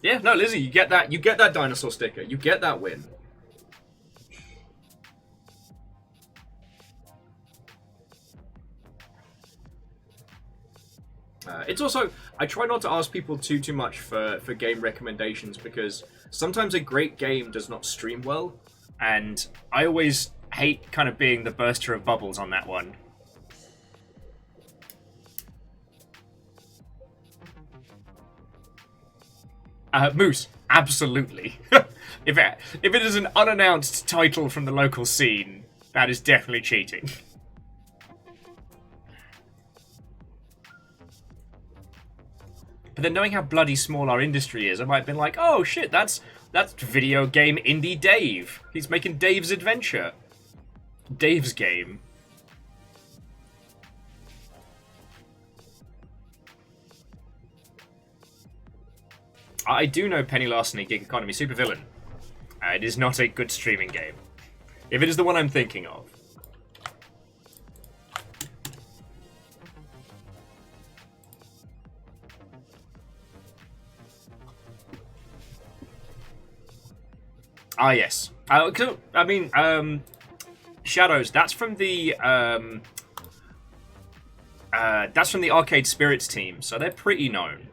Yeah, no, Lizzie, you get that dinosaur sticker. You get that win. It's also, I try not to ask people too much for game recommendations because sometimes a great game does not stream well, and I always hate kind of being the burster of bubbles on that one. Moose, absolutely. If it is an unannounced title from the local scene, that is definitely cheating. But then knowing how bloody small our industry is, I might have been like, oh shit, that's video game indie Dave. He's making Dave's Adventure. Dave's game. I do know Penny Larceny Gig Economy Supervillain. It is not a good streaming game. If it is the one I'm thinking of. Ah, yes. I mean, Shadows. That's from the Arcade Spirits team, so they're pretty known.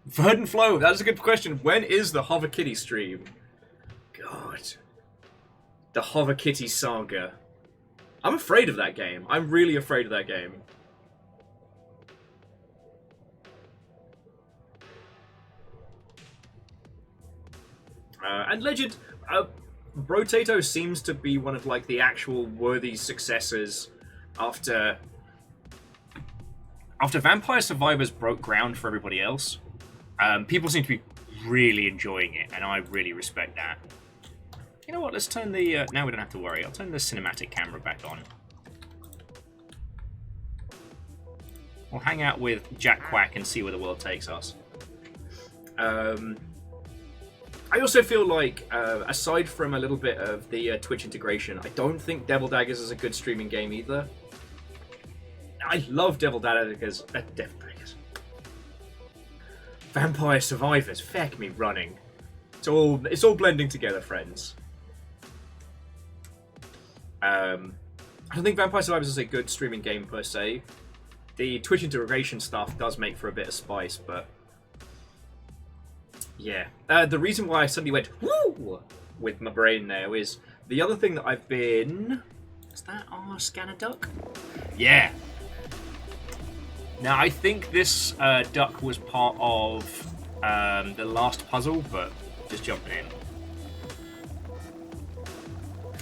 Verdant Flow. That is a good question. When is the Hover Kitty stream? God, the Hover Kitty saga. I'm afraid of that game. I'm really afraid of that game. And Legend, Brotato seems to be one of like the actual worthy successors after Vampire Survivors broke ground for everybody else. People seem to be really enjoying it, and I really respect that. You know what? Let's turn the now we don't have to worry. I'll turn the cinematic camera back on. We'll hang out with Jack Quack and see where the world takes us. I also feel like, aside from a little bit of the Twitch integration, I don't think Devil Daggers is a good streaming game either. I love Devil Daggers. Vampire Survivors. Feck me running. It's all blending together, friends. I don't think Vampire Survivors is a good streaming game per se. The Twitch integration stuff does make for a bit of spice, but yeah. The reason why I suddenly went woo with my brain there is the other thing that I've been. Is that our scanner duck? Yeah. Now I think this duck was part of the last puzzle, but just jumping in.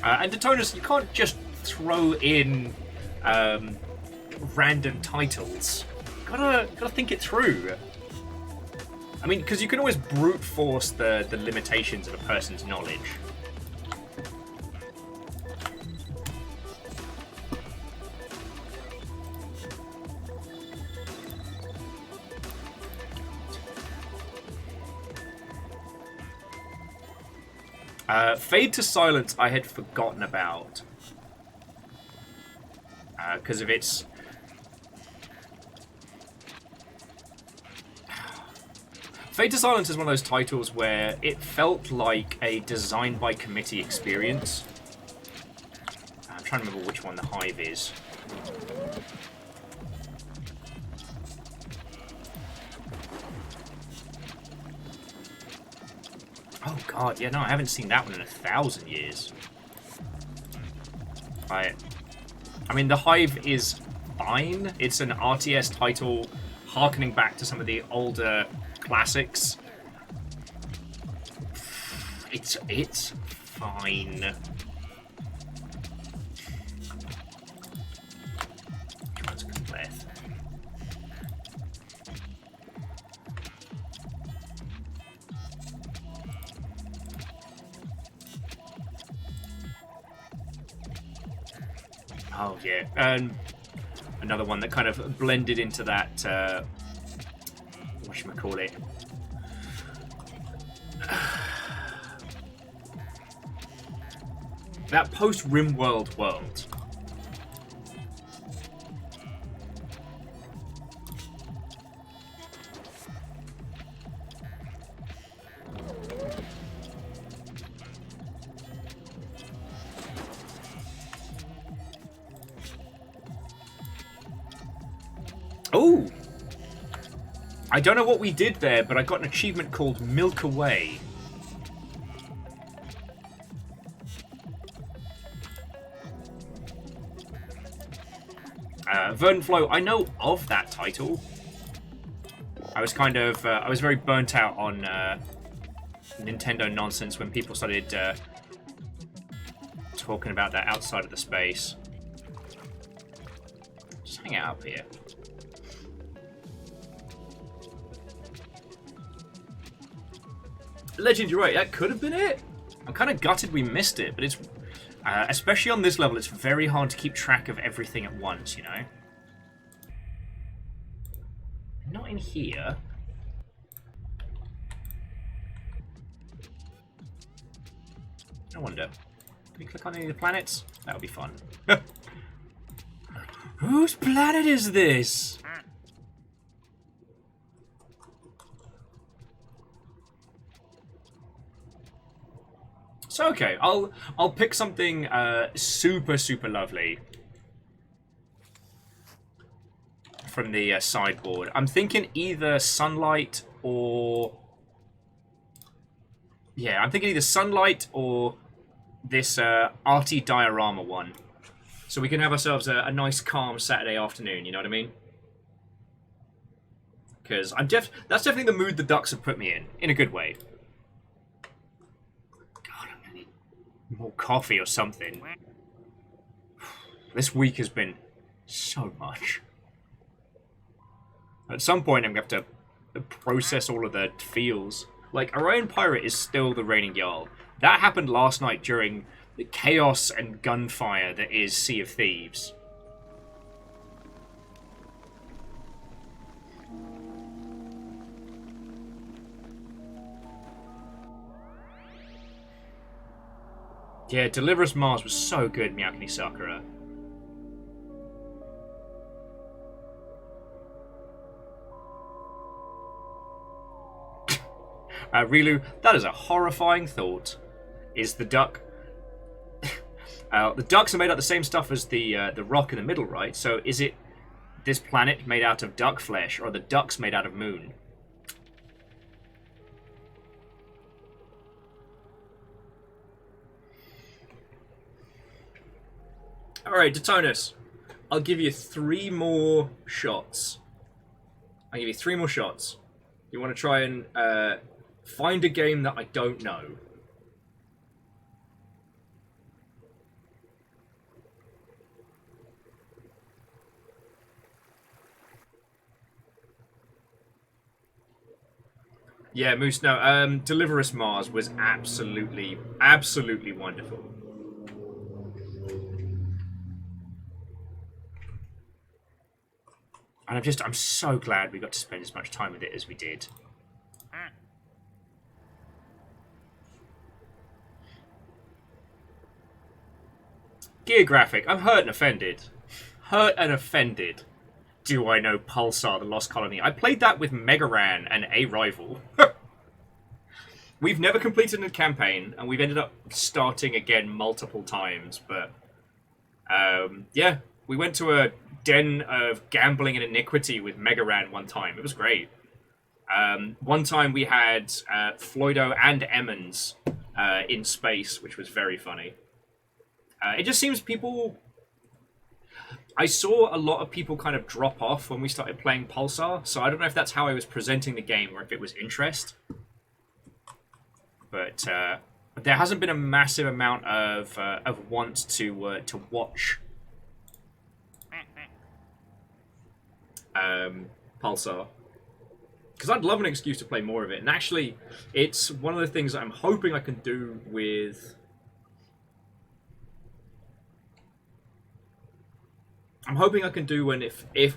And Detonus, you can't just throw in random titles. Gotta think it through. I mean, because you can always brute force the limitations of a person's knowledge. Fade to Silence I had forgotten about. Because of its... Fade to Silence is one of those titles where it felt like a design by committee experience. I'm trying to remember which one the Hive is. Oh god, yeah, no, I haven't seen that one in 1,000 years. I mean, the Hive is fine. It's an RTS title harkening back to some of the older classics. It's fine. That's a good breath. Oh yeah, and another one that kind of blended into that. Whatchamacallit? That post-RimWorld world. Oh! I don't know what we did there, but I got an achievement called Milk Away. Vernflow, I know of that title. I was kind of, I was very burnt out on Nintendo nonsense when people started talking about that outside of the space. Just hang out up here. Legend, you're right, that could have been it. I'm kind of gutted we missed it, but it's, especially on this level, it's very hard to keep track of everything at once, you know? Not in here. I wonder. Can we click on any of the planets? That would be fun. Whose planet is this? So okay, I'll pick something super lovely from the sideboard. I'm thinking either sunlight or I'm thinking either sunlight or this arty diorama one, so we can have ourselves a nice calm Saturday afternoon. You know what I mean? Because that's definitely the mood the ducks have put me in a good way. More coffee or something. This week has been so much. At some point, I'm going to have to process all of the feels. Like, Orion Pirate is still the reigning Jarl. That happened last night during the chaos and gunfire that is Sea of Thieves. Yeah, Deliver Us Mars was so good, Miyakini Sakura. Rilu, that is a horrifying thought. Is the duck... the ducks are made out of the same stuff as the rock in the middle, right? So is it this planet made out of duck flesh, or are the ducks made out of moon? Alright, Detonus. I'll give you 3 more shots. I'll give you 3 more shots. You want to try and find a game that I don't know. Yeah, Moose, no. Deliver Us Mars was absolutely wonderful. And I'm so glad we got to spend as much time with it as we did. Geographic, I'm hurt and offended. Hurt and offended. Do I know Pulsar, the Lost Colony? I played that with Megaran and a rival. We've never completed a campaign, and we've ended up starting again multiple times, but... yeah, we went to a den of gambling and iniquity with Megaran one time. It was great. One time we had Floydo and Emmons in space, which was very funny. It just seems people... I saw a lot of people kind of drop off when we started playing Pulsar, so I don't know if that's how I was presenting the game or if it was interest. But there hasn't been a massive amount of want to watch Pulsar. Because I'd love an excuse to play more of it. And actually, it's one of the things that I'm hoping I can do with... I'm hoping I can do if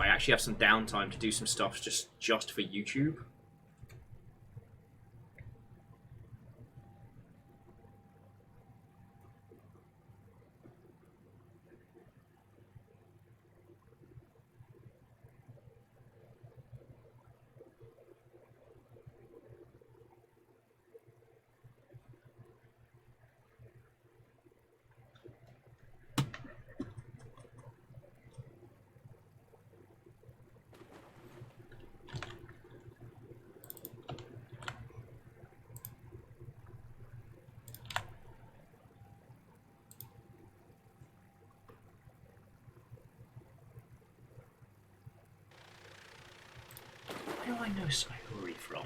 I actually have some downtime to do some stuff just for YouTube. I know Sayori from?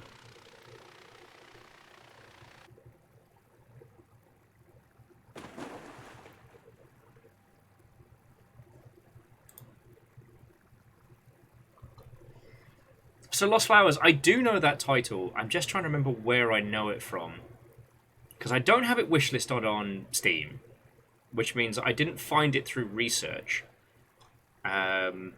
So Lost Flowers, I do know that title. I'm just trying to remember where I know it from. Because I don't have it wishlisted on Steam, which means I didn't find it through research. I'll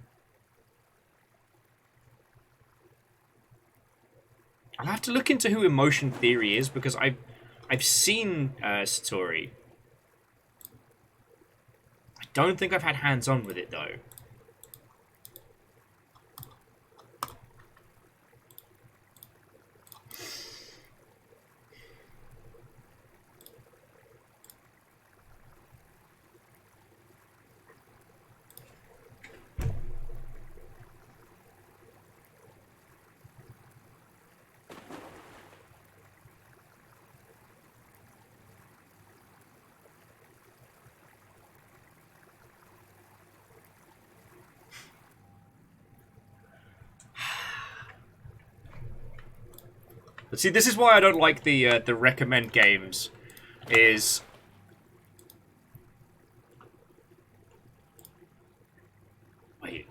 have to look into who Emotion Theory is, because I've seen Satori. I don't think I've had hands-on with it, though. But see, this is why I don't like the recommend games. Is wait,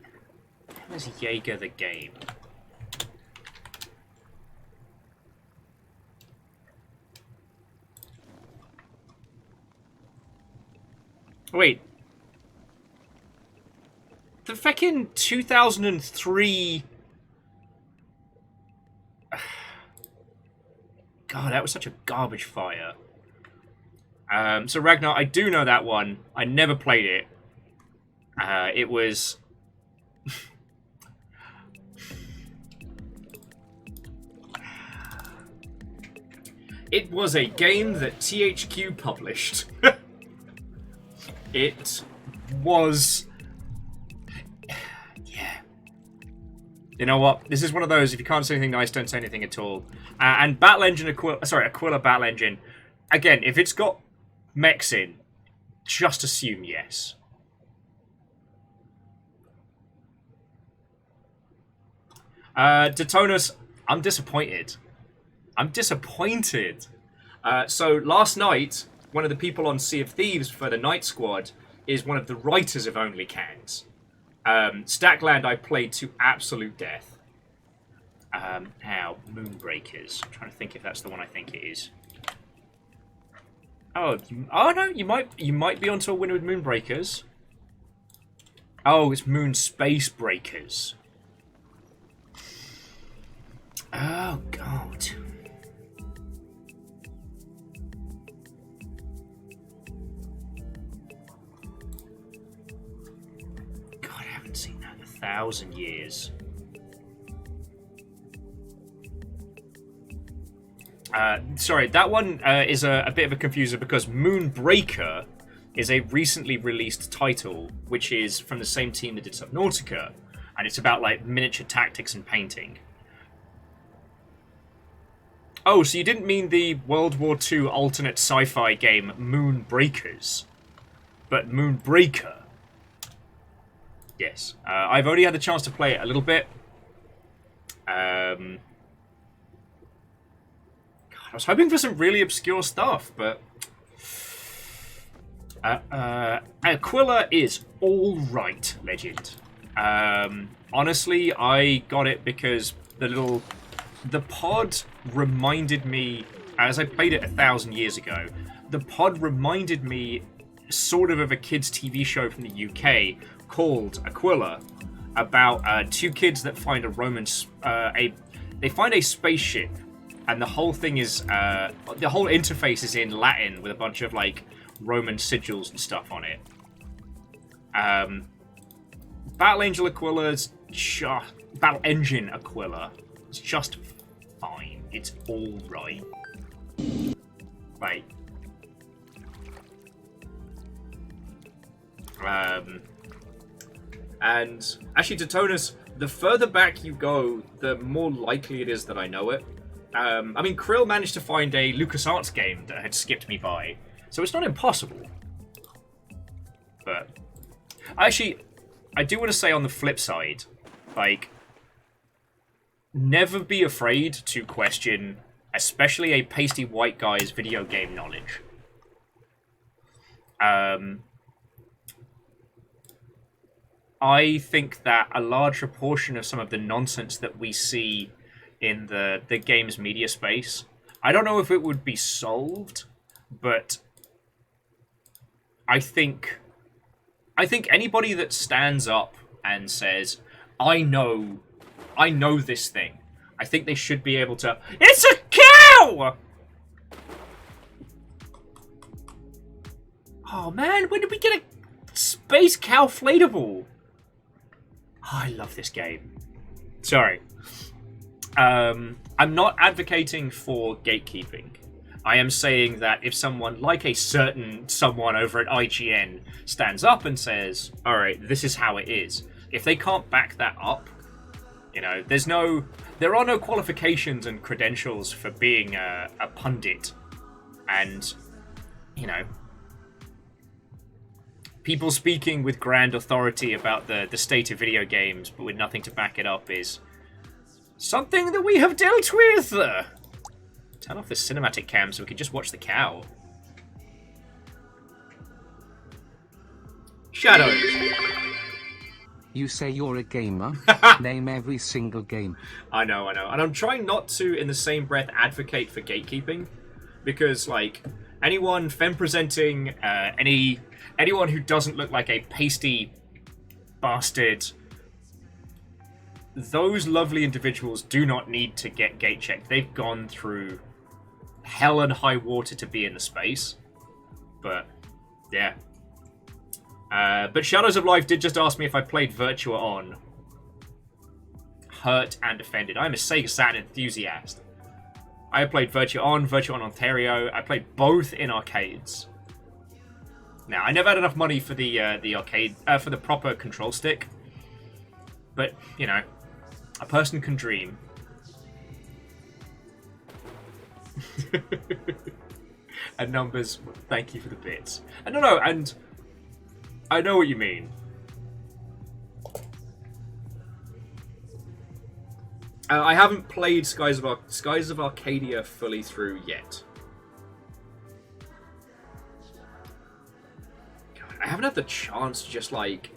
how is Jaeger the game? Wait, the fucking 2003. God, that was such a garbage fire. So Ragnar, I do know that one. I never played it. It was... It was a game that THQ published. It was... Yeah. You know what? This is one of those, if you can't say anything nice, don't say anything at all. And Battle Engine Aquila Battle Engine. Again, if it's got mechs in, just assume yes. Detonus, I'm disappointed. I'm disappointed. So last night, one of the people on Sea of Thieves for the Night Squad is one of the writers of Only Cans. Stackland I played to absolute death. Now, Moonbreakers. I'm trying to think if that's the one I think it is. Oh no, you might be onto a winner with Moonbreakers. Oh, it's Moon Space Breakers. Oh God. God, I haven't seen that in 1,000 years. Sorry, that one is a bit of a confuser because Moonbreaker is a recently released title, which is from the same team that did Subnautica, and it's about like miniature tactics and painting. Oh, so you didn't mean the World War II alternate sci-fi game Moonbreakers, but Moonbreaker. Yes, I've only had the chance to play it a little bit. God, I was hoping for some really obscure stuff, but Aquila is all right, Legend. Honestly, I got it because the pod reminded me, as I played it 1,000 years ago, the pod reminded me sort of a kids' TV show from the UK called Aquila, about two kids that find they find a spaceship, and the whole thing is the whole interface is in Latin with a bunch of like Roman sigils and stuff on it. Battle Engine Aquila is just fine. It's all right. Right. And actually, Detonus, the further back you go, the more likely it is that I know it. I mean, Krill managed to find a LucasArts game that had skipped me by, so it's not impossible. But actually, I do want to say on the flip side, like, never be afraid to question, especially a pasty white guy's video game knowledge. I think that a large proportion of some of the nonsense that we see in the games media space, I don't know if it would be solved, but I think anybody that stands up and says, I know this thing, I think they should be able to, it's a cow! Oh man, when did we get a space cow inflatable? Oh, I love this game. Sorry. I'm not advocating for gatekeeping. I am saying that if someone, like a certain someone over at IGN, stands up and says, alright, this is how it is, if they can't back that up, you know, there are no qualifications and credentials for being a pundit. And, you know, people speaking with grand authority about the state of video games, but with nothing to back it up, is something that we have dealt with. Turn off the cinematic cam so we can just watch the cow. Shadow. You say you're a gamer? Name every single game. I know. And I'm trying not to, in the same breath, advocate for gatekeeping. Because, like, anyone femme-presenting, anyone who doesn't look like a pasty bastard, those lovely individuals do not need to get gate checked. They've gone through hell and high water to be in the space. But, yeah. But Shadows of Life did just ask me if I played Virtua On. Hurt and offended. I'm a Sega Saturn enthusiast. I played Virtua On Ontario. I played both in arcades. Now, I never had enough money for the arcade, for the proper control stick. But, you know, a person can dream. And Numbers, thank you for the bits. And and I know what you mean. I haven't played Skies of Arcadia fully through yet. God, I haven't had the chance to just, like,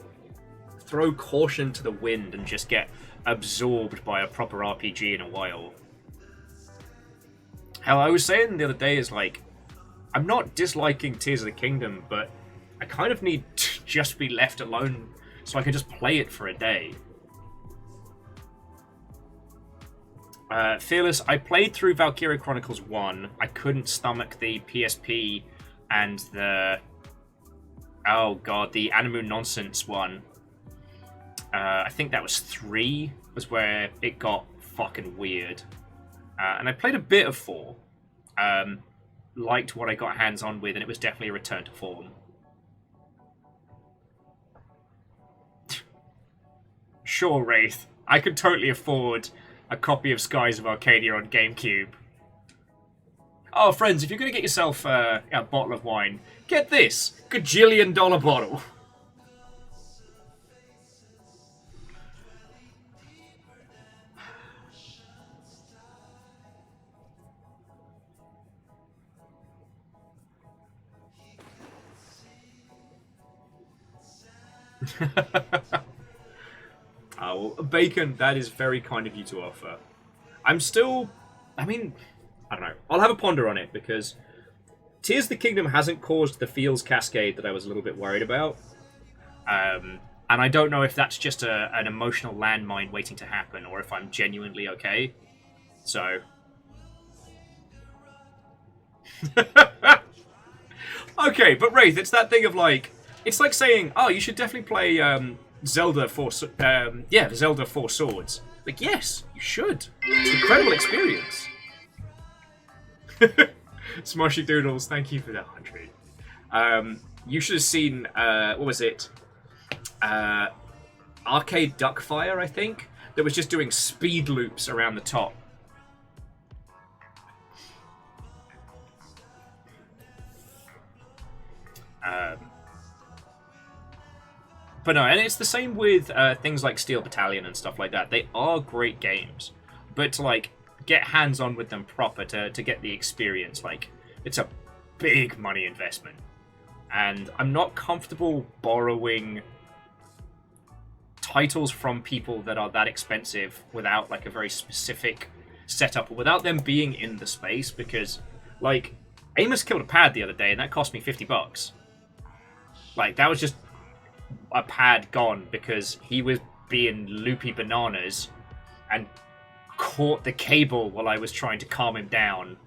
throw caution to the wind and just get absorbed by a proper RPG in a while. Hell, I was saying the other day is, like, I'm not disliking Tears of the Kingdom, but I kind of need to just be left alone so I can just play it for a day. Fearless, I played through Valkyria Chronicles 1. I couldn't stomach the PSP and the... oh god, the Animu Nonsense one. I think that was 3, was where it got fucking weird. And I played a bit of 4. Liked what I got hands on with, and it was definitely a return to form. Sure, Wraith. I could totally afford a copy of Skies of Arcadia on GameCube. Oh, friends, if you're going to get yourself a bottle of wine, get this gajillion-dollar bottle. Oh, well, Bacon, that is very kind of you to offer. I mean, I don't know. I'll have a ponder on it, because Tears of the Kingdom hasn't caused the feels cascade that I was a little bit worried about. And I don't know if that's just an emotional landmine waiting to happen, or if I'm genuinely okay. So... okay, but Wraith, it's that thing of, like... it's like saying, oh, you should definitely play Zelda Four Swords. Like, yes, you should. It's an incredible experience. Smushy Doodles, thank you for the 100. You should have seen, what was it? Arcade Duckfire, I think, that was just doing speed loops around the top. But no, and it's the same with things like Steel Battalion and stuff like that. They are great games, but to like get hands-on with them proper to get the experience, like it's a big money investment. And I'm not comfortable borrowing titles from people that are that expensive without like a very specific setup or without them being in the space, because like Amos killed a pad the other day and that cost me $50. Like that was just a pad gone because he was being loopy bananas and caught the cable while I was trying to calm him down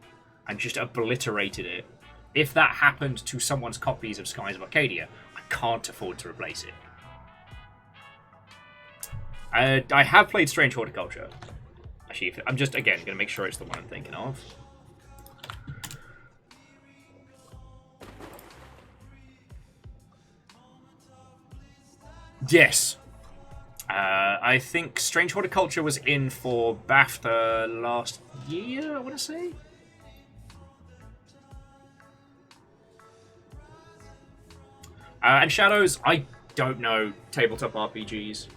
and just obliterated it. If that happened to someone's copies of Skies of Arcadia, I can't afford to replace it. I have played Strange Horticulture. Actually, I'm just, again, going to make sure it's the one I'm thinking of. Yes. I think Strange Horticulture was in for BAFTA last year, I want to say. And Shadows, I don't know tabletop RPGs.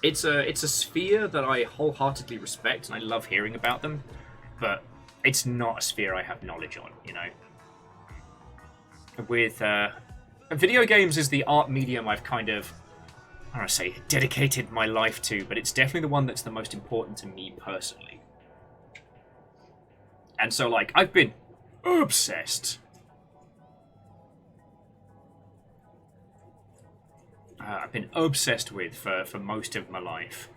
It's a sphere that I wholeheartedly respect, and I love hearing about them, but it's not a sphere I have knowledge on, you know? With video games is the art medium I've kind of, I don't want to say dedicated my life to, but it's definitely the one that's the most important to me personally. And so, like, I've been obsessed. I've been obsessed with for most of my life.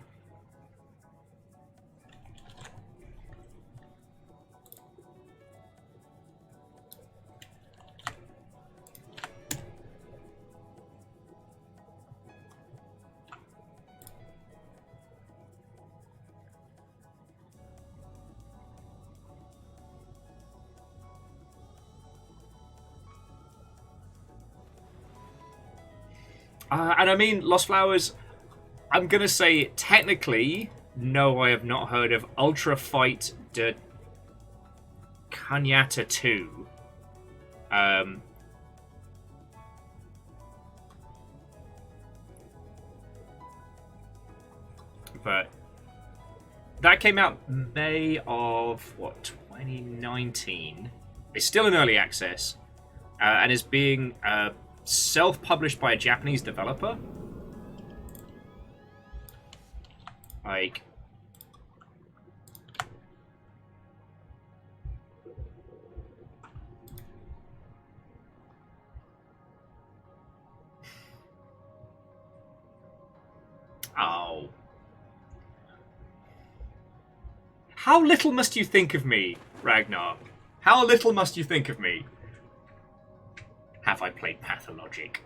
And I mean, Lost Flowers, I'm going to say technically, no, I have not heard of Ultra Fight de Kanyata 2. But that came out May of, what, 2019. It's still in early access, and is being self-published by a Japanese developer. Like, oh, how little must you think of me, Ragnar? How little must you think of me? Have I played Pathologic?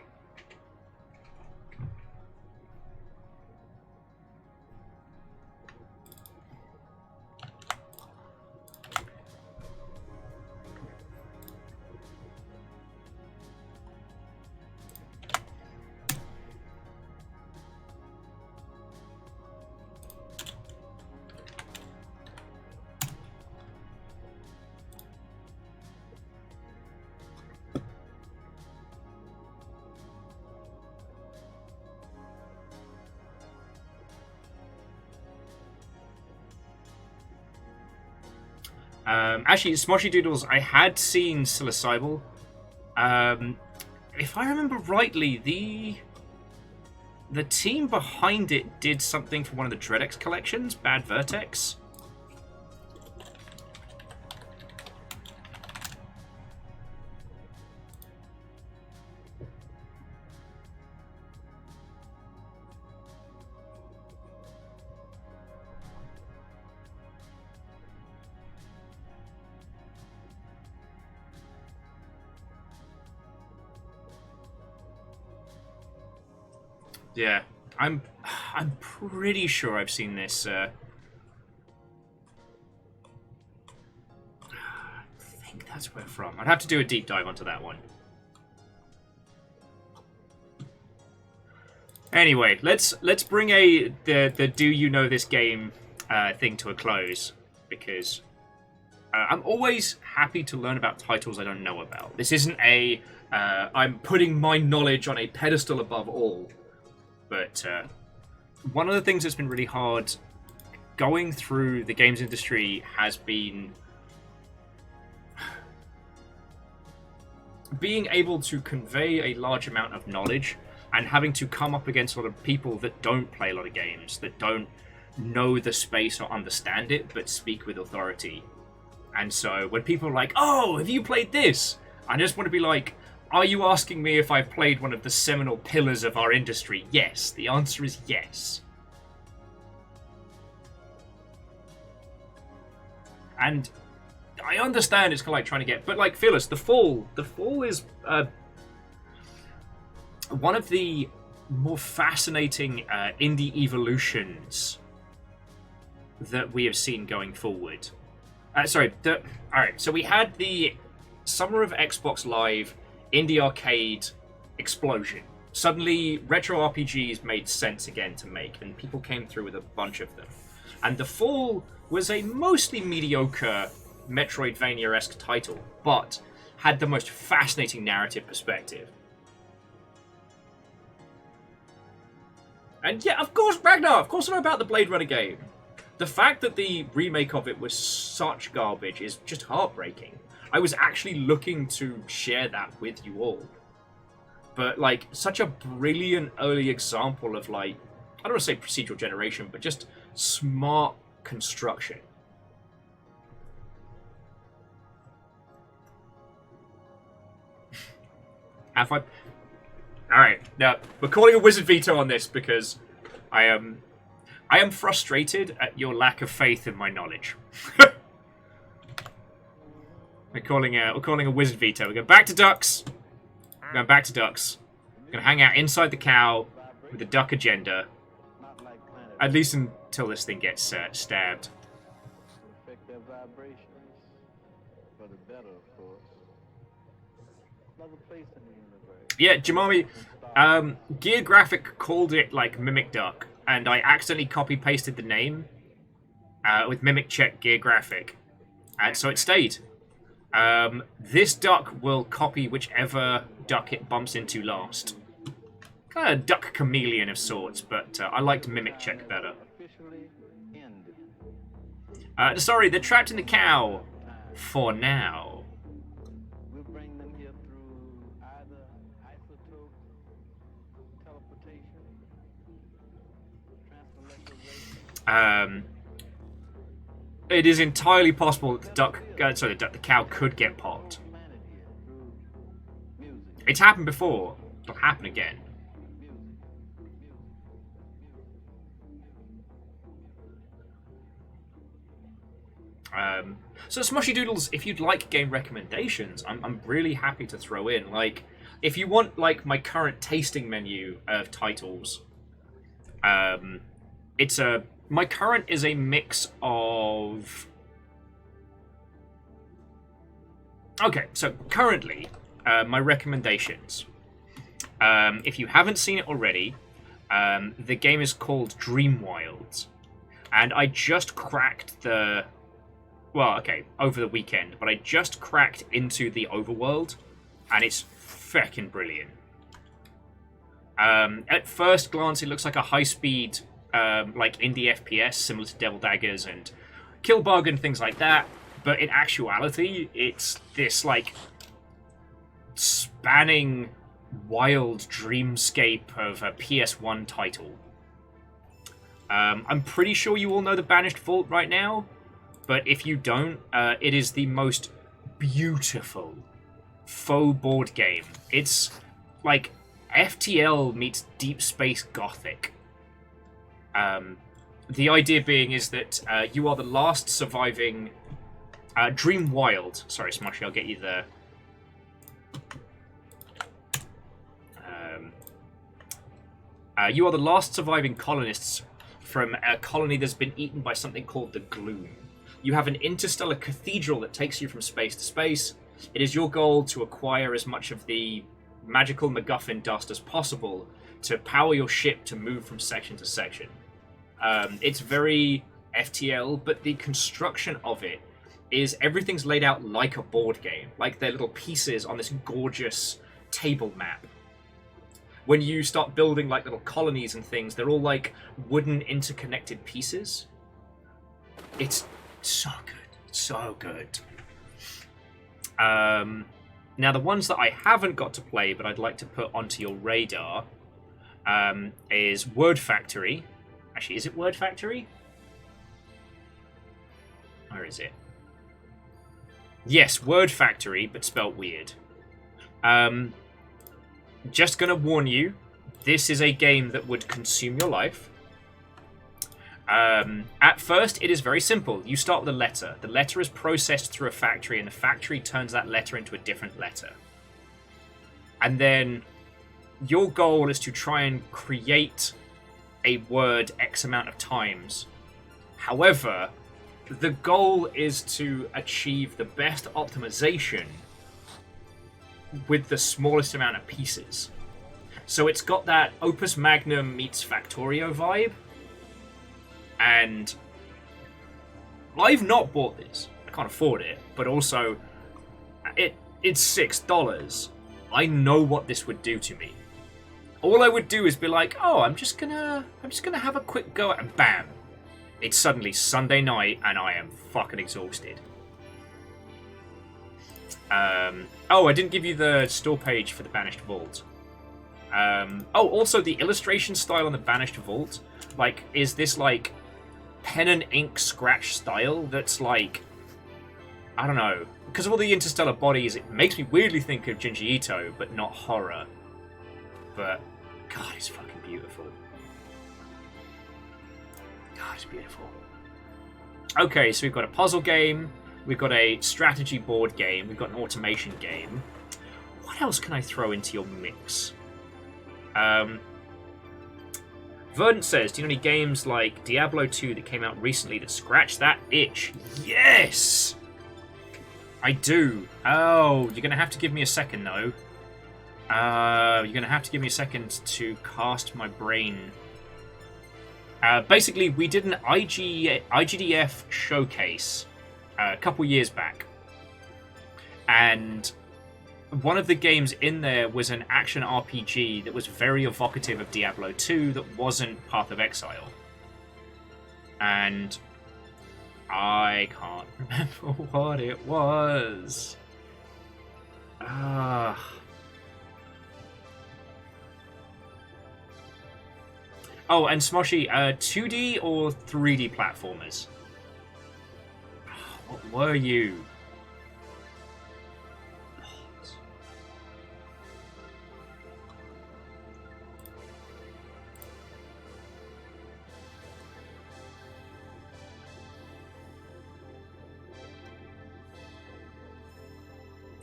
Actually, Smoshy Doodles, I had seen Psilocybal. If I remember rightly, the team behind it did something for one of the Dreadex collections, Bad Vertex. Yeah, I'm pretty sure I've seen this. I think that's where from. I'd have to do a deep dive onto that one. Anyway, let's bring the do you know this game thing to a close, because I'm always happy to learn about titles I don't know about. This isn't a I'm putting my knowledge on a pedestal above all. But one of the things that's been really hard going through the games industry has been being able to convey a large amount of knowledge and having to come up against a lot of people that don't play a lot of games, that don't know the space or understand it, but speak with authority. And so when people are like, oh, have you played this? I just want to be like, are you asking me if I've played one of the seminal pillars of our industry? Yes. The answer is yes. And I understand it's kind of like trying to get... But like, Phyllis, The Fall is one of the more fascinating indie evolutions that we have seen going forward. Alright, so we had the Summer of Xbox Live indie arcade explosion. Suddenly, retro RPGs made sense again to make, and people came through with a bunch of them. And The Fall was a mostly mediocre Metroidvania-esque title, but had the most fascinating narrative perspective. And yeah, of course, Ragnar, of course I know about the Blade Runner game. The fact that the remake of it was such garbage is just heartbreaking. I was actually looking to share that with you all. But, like, such a brilliant early example of, like, I don't want to say procedural generation, but just smart construction. Have I... Alright, now, we're calling a wizard veto on this because I am frustrated at your lack of faith in my knowledge. We're calling a wizard veto. We're going back to ducks. We're going back to ducks. We're going to hang out inside the cow with the duck agenda. At least until this thing gets stabbed. Affect their vibrations for the better, of course. Another place in the universe. Yeah, Jamami, Gear Graphic called it like Mimic Duck, and I accidentally copy-pasted the name with Mimic Check Gear Graphic, and so it stayed. This duck will copy whichever duck it bumps into last. Kind of a duck chameleon of sorts, but I liked Mimic Check better. Officially ended. Sorry, they're trapped in the cow. For now. We'll bring them here through either isotope, teleportation, transmolecularization. It is entirely possible that the cow could get popped. It's happened before. It'll happen again. So Smushy Doodles, if you'd like game recommendations, I'm really happy to throw in. Like, if you want like my current tasting menu of titles, my current is a mix of... Okay, so currently, my recommendations. If you haven't seen it already, the game is called Dreamwild. And I just cracked the... Well, okay, over the weekend, but I just cracked into the overworld, and it's feckin' brilliant. At first glance, it looks like a high-speed, like indie FPS, similar to Devil Daggers and Kill Bug and things like that, but in actuality, it's this, like, spanning wild dreamscape of a PS1 title. I'm pretty sure you all know the Banished Vault right now, but if you don't, it is the most beautiful faux board game. It's like FTL meets Deep Space Gothic. The idea being is that you are the last surviving... Dreamwild. Sorry, Smushy, I'll get you the... you are the last surviving colonists from a colony that's been eaten by something called the Gloom. You have an interstellar cathedral that takes you from space to space. It is your goal to acquire as much of the magical MacGuffin dust as possible to power your ship to move from section to section. It's very FTL, but the construction of it is everything's laid out like a board game, like they're little pieces on this gorgeous table map. When you start building like little colonies and things, they're all like wooden interconnected pieces. It's so good, so good. Now the ones that I haven't got to play but I'd like to put onto your radar is Word Factory. Actually, is it Word Factory? Where is it? Yes, Word Factory, but spelt weird. Just gonna warn you, this is a game that would consume your life. At first, it is very simple. You start with a letter. The letter is processed through a factory, and the factory turns that letter into a different letter. And then your goal is to try and create a word X amount of times. However, the goal is to achieve the best optimization with the smallest amount of pieces. So it's got that Opus Magnum meets Factorio vibe. And I've not bought this. I can't afford it. But also, it's $6. I know what this would do to me. All I would do is be like, oh, I'm just gonna have a quick go at, and bam. It's suddenly Sunday night and I am fucking exhausted. Oh, I didn't give you the store page for the Banished Vault. Oh, also the illustration style on the Banished Vault, like, is this like pen and ink scratch style that's like, I don't know, because of all the interstellar bodies, it makes me weirdly think of Junji Ito, but not horror. But God, it's fucking beautiful. God, it's beautiful. Okay, so we've got a puzzle game, we've got a strategy board game, we've got an automation game. What else can I throw into your mix? Verdant says, do you know any games like Diablo 2 that came out recently that scratch that itch? Yes! I do. Oh, you're going to have to give me a second, though. You're going to have to give me a second to cast my brain. Basically, we did an IGDF showcase a couple years back. And one of the games in there was an action RPG that was very evocative of Diablo 2 that wasn't Path of Exile. And I can't remember what it was. Oh, and Smoshy, 2D or 3D platformers? What were you?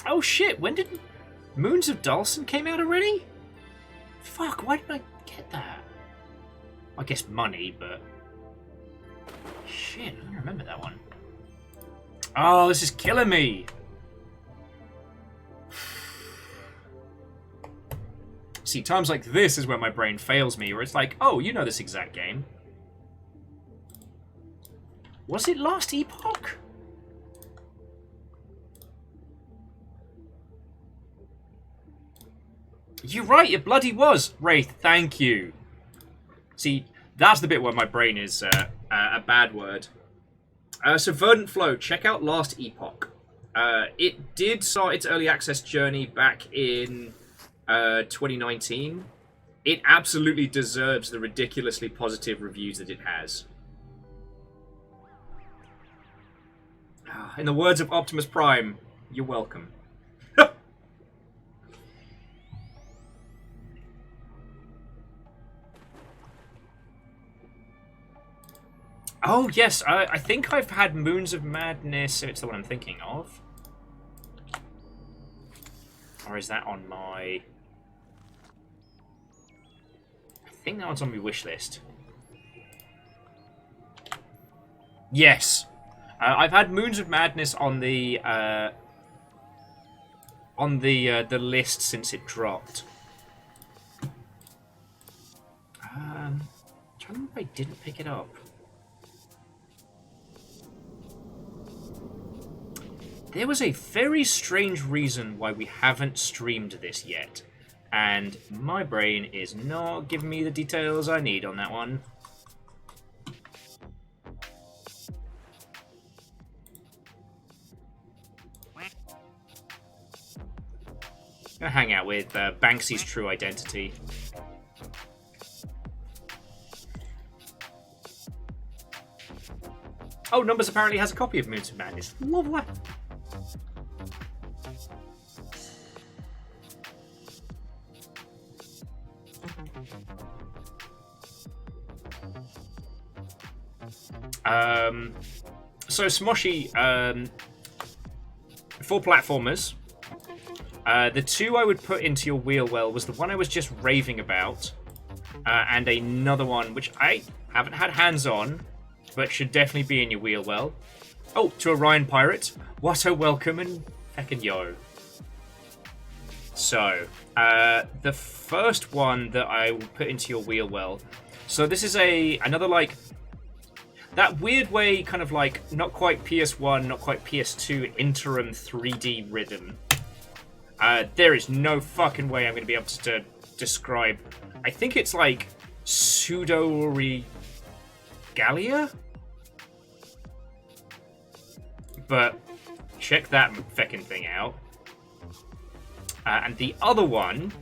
Oh shit, when did Moons of Dulcin came out already? Fuck, why didn't I get that? I guess money, but... Shit, I don't remember that one. Oh, this is killing me! See, times like this is where my brain fails me, where it's like, oh, you know this exact game. Was it Last Epoch? You're right, it bloody was! Wraith, thank you. See, that's the bit where my brain is a bad word. So Verdant Flow, check out Last Epoch. It did start its early access journey back in 2019. It absolutely deserves the ridiculously positive reviews that it has. In the words of Optimus Prime, you're welcome. Oh, yes, I think I've had Moons of Madness, if it's the one I'm thinking of. Or is that on my... I think that one's on my wish list. Yes! I've had Moons of Madness on the list since it dropped. I'm trying to remember if I didn't pick it up. there was a very strange reason why we haven't streamed this yet. And my brain is not giving me the details I need on that one. Gonna hang out with Banksy's true identity. Oh, Numbers apparently has a copy of Moons of Madness. Lovely. So Smoshy, for platformers, the two I would put into your wheel well was the one I was just raving about, and another one which I haven't had hands on, but should definitely be in your wheel well. Oh, to Orion Pirate, what a welcome and feckin' yo. So, the first one that I will put into your wheel well. So this is another like that weird way, kind of like not quite PS1, not quite PS2 interim 3D rhythm. There is no fucking way I'm going to be able to describe. I think it's like pseudo-regalia? But check that feckin' thing out. And the other one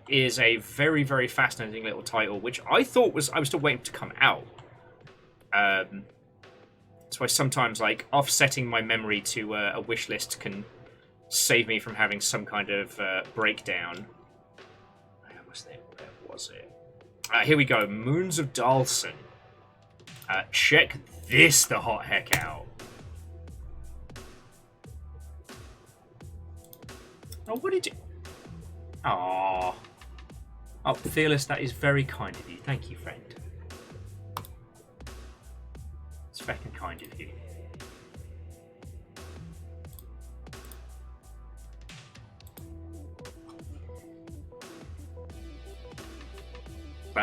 is a very, very fascinating little title, which I thought I was still waiting to come out. So I sometimes, like, offsetting my memory to a wish list can save me from having some kind of breakdown. Where was it? Here we go. Moons of Dalson. Check this the hot heck out. Oh, what did you... Aww. Oh, Fearless, that is very kind of you. Thank you, friend. It's fucking kind of you.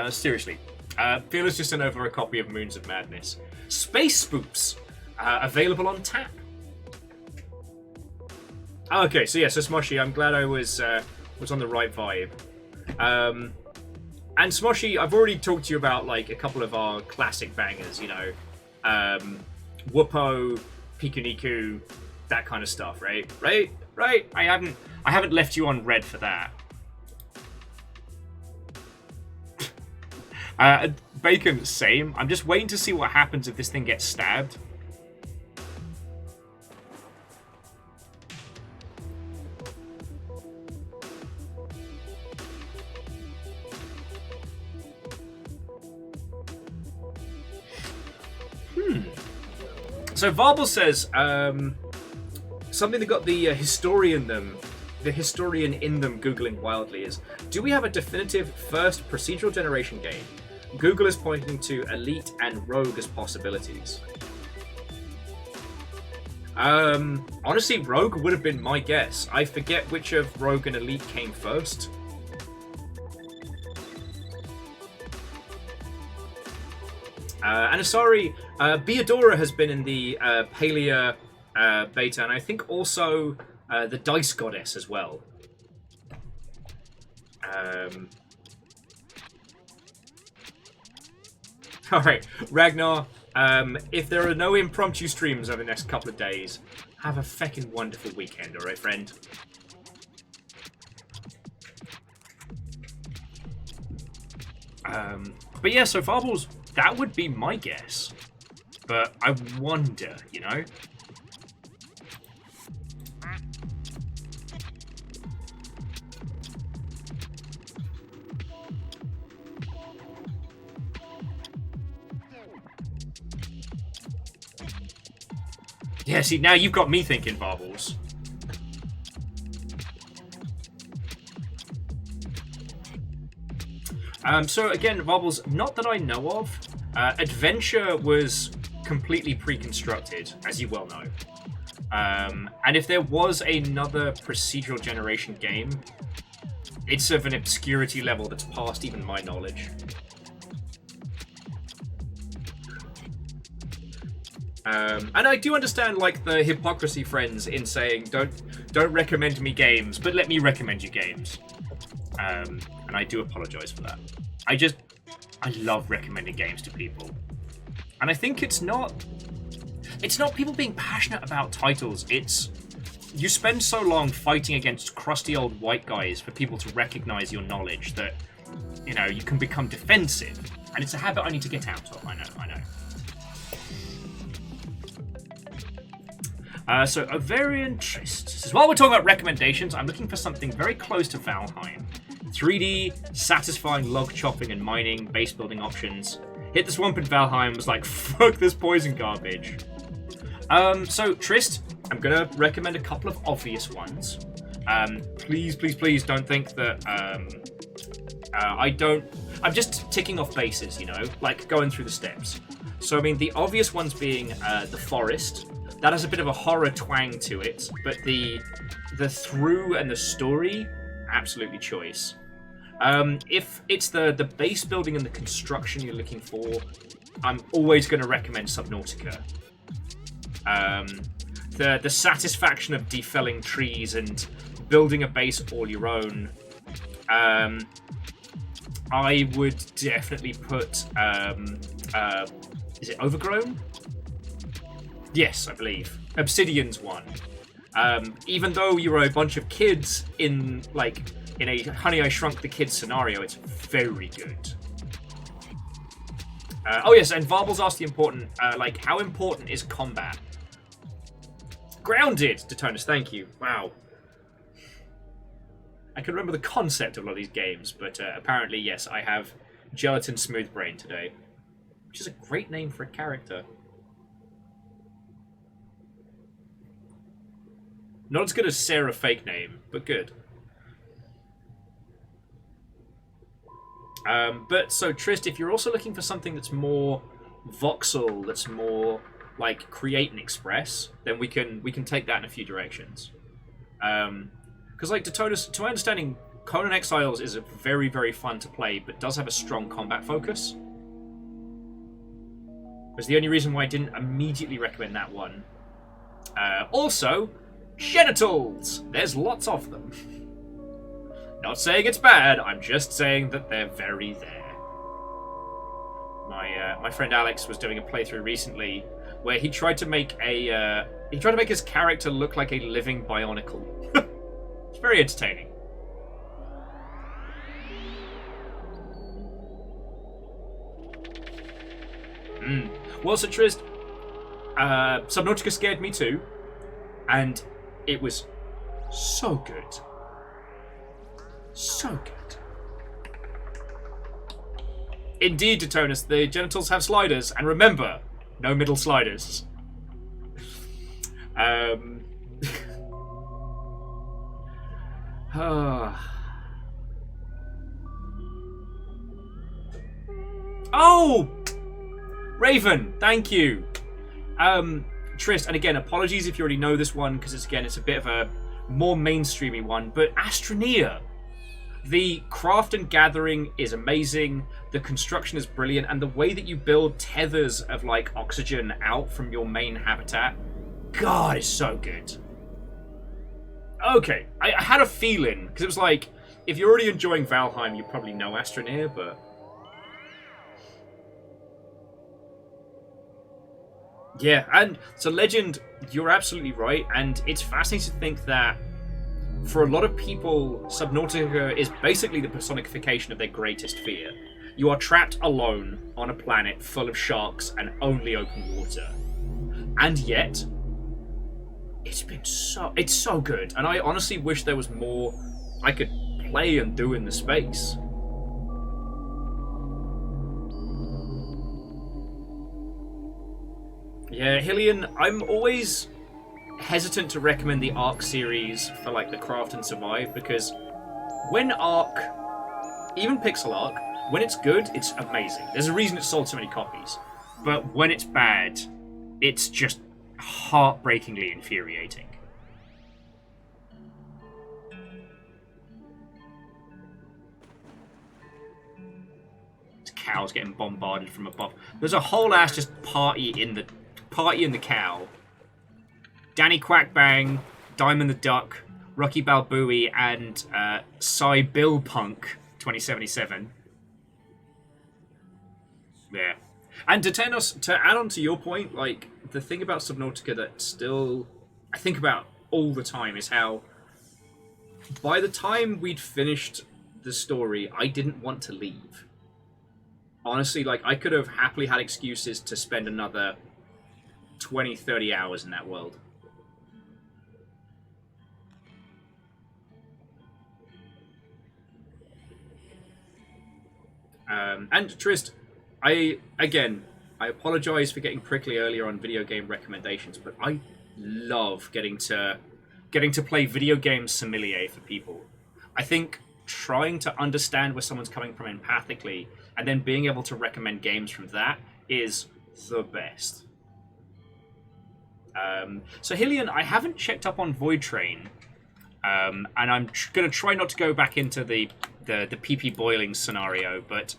Seriously. Fearless just sent over a copy of Moons of Madness. Space Spoops. Available on tap. Okay, so yeah, so Smoshy, I'm glad I was on the right vibe. And Smoshy, I've already talked to you about like a couple of our classic bangers, you know, Whoopo, Pikuniku, that kind of stuff, right? Right? I haven't left you on red for that. Bacon, same. I'm just waiting to see what happens if this thing gets stabbed. So Varble says something that got the historian in them googling wildly is: do we have a definitive first procedural generation game? Google is pointing to Elite and Rogue as possibilities. Honestly, Rogue would have been my guess. I forget which of Rogue and Elite came first. And sorry, Beadora has been in the Palea beta, and I think also the Dice Goddess as well. Alright, Ragnar, if there are no impromptu streams over the next couple of days, have a feckin' wonderful weekend, alright, friend? But yeah, so Farbles, that would be my guess. But I wonder, you know? Yeah, see, now you've got me thinking, Barbles. So again, Barbles, not that I know of. Adventure was completely pre-constructed, as you well know. And if there was another procedural generation game, it's of an obscurity level that's past even my knowledge. And I do understand like the hypocrisy, friends, in saying don't recommend me games, but let me recommend you games. And I do apologize for that. I love recommending games to people, and I think it's not people being passionate about titles. It's you spend so long fighting against crusty old white guys for people to recognize your knowledge that you can become defensive, and it's a habit I need to get out of. I know. So Ovarian Trist says, while we're talking about recommendations, I'm looking for something very close to Valheim. 3D, satisfying log chopping and mining, base building options. Hit the swamp in Valheim, was like, fuck this poison garbage. So Trist, I'm gonna recommend a couple of obvious ones. Please don't think that I'm just ticking off bases, like going through the steps. So I mean, the obvious ones being the forest. That has a bit of a horror twang to it, but the through and the story, absolutely choice. If it's the base building and the construction you're looking for, I'm always going to recommend Subnautica. The satisfaction of defelling trees and building a base all your own. I would definitely put is it Overgrown? Yes, I believe. Obsidian's one. Even though you're a bunch of kids in a Honey, I Shrunk the Kids scenario, it's very good. Oh yes, and Varbles asked the important, how important is combat? Grounded, Detonus, thank you. Wow. I can remember the concept of a lot of these games, but apparently, yes, I have Gelatin Smooth Brain today. Which is a great name for a character. Not as good as Sarah fake name, but good. But so Trist, if you're also looking for something that's more voxel, that's more like create and express, then we can take that in a few directions. Because to my understanding, Conan Exiles is very, very fun to play, but does have a strong combat focus. That's the only reason why I didn't immediately recommend that one. Also, genitals! There's lots of them. Not saying it's bad, I'm just saying that they're very there. My friend Alex was doing a playthrough recently where he tried to make his character look like a living bionicle. It's very entertaining. Well, so Trist, Subnautica scared me too, and it was so good. So good. Indeed, Detonus, the genitals have sliders, and remember, no middle sliders. Oh! Raven, thank you. Trist, and again, apologies if you already know this one, because it's a bit of a more mainstreamy one, but Astroneer. The craft and gathering is amazing, the construction is brilliant, and the way that you build tethers of oxygen out from your main habitat, God, it's so good. Okay, I had a feeling, because it was like, if you're already enjoying Valheim, you probably know Astroneer, but... Yeah, and so Legend, you're absolutely right, and it's fascinating to think that for a lot of people, Subnautica is basically the personification of their greatest fear. You are trapped alone on a planet full of sharks and only open water. And yet, it's so good, and I honestly wish there was more I could play and do in the space. Yeah, Hillian, I'm always hesitant to recommend the Ark series for the Craft and Survive, because when Ark, even Pixel Ark, when it's good, it's amazing. There's a reason it's sold so many copies. But when it's bad, it's just heartbreakingly infuriating. Cows getting bombarded from above. There's a whole ass just party in the Party and the Cow, Danny Quackbang, Diamond the Duck, Rocky Balboa, and Cy Bill Punk 2077. Yeah. And to add on to your point, like, the thing about Subnautica that still I think about all the time is how by the time we'd finished the story, I didn't want to leave. Honestly, like, I could have happily had excuses to spend another 20, 30 hours in that world. And Trist, I apologize for getting prickly earlier on video game recommendations, but I love getting to play video games sommelier for people. I think trying to understand where someone's coming from empathically and then being able to recommend games from that is the best. So Hillian, I haven't checked up on Void Train, and I'm going to try not to go back into the PP boiling scenario, but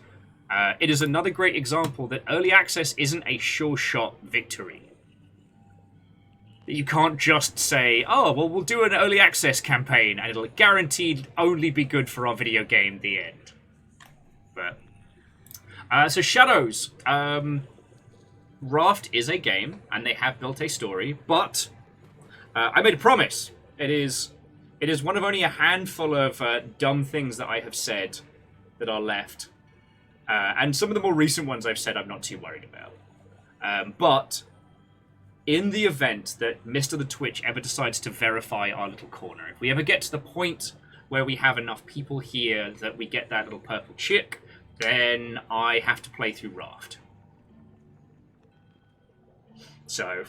it is another great example that early access isn't a sure shot victory. You can't just say, oh, well, we'll do an early access campaign and it'll guaranteed only be good for our video game at the end. But so Shadows, Raft is a game and they have built a story, but I made a promise. It is one of only a handful of dumb things that I have said that are left. And some of the more recent ones I've said I'm not too worried about. But in the event that Mr. the Twitch ever decides to verify our little corner, if we ever get to the point where we have enough people here that we get that little purple chick, then I have to play through Raft. So...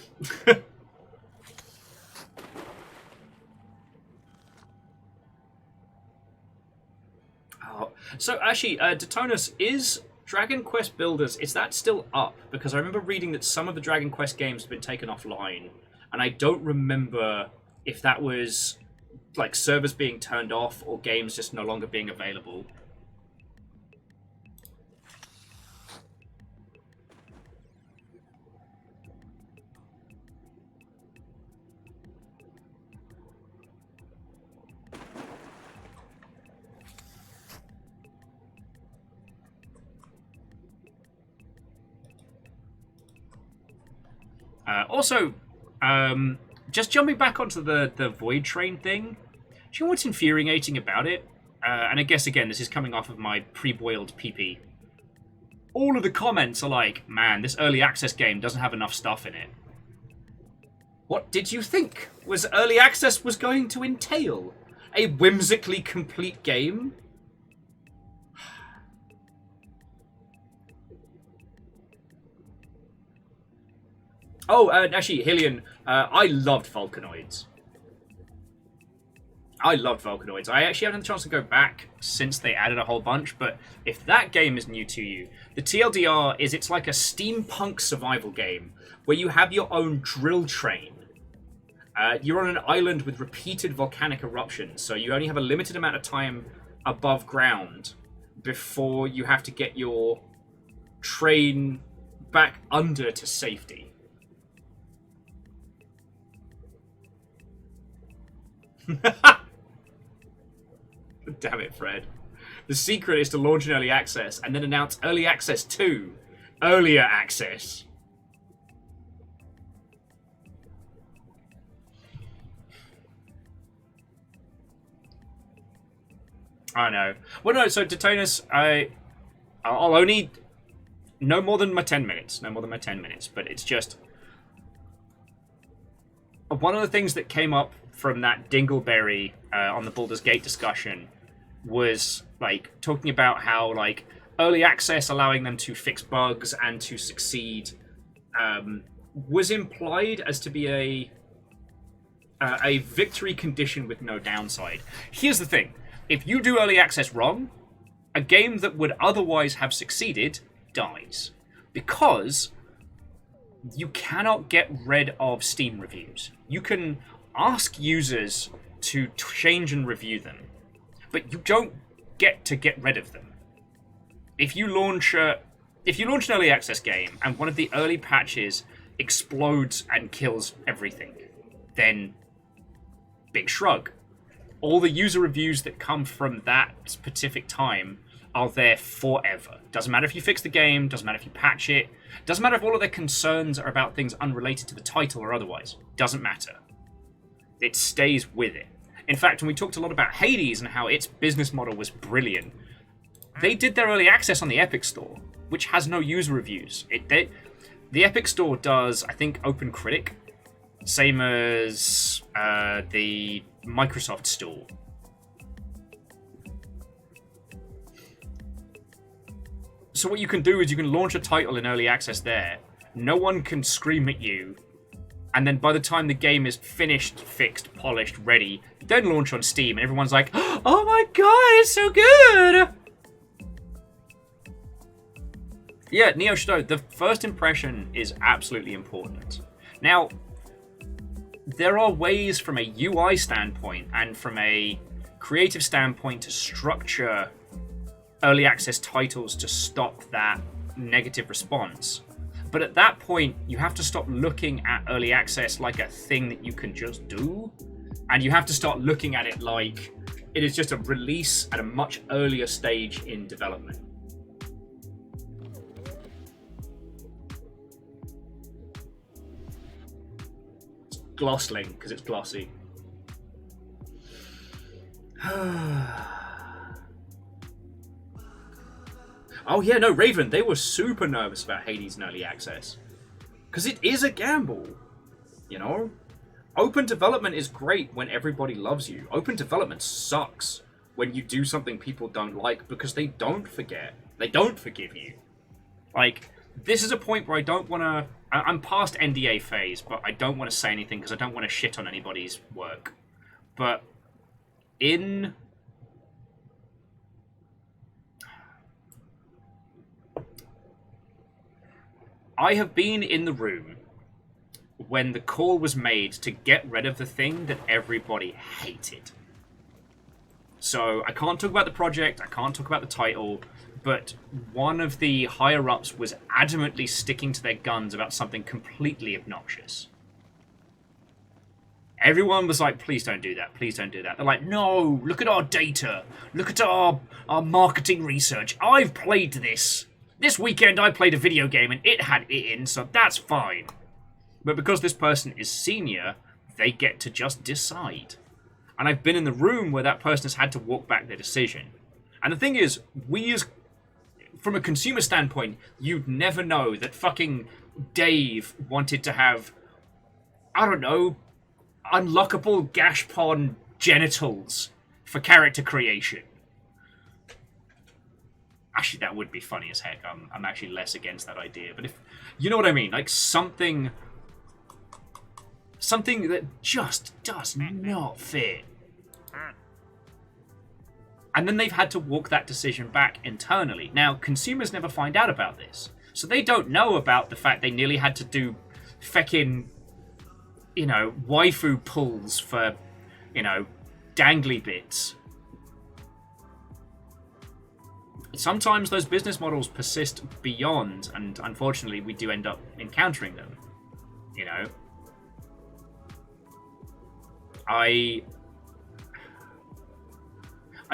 So actually, Detonus, is Dragon Quest Builders, is that still up? Because I remember reading that some of the Dragon Quest games have been taken offline, and I don't remember if that was like servers being turned off or games just no longer being available. Also, just jumping back onto the Void Train thing, do you know what's infuriating about it? And I guess, again, this is coming off of my pre-boiled PP. All of the comments are like, man, this early access game doesn't have enough stuff in it. What did you think was early access was going to entail? A whimsically complete game? Oh, actually, Hillian, I loved Vulcanoids. I actually haven't had the chance to go back since they added a whole bunch, but if that game is new to you, the TLDR is it's like a steampunk survival game where you have your own drill train. You're on an island with repeated volcanic eruptions, so you only have a limited amount of time above ground before you have to get your train back under to safety. Damn it, Fred. The secret is to launch an early access and then announce early access 2. Earlier access. I know. Well, no, so Detonus, I'll only... No more than my 10 minutes. But it's just... One of the things that came up from that Dingleberry on the Baldur's Gate discussion was like talking about how like early access allowing them to fix bugs and to succeed was implied as to be a victory condition with no downside. Here's the thing. If you do early access wrong, a game that would otherwise have succeeded dies. Because you cannot get rid of Steam reviews. You can ask users to change and review them, but you don't get to get rid of them. If you launch an early access game and one of the early patches explodes and kills everything, then big shrug. All the user reviews that come from that specific time are there forever. Doesn't matter if you fix the game, doesn't matter if you patch it, doesn't matter if all of their concerns are about things unrelated to the title or otherwise. Doesn't matter. It stays with it. In fact, when we talked a lot about Hades and how its business model was brilliant, they did their early access on the Epic Store, which has no user reviews. The Epic Store does, I think, OpenCritic, same as the Microsoft Store. So what you can do is you can launch a title in early access there. No one can scream at you. And then by the time the game is finished, fixed, polished, ready, then launch on Steam and everyone's like, oh my god, it's so good! Yeah, Neo Shadow, the first impression is absolutely important. Now, there are ways from a UI standpoint and from a creative standpoint to structure early access titles to stop that negative response. But at that point, you have to stop looking at early access like a thing that you can just do. And you have to start looking at it like it is just a release at a much earlier stage in development. It's Glossling, because it's glossy. Oh yeah, no, Raven, they were super nervous about Hades in early access. Because it is a gamble, you know? Open development is great when everybody loves you. Open development sucks when you do something people don't like because they don't forget. They don't forgive you. Like, this is a point where I don't want to... I'm past NDA phase, but I don't want to say anything because I don't want to shit on anybody's work. But in... I have been in the room when the call was made to get rid of the thing that everybody hated. So I can't talk about the project, I can't talk about the title, but one of the higher-ups was adamantly sticking to their guns about something completely obnoxious. Everyone was like, please don't do that, please don't do that. They're like, no, look at our data, look at our marketing research. I've played this. This weekend I played a video game and it had it in, so that's fine. But because this person is senior, they get to just decide. And I've been in the room where that person has had to walk back their decision. And the thing is, from a consumer standpoint, you'd never know that fucking Dave wanted to have, I don't know, unlockable Gashpon genitals for character creation. Actually, that would be funny as heck. I'm actually less against that idea. But if you know what I mean, like something that just does not fit. And then they've had to walk that decision back internally. Now, consumers never find out about this. So they don't know about the fact they nearly had to do feckin', waifu pulls for, dangly bits. Sometimes those business models persist beyond, and unfortunately we do end up encountering them. I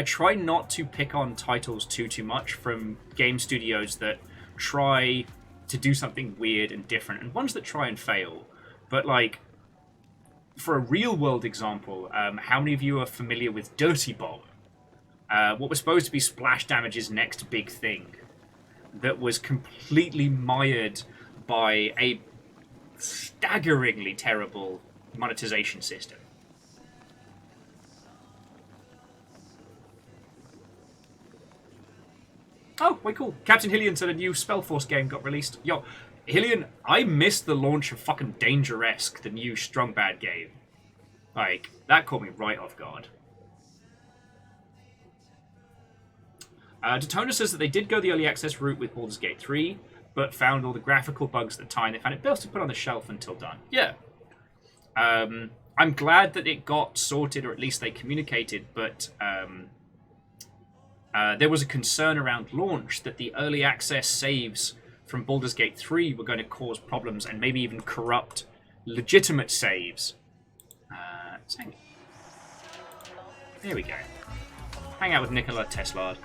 try not to pick on titles too much from game studios that try to do something weird and different, and ones that try and fail. But like, for a real world example, how many of you are familiar with Dirty Bomb? What was supposed to be Splash Damage's next big thing that was completely mired by a staggeringly terrible monetization system. Oh, wait, cool. Captain Hillian said a new Spellforce game got released. Yo, Hillian, I missed the launch of fucking Danger-esque, the new Strong Bad game. Like, that caught me right off guard. Detona says that they did go the early access route with Baldur's Gate 3, but found all the graphical bugs at the time. They found it best to put on the shelf until done. Yeah. I'm glad that it got sorted, or at least they communicated, but there was a concern around launch that the early access saves from Baldur's Gate 3 were going to cause problems and maybe even corrupt legitimate saves. There we go. Hang out with Nikola Tesla.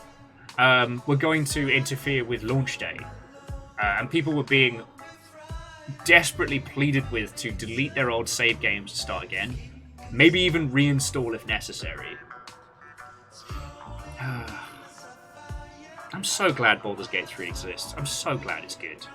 Were going to interfere with launch day. And people were being desperately pleaded with to delete their old save games to start again. Maybe even reinstall if necessary. I'm so glad Baldur's Gate 3 exists. I'm so glad it's good.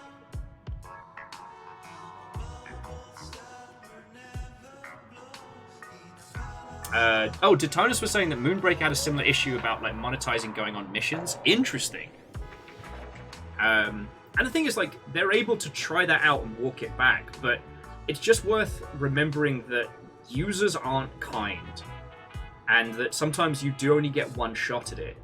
Detonus was saying that Moonbreak had a similar issue about like monetizing going on missions. Interesting. And the thing is, like, they're able to try that out and walk it back, but it's just worth remembering that users aren't kind, and that sometimes you do only get one shot at it.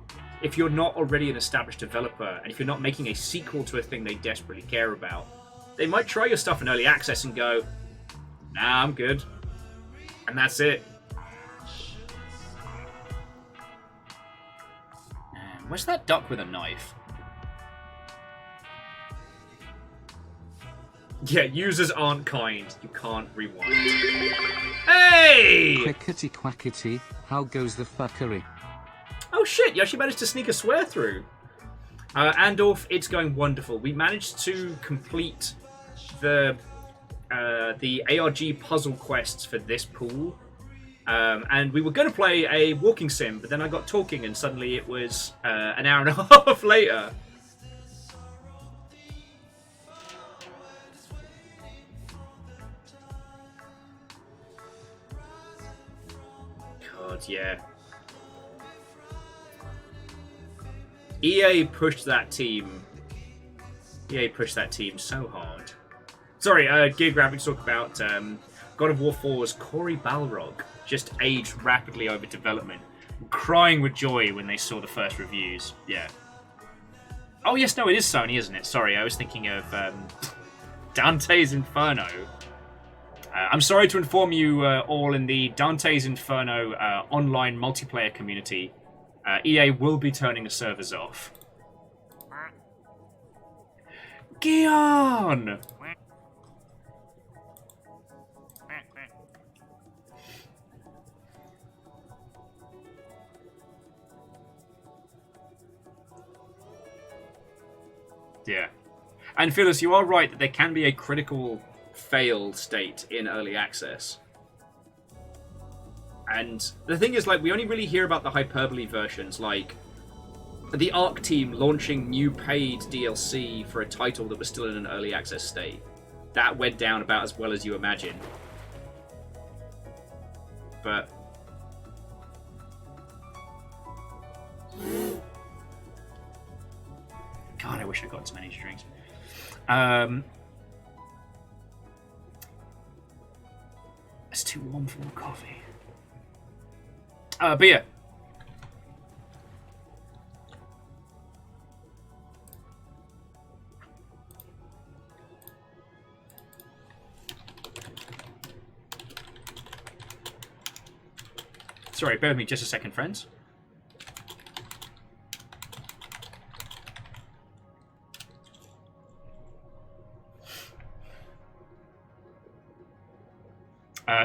If you're not already an established developer, and if you're not making a sequel to a thing they desperately care about, they might try your stuff in early access and go, nah, I'm good. And that's it. Where's that duck with a knife? Yeah, users aren't kind. You can't rewind. Hey! Quickety quackety, how goes the fuckery? Oh shit, you actually managed to sneak a swear through. Andorf, it's going wonderful. We managed to complete the ARG puzzle quests for this pool. And we were going to play a walking sim, but then I got talking and suddenly it was an hour and a half later. God, yeah. EA pushed that team. EA pushed that team so hard. Sorry, Gear Graphics talk about God of War 4's Cory Balrog just aged rapidly over development, crying with joy when they saw the first reviews. Yeah. Oh yes, no, it is Sony, isn't it? Sorry, I was thinking of Dante's Inferno. I'm sorry to inform you all in the Dante's Inferno online multiplayer community. EA will be turning the servers off. Gion! Yeah. And Phyllis, you are right that there can be a critical fail state in early access. And the thing is, like, we only really hear about the hyperbole versions, like the Arc team launching new paid DLC for a title that was still in an early access state. That went down about as well as you imagine. But God, I wish I got some energy drinks. It's too warm for more coffee. Beer. Sorry, bear with me just a second, friends.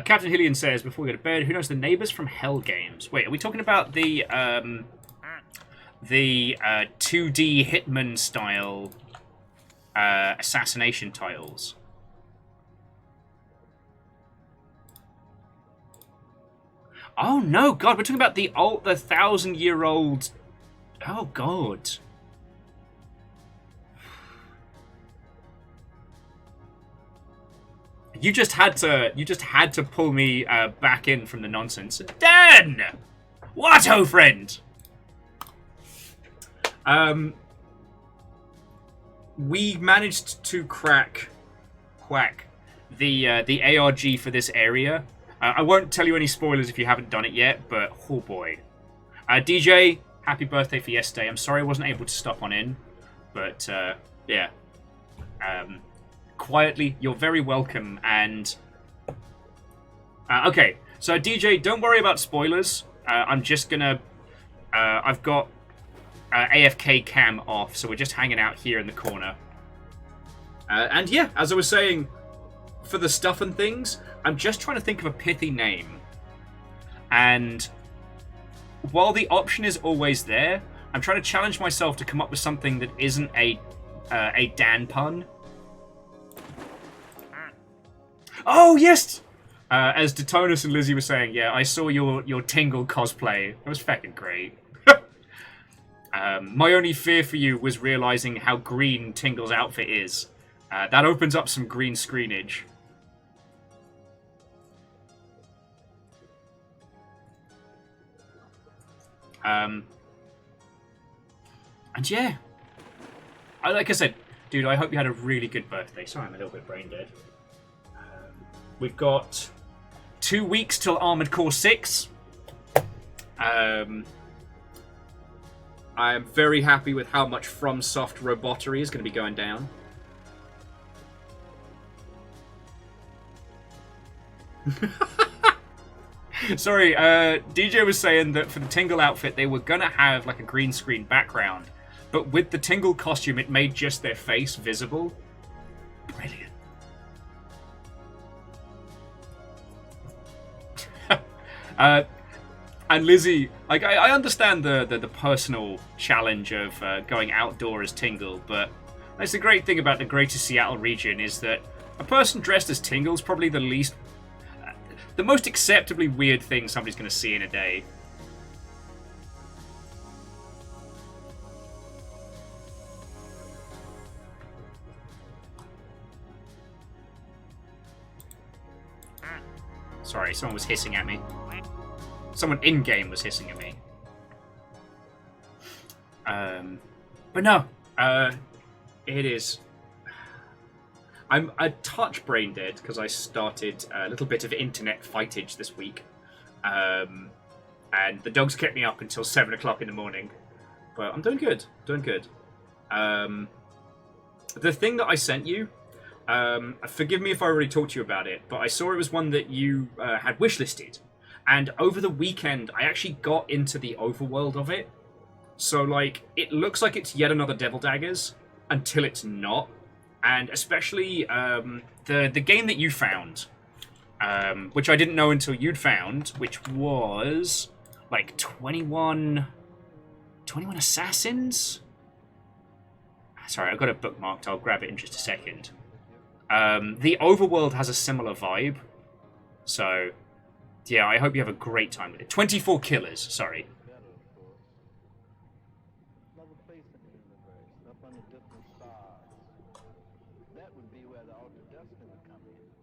Captain Hillian says, before we go to bed, who knows the neighbors from Hell games? Wait, are we talking about the 2D Hitman style assassination titles? Oh no, God, we're talking about the 1,000-year-old. Oh God. You just had to pull me back in from the nonsense. Dan! What, oh friend? We managed to crack the ARG for this area. I won't tell you any spoilers if you haven't done it yet, but oh boy. DJ, happy birthday for yesterday. I'm sorry I wasn't able to stop on in, but yeah. Quietly, you're very welcome, and okay, so DJ, don't worry about spoilers. I'm just gonna I've got AFK cam off, so we're just hanging out here in the corner. And yeah, as I was saying, for the stuff and things, I'm just trying to think of a pithy name. And while the option is always there, I'm trying to challenge myself to come up with something that isn't a Dan pun. Oh, yes! As Detonus and Lizzie were saying, yeah, I saw your Tingle cosplay. It was fucking great. My only fear for you was realizing how green Tingle's outfit is. That opens up some green screenage. And yeah, like I said, dude, I hope you had a really good birthday. Sorry, I'm a little bit brain dead. We've got 2 weeks till Armored Core 6. I am very happy with how much FromSoft robotery is going to be going down. Sorry, DJ was saying that for the Tingle outfit, they were going to have like a green screen background. But with the Tingle costume, it made just their face visible. Brilliant. And Lizzie, like I understand the personal challenge of going outdoor as Tingle, but that's the great thing about the Greater Seattle region is that a person dressed as Tingle is probably the most acceptably weird thing somebody's going to see in a day. Sorry, someone was hissing at me. Someone in-game was hissing at me. But no, it is... I'm a touch brain dead because I started a little bit of internet fightage this week. And the dogs kept me up until 7 o'clock in the morning. But I'm doing good, The thing that I sent you, forgive me if I already talked to you about it, but I saw it was one that you had wishlisted. And over the weekend, I actually got into the overworld of it. So, like, it looks like it's yet another Devil Daggers until it's not. And especially the game that you found, which I didn't know until you'd found, which was, like, 21 Assassins? Sorry, I've got it bookmarked. I'll grab it in just a second. The overworld has a similar vibe. So... yeah, I hope you have a great time with it. 24 Killers, sorry. Another place in the universe, up under different stars. That would be where the Alter Destiny would come in.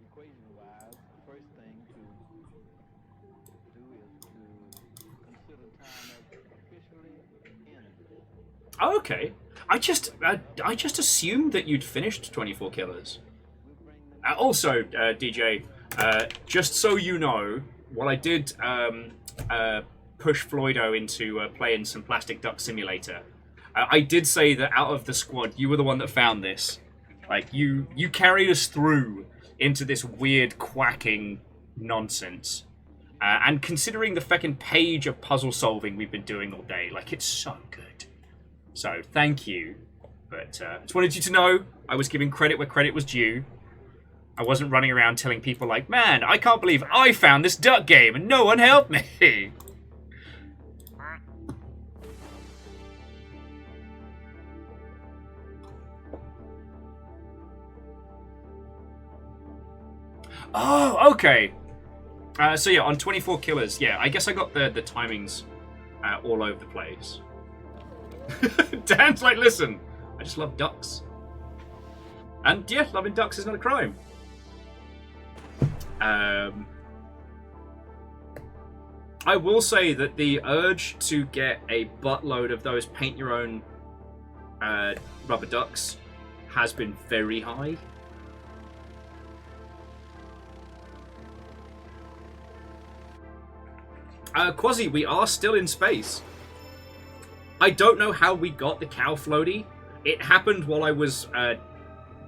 Equation-wise, the first thing to do is to consider time as officially ended. Oh, okay. I just assumed that you'd finished 24 Killers. Also, DJ, just so you know, while I did push Floydo into playing some Plastic Duck Simulator, I did say that out of the squad, you were the one that found this. Like, you carried us through into this weird quacking nonsense. And considering the feckin' page of puzzle solving we've been doing all day, like, it's so good. So, thank you. But I just wanted you to know I was giving credit where credit was due. I wasn't running around telling people like, man, I can't believe I found this duck game and no one helped me. Oh, okay. So yeah, on 24 Killers, yeah, I guess I got the timings all over the place. Dan's like, listen, I just love ducks. And yeah, loving ducks is not a crime. I will say that the urge to get a buttload of those paint your own rubber ducks has been very high. Quasi, we are still in space. I don't know how we got the cow floaty. It happened while I was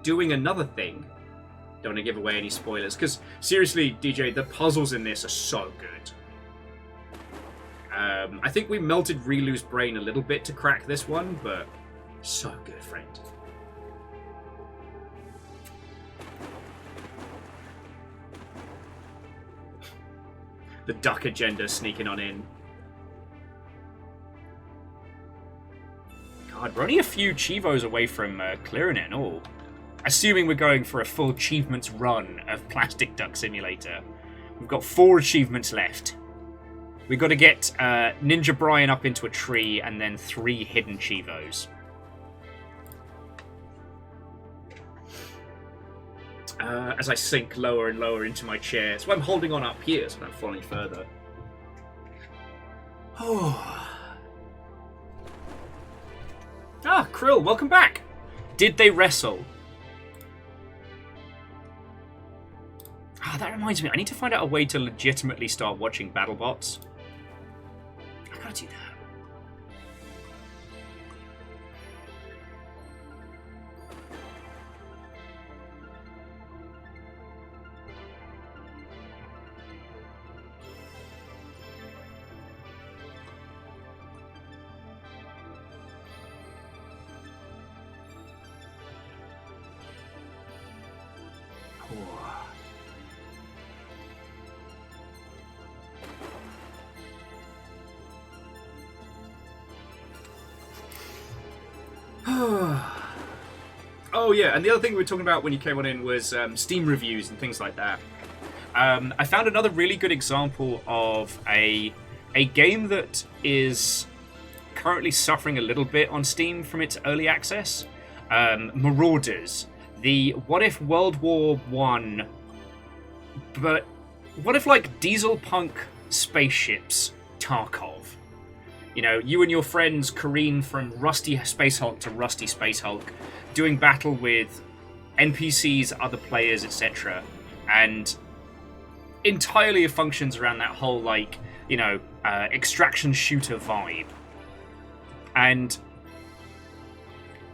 doing another thing. Don't want to give away any spoilers, because seriously, DJ, the puzzles in this are so good. I think we melted Relu's brain a little bit to crack this one, but so good, friend. The duck agenda sneaking on in. God, we're only a few Chivos away from clearing it and all. Assuming we're going for a full achievements run of Plastic Duck Simulator. We've got 4 achievements left. We've got to get Ninja Brian up into a tree and then 3 hidden Chivos. As I sink lower and lower into my chair. So I'm holding on up here so I'm not falling further. Oh. Ah, Krill, welcome back. Did they wrestle? Ah, that reminds me. I need to find out a way to legitimately start watching BattleBots. I gotta do that. Oh yeah, and the other thing we were talking about when you came on in was Steam reviews and things like that. I found another really good example of a game that is currently suffering a little bit on Steam from its early access. Marauders. The what if World War One, but what if like diesel punk spaceships Tarkov? You know, you and your friends careen from Rusty Space Hulk to Rusty Space Hulk, doing battle with NPCs, other players, etc. And entirely functions around that whole, like, you know, extraction shooter vibe. And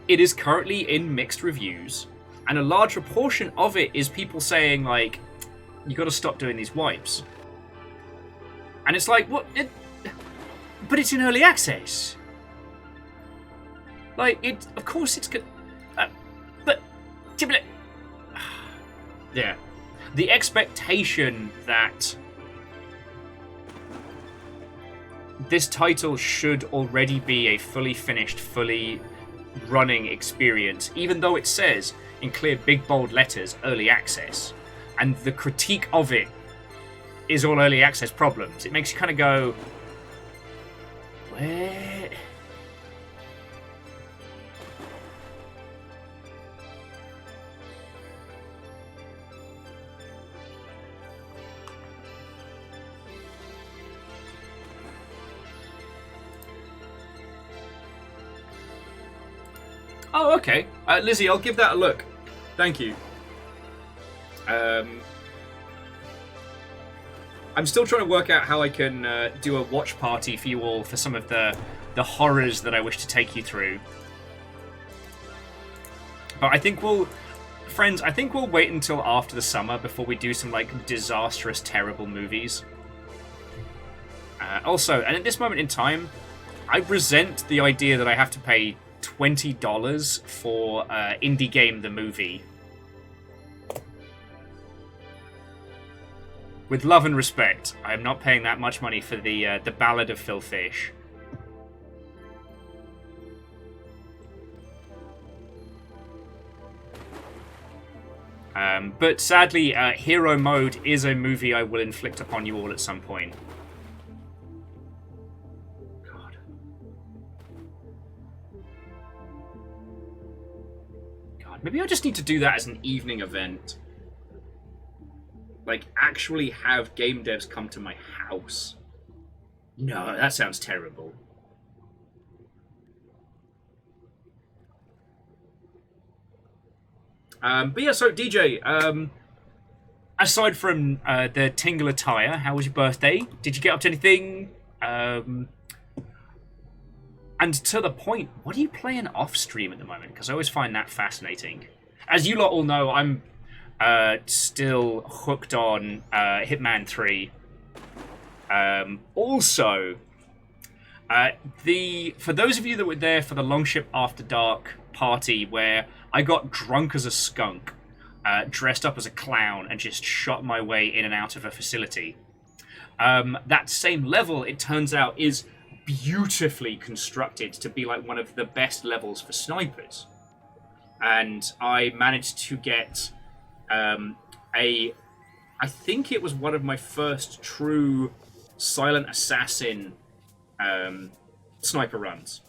it is currently in mixed reviews, and a large proportion of it is people saying, like, you got to stop doing these wipes. And it's like, what? But it's in early access. Like, it. Of course it's good. But... Yeah. The expectation that this title should already be a fully finished, fully running experience, even though it says in clear big bold letters early access, and the critique of it is all early access problems. It makes you kind of go, where? Oh, okay. Lizzie, I'll give that a look. Thank you. I'm still trying to work out how I can do a watch party for you all for some of the horrors that I wish to take you through. But I think friends, I think we'll wait until after the summer before we do some, like, disastrous, terrible movies. Also, and at this moment in time, I resent the idea that I have to pay $20 for Indie Game the Movie. With love and respect, I am not paying that much money for the Ballad of Phil Fish. But sadly, Hero Mode is a movie I will inflict upon you all at some point. God. God, maybe I just need to do that as an evening event. Like, actually have game devs come to my house. No, that sounds terrible. But yeah, so DJ, aside from the tingle attire, how was your birthday? Did you get up to anything? And to the point, what are you playing off stream at the moment? Because I always find that fascinating. As you lot all know, I'm still hooked on Hitman 3. Also, For those of you that were there for the Longship After Dark party where I got drunk as a skunk, dressed up as a clown, and just shot my way in and out of a facility, that same level, it turns out, is beautifully constructed to be like one of the best levels for snipers. And I managed to get I think it was one of my first true silent assassin sniper runs.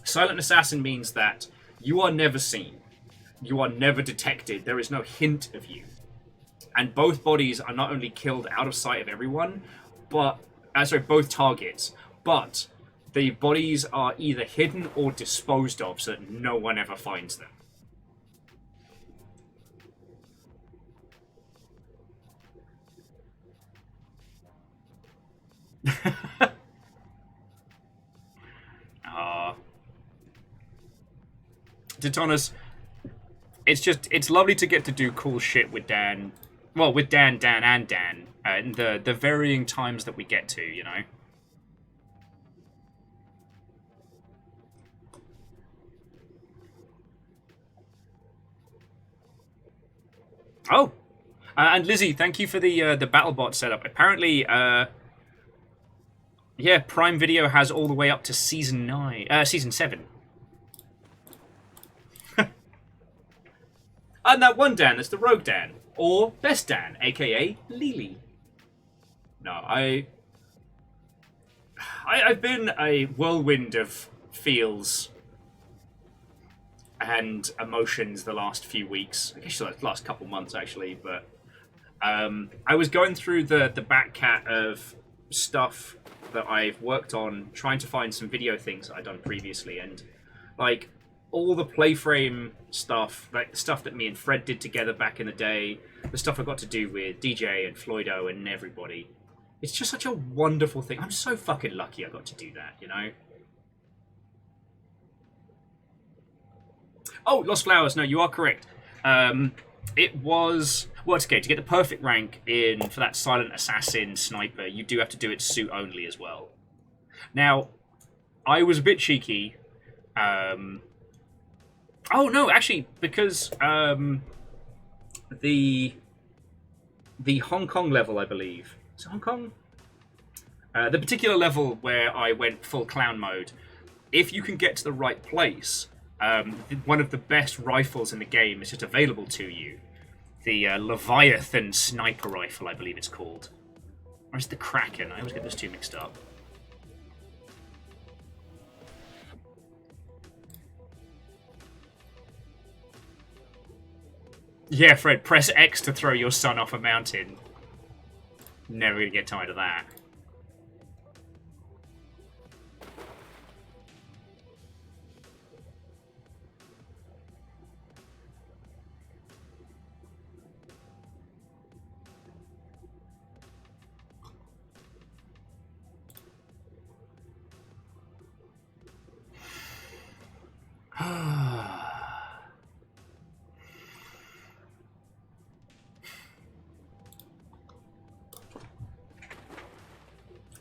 Silent assassin means that you are never seen. You are never detected. There is no hint of you. And both bodies are not only killed out of sight of everyone, but both targets, but the bodies are either hidden or disposed of so that no one ever finds them. Detonas, it's lovely to get to do cool shit with Dan. Well, with Dan, and Dan. And the varying times that we get to, you know? Oh! And Lizzie, thank you for the BattleBot setup. Apparently, yeah, Prime Video has all the way up to Season 7. And that one Dan, that's the Rogue Dan. Or Best Dan, aka Lily. No, I've been a whirlwind of feels and emotions the last few weeks. I guess the last couple months, actually. But I was going through the back cat of stuff that I've worked on, trying to find some video things that I'd done previously. And, like, all the Playframe stuff, like the stuff that me and Fred did together back in the day, the stuff I got to do with DJ and Floydo and everybody. It's just such a wonderful thing. I'm so fucking lucky I got to do that, you know? Oh, Lost Flowers. No, you are correct. It was... Well, it's okay. To get the perfect rank for that Silent Assassin sniper, you do have to do it suit only as well. Now, I was a bit cheeky. Oh, no, actually, because the Hong Kong level, I believe. Is it Hong Kong? The particular level where I went full clown mode, if you can get to the right place, one of the best rifles in the game is just available to you. The Leviathan sniper rifle, I believe it's called. Or is it the Kraken? I always get those two mixed up. Yeah, Fred, press X to throw your son off a mountain. Never gonna get tired of that.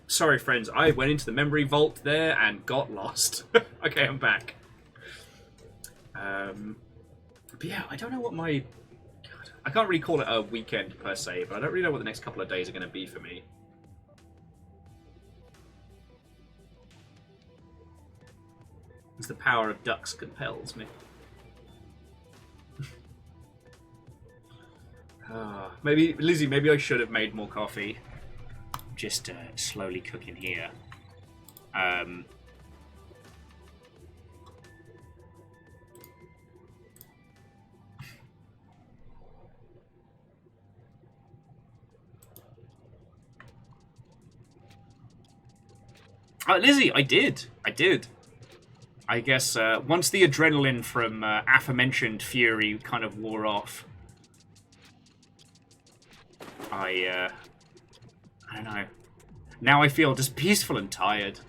Sorry, friends, I went into the memory vault there and got lost. Okay, I'm back. But yeah, I don't know what my... God, I can't really call it a weekend per se, but I don't really know what the next couple of days are going to be for me. As the power of ducks compels me. Maybe, Lizzie, maybe I should have made more coffee. Just slowly cooking here. Lizzie, I did. I guess once the adrenaline from aforementioned fury kind of wore off, I don't know. Now I feel just peaceful and tired.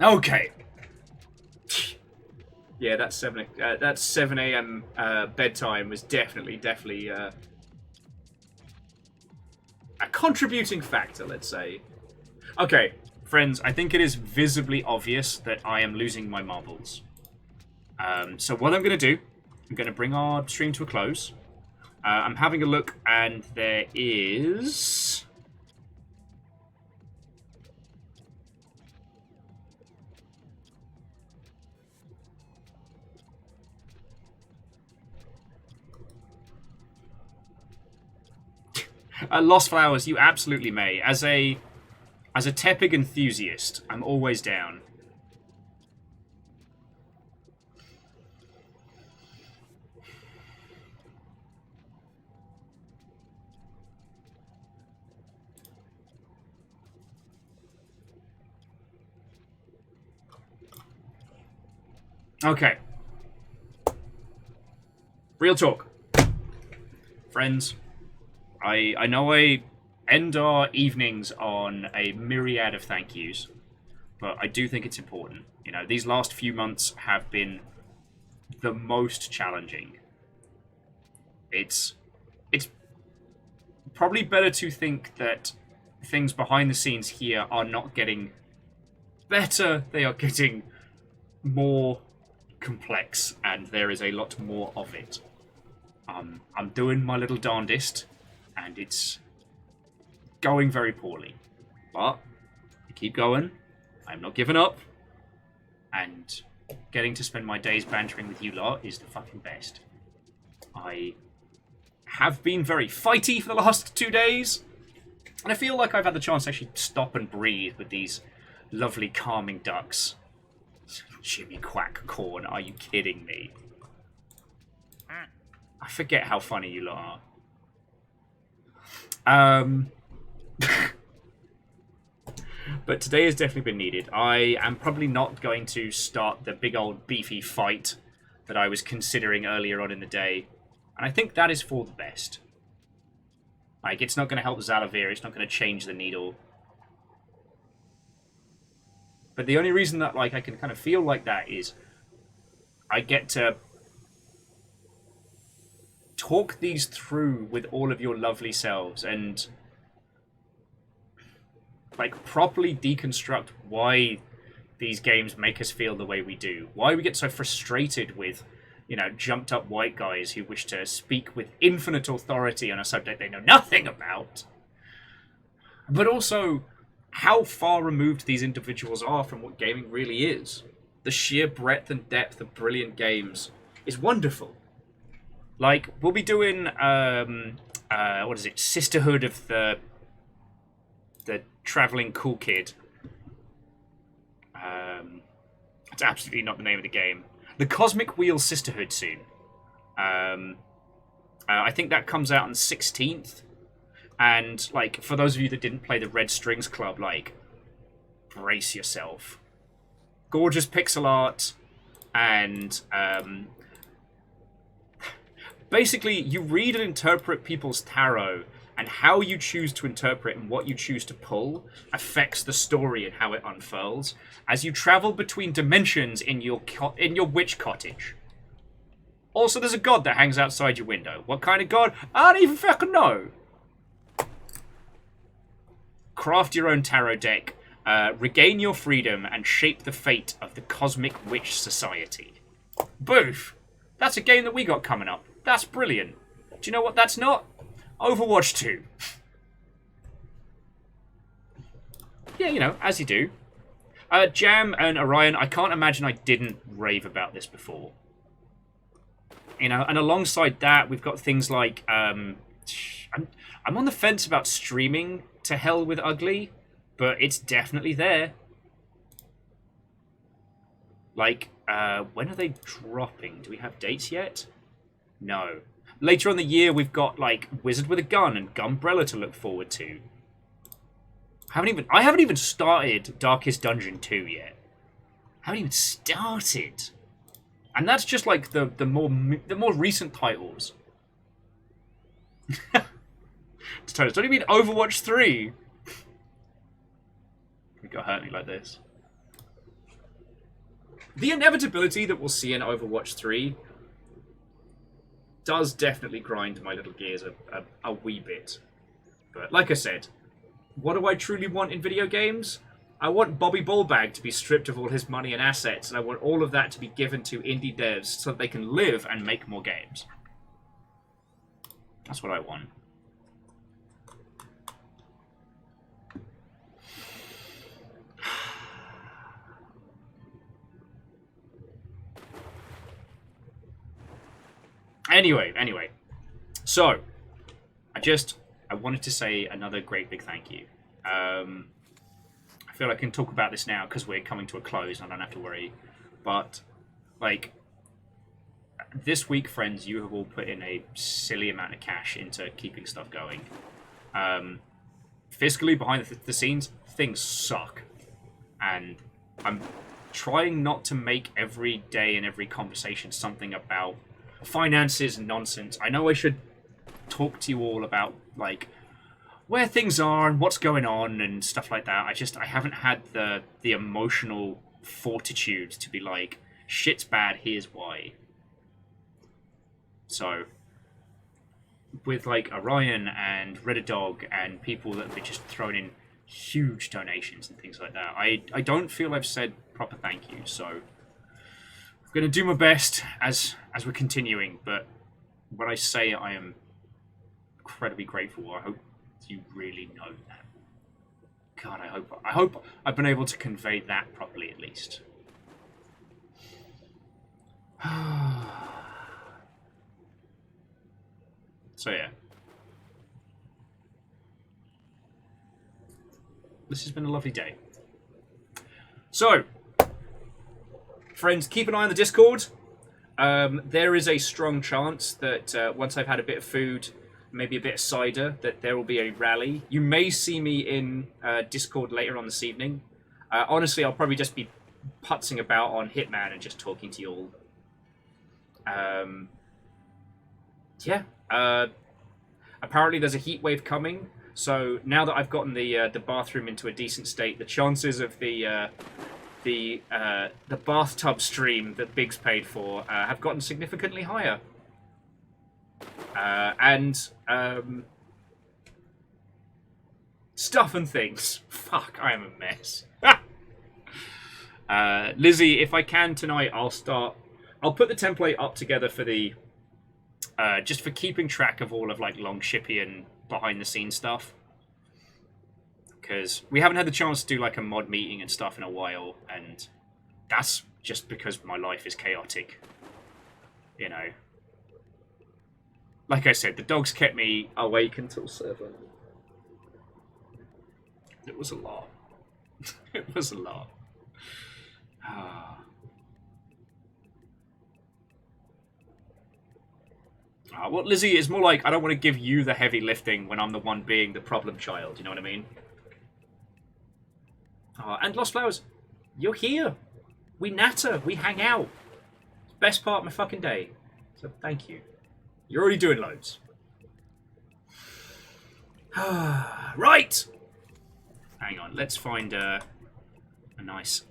Okay. Yeah, that's 7 a.m. Bedtime was definitely a contributing factor, let's say. Okay, friends, I think it is visibly obvious that I am losing my marbles. So what I'm going to do, I'm going to bring our stream to a close. I'm having a look, and there is... Lost Flowers, you absolutely may. As a Tepig enthusiast, I'm always down. Okay. Real talk. Friends, I know I end our evenings on a myriad of thank yous, but I do think it's important. You know, these last few months have been the most challenging. It's probably better to think that things behind the scenes here are not getting better, they are getting more complex, and there is a lot more of it. I'm doing my little darndest, and it's going very poorly. But I keep going. I'm not giving up. And getting to spend my days bantering with you lot is the fucking best. I have been very fighty for the last 2 days, and I feel like I've had the chance to actually stop and breathe with these lovely calming ducks. Jimmy Quack Corn, are you kidding me? I forget how funny you lot are. But today has definitely been needed. I am probably not going to start the big old beefy fight that I was considering earlier on in the day. And I think that is for the best. Like, it's not going to help Zalavir, it's not going to change the needle. But the only reason that, like, I can kind of feel like that is I get to talk these through with all of your lovely selves and, like, properly deconstruct why these games make us feel the way we do. Why we get so frustrated with, you know, jumped up white guys who wish to speak with infinite authority on a subject they know nothing about. But also how far removed these individuals are from what gaming really is. The sheer breadth and depth of brilliant games is wonderful. Like, we'll be doing, what is it, Sisterhood of the Traveling Cool Kid. It's absolutely not the name of the game. The Cosmic Wheel Sisterhood soon. I think that comes out on the 16th. And, like, for those of you that didn't play the Red Strings Club, like, brace yourself. Gorgeous pixel art, and, basically, you read and interpret people's tarot, and how you choose to interpret and what you choose to pull affects the story and how it unfurls as you travel between dimensions in your witch cottage. Also, there's a god that hangs outside your window. What kind of god? I don't even fucking know. Craft your own tarot deck, regain your freedom, and shape the fate of the Cosmic Witch Society. Boof! That's a game that we got coming up. That's brilliant. Do you know what that's not? Overwatch 2. Yeah, you know, as you do. Jam and Orion, I can't imagine I didn't rave about this before. You know, and alongside that, we've got things like, I'm on the fence about streaming to Hell with Ugly, but it's definitely there. Like, when are they dropping? Do we have dates yet? No. Later on in the year, we've got, like, Wizard with a Gun and Gumbrella to look forward to. I haven't even started Darkest Dungeon 2 yet. I haven't even started. And that's just, like, the more recent titles. What do you mean Overwatch 3? You got hurt me like this. the inevitability that we'll see in Overwatch 3 does definitely grind my little gears a wee bit. But like I said, what do I truly want in video games? I want Bobby Ballbag to be stripped of all his money and assets, and I want all of that to be given to indie devs so that they can live and make more games. That's what I want. Anyway. So, I wanted to say another great big thank you. I feel I can talk about this now because we're coming to a close and I don't have to worry. But, like, this week, friends, you have all put in a silly amount of cash into keeping stuff going. Fiscally, behind the scenes, things suck. And I'm trying not to make every day and every conversation something about finances and nonsense. I know I should talk to you all about, like, where things are and what's going on and stuff like that. I haven't had the emotional fortitude to be like, shit's bad, here's why. So, with, like, Orion and Reddit Dog and people that have just thrown in huge donations and things like that, I don't feel I've said proper thank you, so I'm going to do my best as we're continuing, but when I say I am incredibly grateful, I hope you really know that. God, I hope I've been able to convey that properly at least. So yeah. This has been a lovely day. So, friends, keep an eye on the Discord. There is a strong chance that once I've had a bit of food, maybe a bit of cider, that there will be a rally. You may see me in Discord later on this evening. Honestly, I'll probably just be putzing about on Hitman and just talking to you all. Yeah. Apparently there's a heat wave coming, so now that I've gotten the bathroom into a decent state, the chances of the bathtub stream that Biggs paid for have gotten significantly higher. Stuff and things. Fuck, I am a mess. Lizzie, if I can tonight, I'll put the template up together for the just for keeping track of all of, like, Longshipian behind the scenes stuff, because we haven't had the chance to do, like, a mod meeting and stuff in a while, and that's just because my life is chaotic, you know. Like I said, the dogs kept me awake until 7. It was a lot. It was a lot. Well, Lizzie, it's more like I don't want to give you the heavy lifting when I'm the one being the problem child, you know what I mean? And Lost Flowers, you're here. We natter, we hang out. It's the best part of my fucking day. So thank you. You're already doing loads. Right! Hang on, let's find a nice,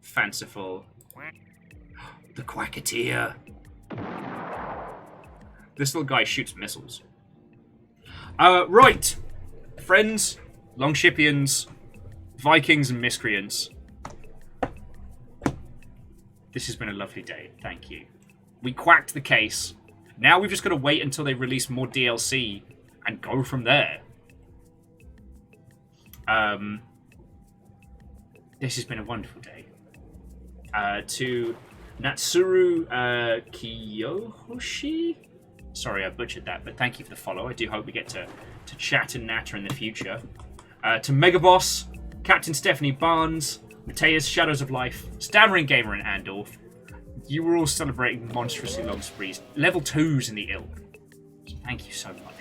fanciful... The Quacketeer. This little guy shoots missiles. Right. Friends, Longshipians, Vikings and Miscreants. This has been a lovely day. Thank you. We quacked the case. Now we've just got to wait until they release more DLC and go from there. This has been a wonderful day. To Natsuru Kiyoshi? Sorry, I butchered that, but thank you for the follow. I do hope we get to chat and natter in the future. To Megaboss, Captain Stephanie Barnes, Mateus, Shadows of Life, Stammering Gamer and Andorf. You were all celebrating monstrously long sprees. Level 2s in the ilk. So thank you so much.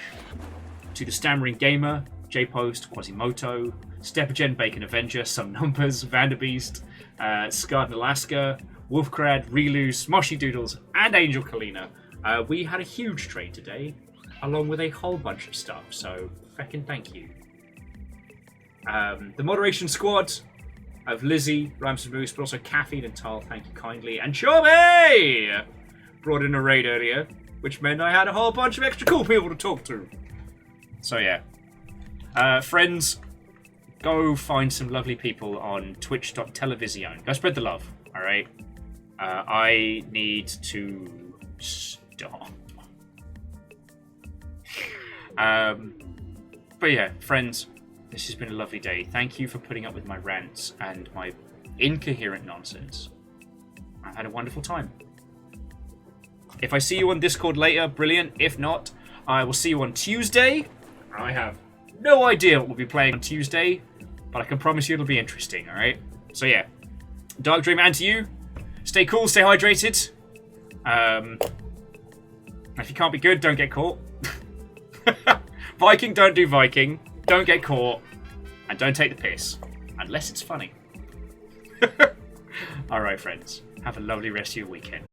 To the Stammering Gamer, J-Post, Quasimoto, Stepagen, Bacon Avenger, Some Numbers, Vanderbeast, Scarred in Alaska, Wolfcrad, Relu, Smoshy Doodles, and Angel Kalina. We had a huge trade today, along with a whole bunch of stuff, so feckin' thank you. The moderation squad, I have Lizzie, Rhymes and Moose, but also Caffeine and Tal, thank you kindly. And Chobby brought in a raid earlier, which meant I had a whole bunch of extra cool people to talk to. So yeah. Friends, go find some lovely people on twitch.television. Go spread the love, alright? I need to stop. But yeah, friends, this has been a lovely day. Thank you for putting up with my rants and my incoherent nonsense. I've had a wonderful time. If I see you on Discord later, brilliant. If not, I will see you on Tuesday. I have no idea what we'll be playing on Tuesday, but I can promise you it'll be interesting, alright? So yeah, Dark Dream, and to you, stay cool, stay hydrated. If you can't be good, don't get caught. Viking, don't do Viking. Don't get caught. And don't take the piss. Unless it's funny. Alright, friends. Have a lovely rest of your weekend.